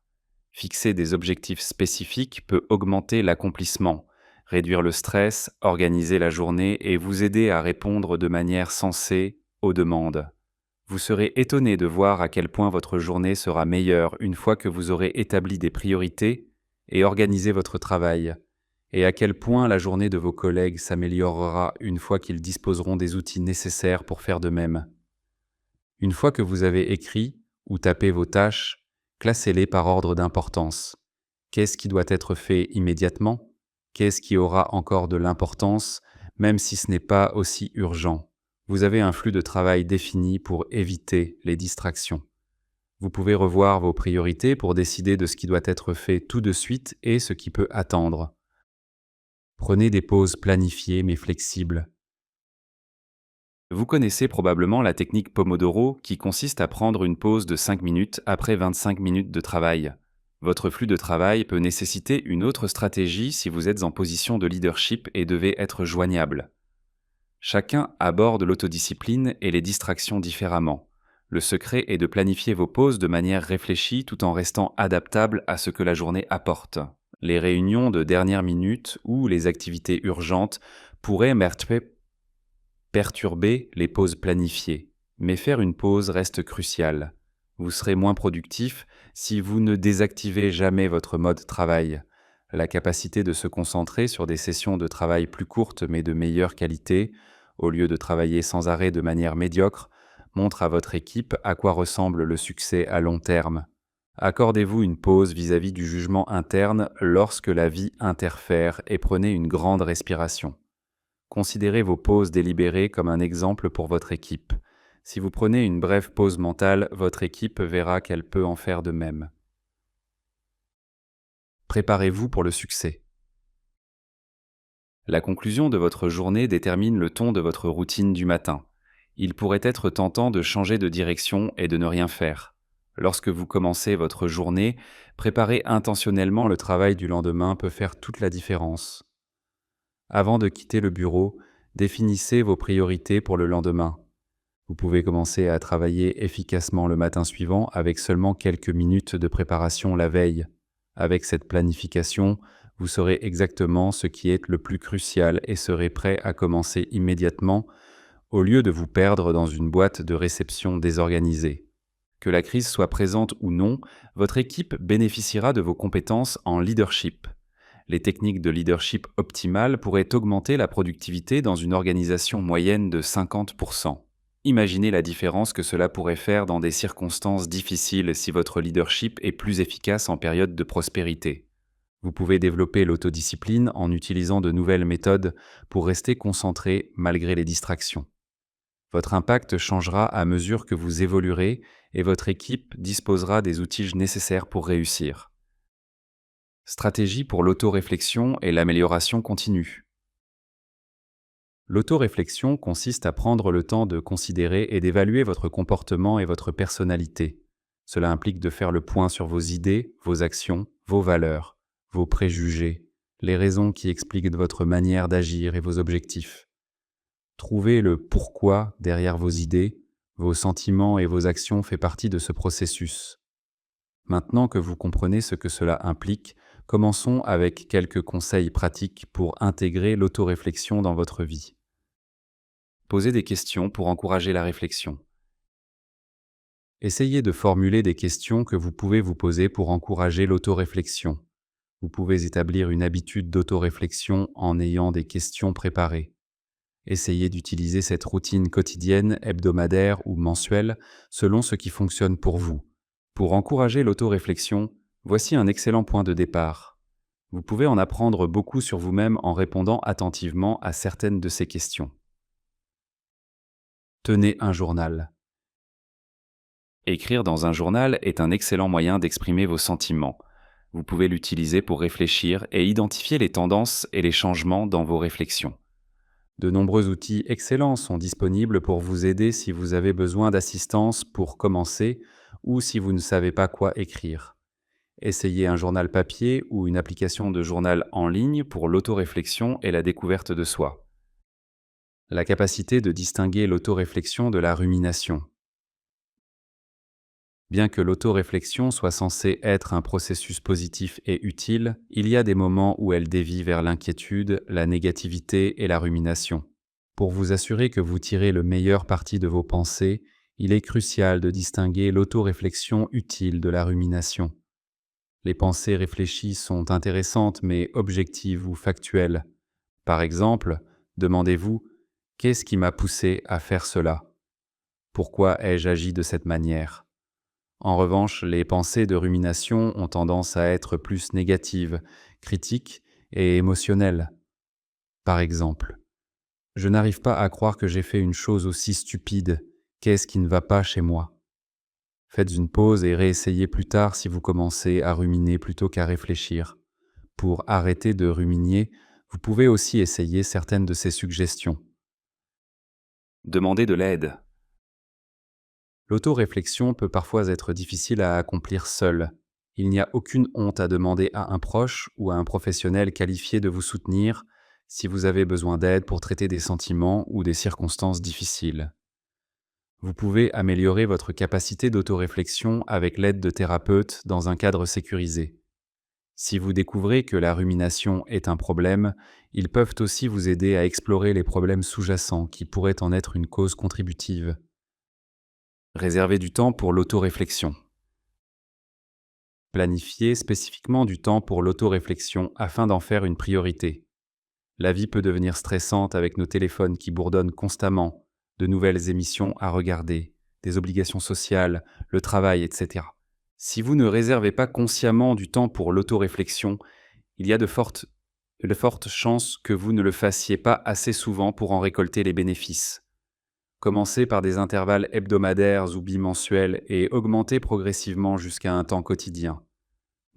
Fixer des objectifs spécifiques peut augmenter l'accomplissement, réduire le stress, organiser la journée et vous aider à répondre de manière sensée aux demandes. Vous serez étonné de voir à quel point votre journée sera meilleure une fois que vous aurez établi des priorités et organisé votre travail, et à quel point la journée de vos collègues s'améliorera une fois qu'ils disposeront des outils nécessaires pour faire de même. Une fois que vous avez écrit ou tapé vos tâches, classez-les par ordre d'importance. Qu'est-ce qui doit être fait immédiatement? Qu'est-ce qui aura encore de l'importance, même si ce n'est pas aussi urgent? Vous avez un flux de travail défini pour éviter les distractions. Vous pouvez revoir vos priorités pour décider de ce qui doit être fait tout de suite et ce qui peut attendre. Prenez des pauses planifiées mais flexibles. Vous connaissez probablement la technique Pomodoro qui consiste à prendre une pause de 5 minutes après 25 minutes de travail. Votre flux de travail peut nécessiter une autre stratégie si vous êtes en position de leadership et devez être joignable. Chacun aborde l'autodiscipline et les distractions différemment. Le secret est de planifier vos pauses de manière réfléchie tout en restant adaptable à ce que la journée apporte. Les réunions de dernière minute ou les activités urgentes pourraient perturber les pauses planifiées, mais faire une pause reste crucial. Vous serez moins productif si vous ne désactivez jamais votre mode travail. La capacité de se concentrer sur des sessions de travail plus courtes mais de meilleure qualité, au lieu de travailler sans arrêt de manière médiocre, montre à votre équipe à quoi ressemble le succès à long terme. Accordez-vous une pause vis-à-vis du jugement interne lorsque la vie interfère et prenez une grande respiration. Considérez vos pauses délibérées comme un exemple pour votre équipe. Si vous prenez une brève pause mentale, votre équipe verra qu'elle peut en faire de même. Préparez-vous pour le succès. La conclusion de votre journée détermine le ton de votre routine du matin. Il pourrait être tentant de changer de direction et de ne rien faire. Lorsque vous commencez votre journée, préparer intentionnellement le travail du lendemain peut faire toute la différence. Avant de quitter le bureau, définissez vos priorités pour le lendemain. Vous pouvez commencer à travailler efficacement le matin suivant avec seulement quelques minutes de préparation la veille. Avec cette planification, vous saurez exactement ce qui est le plus crucial et serez prêt à commencer immédiatement au lieu de vous perdre dans une boîte de réception désorganisée. Que la crise soit présente ou non, votre équipe bénéficiera de vos compétences en leadership. Les techniques de leadership optimales pourraient augmenter la productivité dans une organisation moyenne de 50%. Imaginez la différence que cela pourrait faire dans des circonstances difficiles si votre leadership est plus efficace en période de prospérité. Vous pouvez développer l'autodiscipline en utilisant de nouvelles méthodes pour rester concentré malgré les distractions. Votre impact changera à mesure que vous évoluerez et votre équipe disposera des outils nécessaires pour réussir. Stratégie pour l'autoréflexion et l'amélioration continue. L'autoréflexion consiste à prendre le temps de considérer et d'évaluer votre comportement et votre personnalité. Cela implique de faire le point sur vos idées, vos actions, vos valeurs, vos préjugés, les raisons qui expliquent votre manière d'agir et vos objectifs. Trouver le pourquoi derrière vos idées, vos sentiments et vos actions fait partie de ce processus. Maintenant que vous comprenez ce que cela implique, commençons avec quelques conseils pratiques pour intégrer l'autoréflexion dans votre vie. Posez des questions pour encourager la réflexion. Essayez de formuler des questions que vous pouvez vous poser pour encourager l'autoréflexion. Vous pouvez établir une habitude d'autoréflexion en ayant des questions préparées. Essayez d'utiliser cette routine quotidienne, hebdomadaire ou mensuelle selon ce qui fonctionne pour vous. Pour encourager l'autoréflexion, voici un excellent point de départ. Vous pouvez en apprendre beaucoup sur vous-même en répondant attentivement à certaines de ces questions. Tenez un journal. Écrire dans un journal est un excellent moyen d'exprimer vos sentiments. Vous pouvez l'utiliser pour réfléchir et identifier les tendances et les changements dans vos réflexions. De nombreux outils excellents sont disponibles pour vous aider si vous avez besoin d'assistance pour commencer ou si vous ne savez pas quoi écrire. Essayez un journal papier ou une application de journal en ligne pour l'autoréflexion et la découverte de soi. La capacité de distinguer l'autoréflexion de la rumination. Bien que l'autoréflexion soit censée être un processus positif et utile, il y a des moments où elle dévie vers l'inquiétude, la négativité et la rumination. Pour vous assurer que vous tirez le meilleur parti de vos pensées, il est crucial de distinguer l'autoréflexion utile de la rumination. Les pensées réfléchies sont intéressantes mais objectives ou factuelles. Par exemple, demandez-vous « Qu'est-ce qui m'a poussé à faire cela ? Pourquoi ai-je agi de cette manière ?» En revanche, les pensées de rumination ont tendance à être plus négatives, critiques et émotionnelles. Par exemple, « Je n'arrive pas à croire que j'ai fait une chose aussi stupide. Qu'est-ce qui ne va pas chez moi ?» Faites une pause et réessayez plus tard si vous commencez à ruminer plutôt qu'à réfléchir. Pour arrêter de ruminer, vous pouvez aussi essayer certaines de ces suggestions. Demandez de l'aide. L'autoréflexion peut parfois être difficile à accomplir seul. Il n'y a aucune honte à demander à un proche ou à un professionnel qualifié de vous soutenir si vous avez besoin d'aide pour traiter des sentiments ou des circonstances difficiles. Vous pouvez améliorer votre capacité d'autoréflexion avec l'aide de thérapeutes dans un cadre sécurisé. Si vous découvrez que la rumination est un problème, ils peuvent aussi vous aider à explorer les problèmes sous-jacents qui pourraient en être une cause contributive. Réservez du temps pour l'autoréflexion. Planifiez spécifiquement du temps pour l'autoréflexion afin d'en faire une priorité. La vie peut devenir stressante avec nos téléphones qui bourdonnent constamment, de nouvelles émissions à regarder, des obligations sociales, le travail, etc. Si vous ne réservez pas consciemment du temps pour l'autoréflexion, il y a de fortes chances que vous ne le fassiez pas assez souvent pour en récolter les bénéfices. Commencez par des intervalles hebdomadaires ou bimensuels et augmentez progressivement jusqu'à un temps quotidien.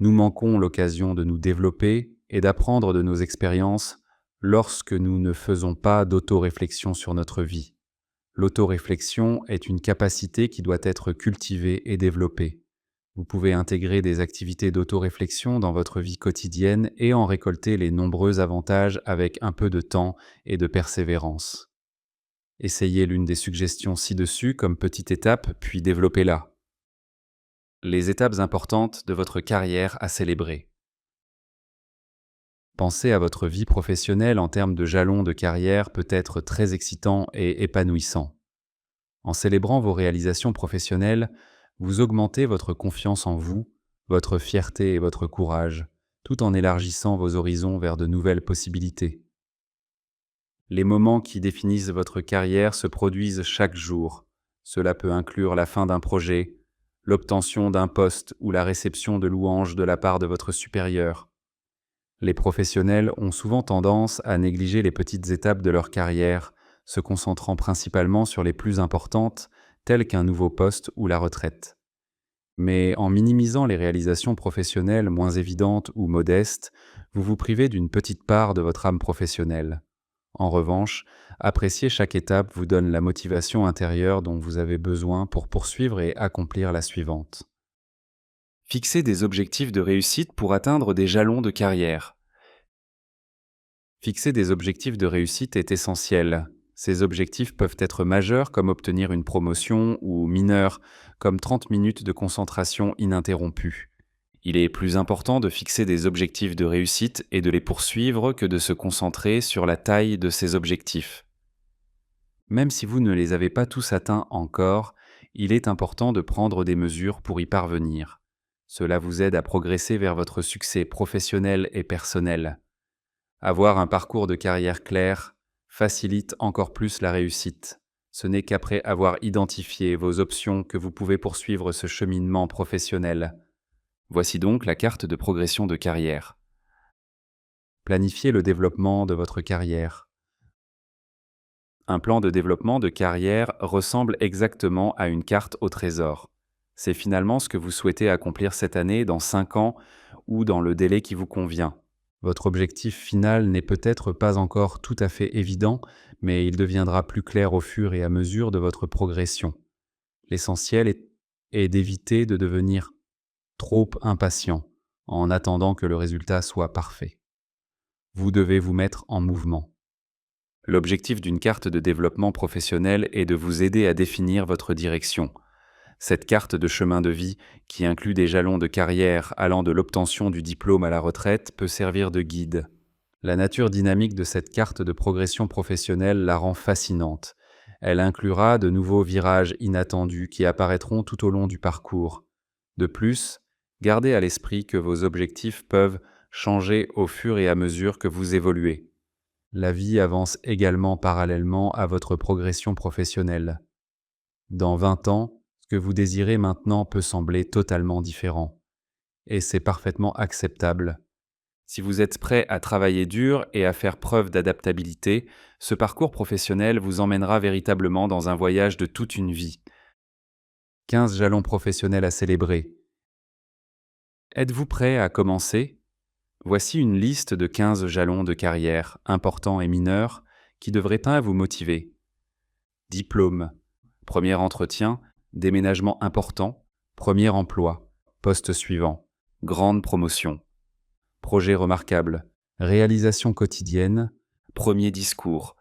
Nous manquons l'occasion de nous développer et d'apprendre de nos expériences lorsque nous ne faisons pas d'autoréflexion sur notre vie. L'autoréflexion est une capacité qui doit être cultivée et développée. Vous pouvez intégrer des activités d'autoréflexion dans votre vie quotidienne et en récolter les nombreux avantages avec un peu de temps et de persévérance. Essayez l'une des suggestions ci-dessus comme petite étape, puis développez-la. Les étapes importantes de votre carrière à célébrer. Penser à votre vie professionnelle en termes de jalons de carrière peut être très excitant et épanouissant. En célébrant vos réalisations professionnelles, vous augmentez votre confiance en vous, votre fierté et votre courage, tout en élargissant vos horizons vers de nouvelles possibilités. Les moments qui définissent votre carrière se produisent chaque jour. Cela peut inclure la fin d'un projet, l'obtention d'un poste ou la réception de louanges de la part de votre supérieur. Les professionnels ont souvent tendance à négliger les petites étapes de leur carrière, se concentrant principalement sur les plus importantes, telles qu'un nouveau poste ou la retraite. Mais en minimisant les réalisations professionnelles moins évidentes ou modestes, vous vous privez d'une petite part de votre âme professionnelle. En revanche, apprécier chaque étape vous donne la motivation intérieure dont vous avez besoin pour poursuivre et accomplir la suivante. Fixez des objectifs de réussite pour atteindre des jalons de carrière. Fixer des objectifs de réussite est essentiel. Ces objectifs peuvent être majeurs comme obtenir une promotion ou mineurs comme 30 minutes de concentration ininterrompue. Il est plus important de fixer des objectifs de réussite et de les poursuivre que de se concentrer sur la taille de ces objectifs. Même si vous ne les avez pas tous atteints encore, il est important de prendre des mesures pour y parvenir. Cela vous aide à progresser vers votre succès professionnel et personnel. Avoir un parcours de carrière clair facilite encore plus la réussite. Ce n'est qu'après avoir identifié vos options que vous pouvez poursuivre ce cheminement professionnel. Voici donc la carte de progression de carrière. Planifiez le développement de votre carrière. Un plan de développement de carrière ressemble exactement à une carte au trésor. C'est finalement ce que vous souhaitez accomplir cette année, dans 5 ans ou dans le délai qui vous convient. Votre objectif final n'est peut-être pas encore tout à fait évident, mais il deviendra plus clair au fur et à mesure de votre progression. L'essentiel est d'éviter de devenir trop impatient en attendant que le résultat soit parfait. Vous devez vous mettre en mouvement. L'objectif d'une carte de développement professionnel est de vous aider à définir votre direction. Cette carte de chemin de vie, qui inclut des jalons de carrière allant de l'obtention du diplôme à la retraite, peut servir de guide. La nature dynamique de cette carte de progression professionnelle la rend fascinante. Elle inclura de nouveaux virages inattendus qui apparaîtront tout au long du parcours. De plus, gardez à l'esprit que vos objectifs peuvent changer au fur et à mesure que vous évoluez. La vie avance également parallèlement à votre progression professionnelle. Dans 20 ans, ce que vous désirez maintenant peut sembler totalement différent. Et c'est parfaitement acceptable. Si vous êtes prêt à travailler dur et à faire preuve d'adaptabilité, ce parcours professionnel vous emmènera véritablement dans un voyage de toute une vie. 15 jalons professionnels à célébrer. Êtes-vous prêt à commencer? Voici une liste de 15 jalons de carrière, importants et mineurs, qui devraient pas vous motiver. Diplôme, premier entretien, déménagement important, premier emploi, poste suivant, grande promotion, projet remarquable, réalisation quotidienne, premier discours,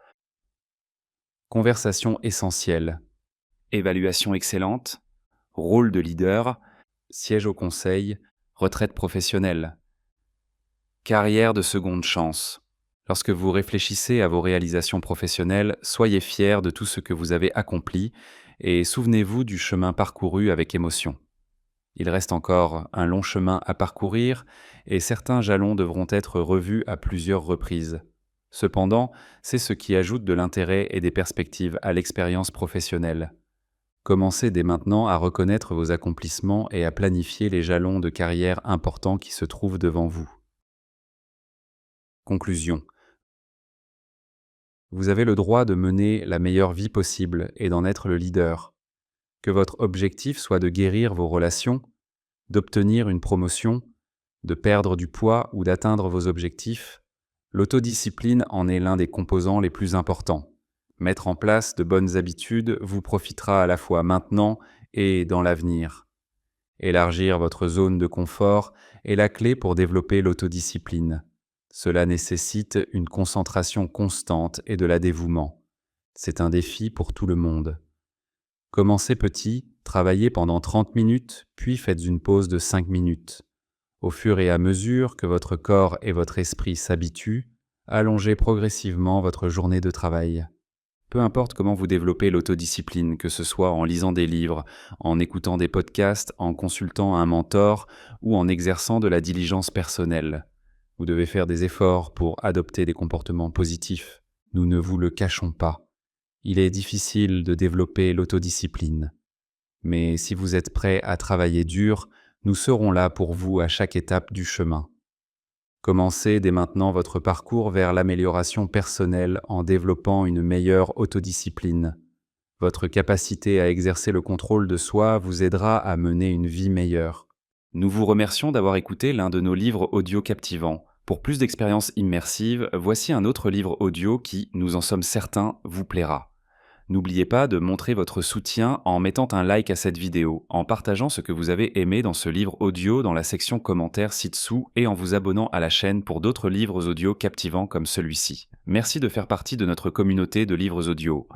conversation essentielle, évaluation excellente, rôle de leader, siège au conseil, retraite professionnelle, carrière de seconde chance. Lorsque vous réfléchissez à vos réalisations professionnelles, soyez fiers de tout ce que vous avez accompli et souvenez-vous du chemin parcouru avec émotion. Il reste encore un long chemin à parcourir et certains jalons devront être revus à plusieurs reprises. Cependant, c'est ce qui ajoute de l'intérêt et des perspectives à l'expérience professionnelle. Commencez dès maintenant à reconnaître vos accomplissements et à planifier les jalons de carrière importants qui se trouvent devant vous. Conclusion. Vous avez le droit de mener la meilleure vie possible et d'en être le leader. Que votre objectif soit de guérir vos relations, d'obtenir une promotion, de perdre du poids ou d'atteindre vos objectifs, l'autodiscipline en est l'un des composants les plus importants. Mettre en place de bonnes habitudes vous profitera à la fois maintenant et dans l'avenir. Élargir votre zone de confort est la clé pour développer l'autodiscipline. Cela nécessite une concentration constante et de la dévouement. C'est un défi pour tout le monde. Commencez petit, travaillez pendant 30 minutes, puis faites une pause de 5 minutes. Au fur et à mesure que votre corps et votre esprit s'habituent, allongez progressivement votre journée de travail. Peu importe comment vous développez l'autodiscipline, que ce soit en lisant des livres, en écoutant des podcasts, en consultant un mentor ou en exerçant de la diligence personnelle. Vous devez faire des efforts pour adopter des comportements positifs. Nous ne vous le cachons pas. Il est difficile de développer l'autodiscipline. Mais si vous êtes prêt à travailler dur, nous serons là pour vous à chaque étape du chemin. Commencez dès maintenant votre parcours vers l'amélioration personnelle en développant une meilleure autodiscipline. Votre capacité à exercer le contrôle de soi vous aidera à mener une vie meilleure. Nous vous remercions d'avoir écouté l'un de nos livres audio captivants. Pour plus d'expériences immersives, voici un autre livre audio qui, nous en sommes certains, vous plaira. N'oubliez pas de montrer votre soutien en mettant un like à cette vidéo, en partageant ce que vous avez aimé dans ce livre audio dans la section commentaires ci-dessous et en vous abonnant à la chaîne pour d'autres livres audio captivants comme celui-ci. Merci de faire partie de notre communauté de livres audio.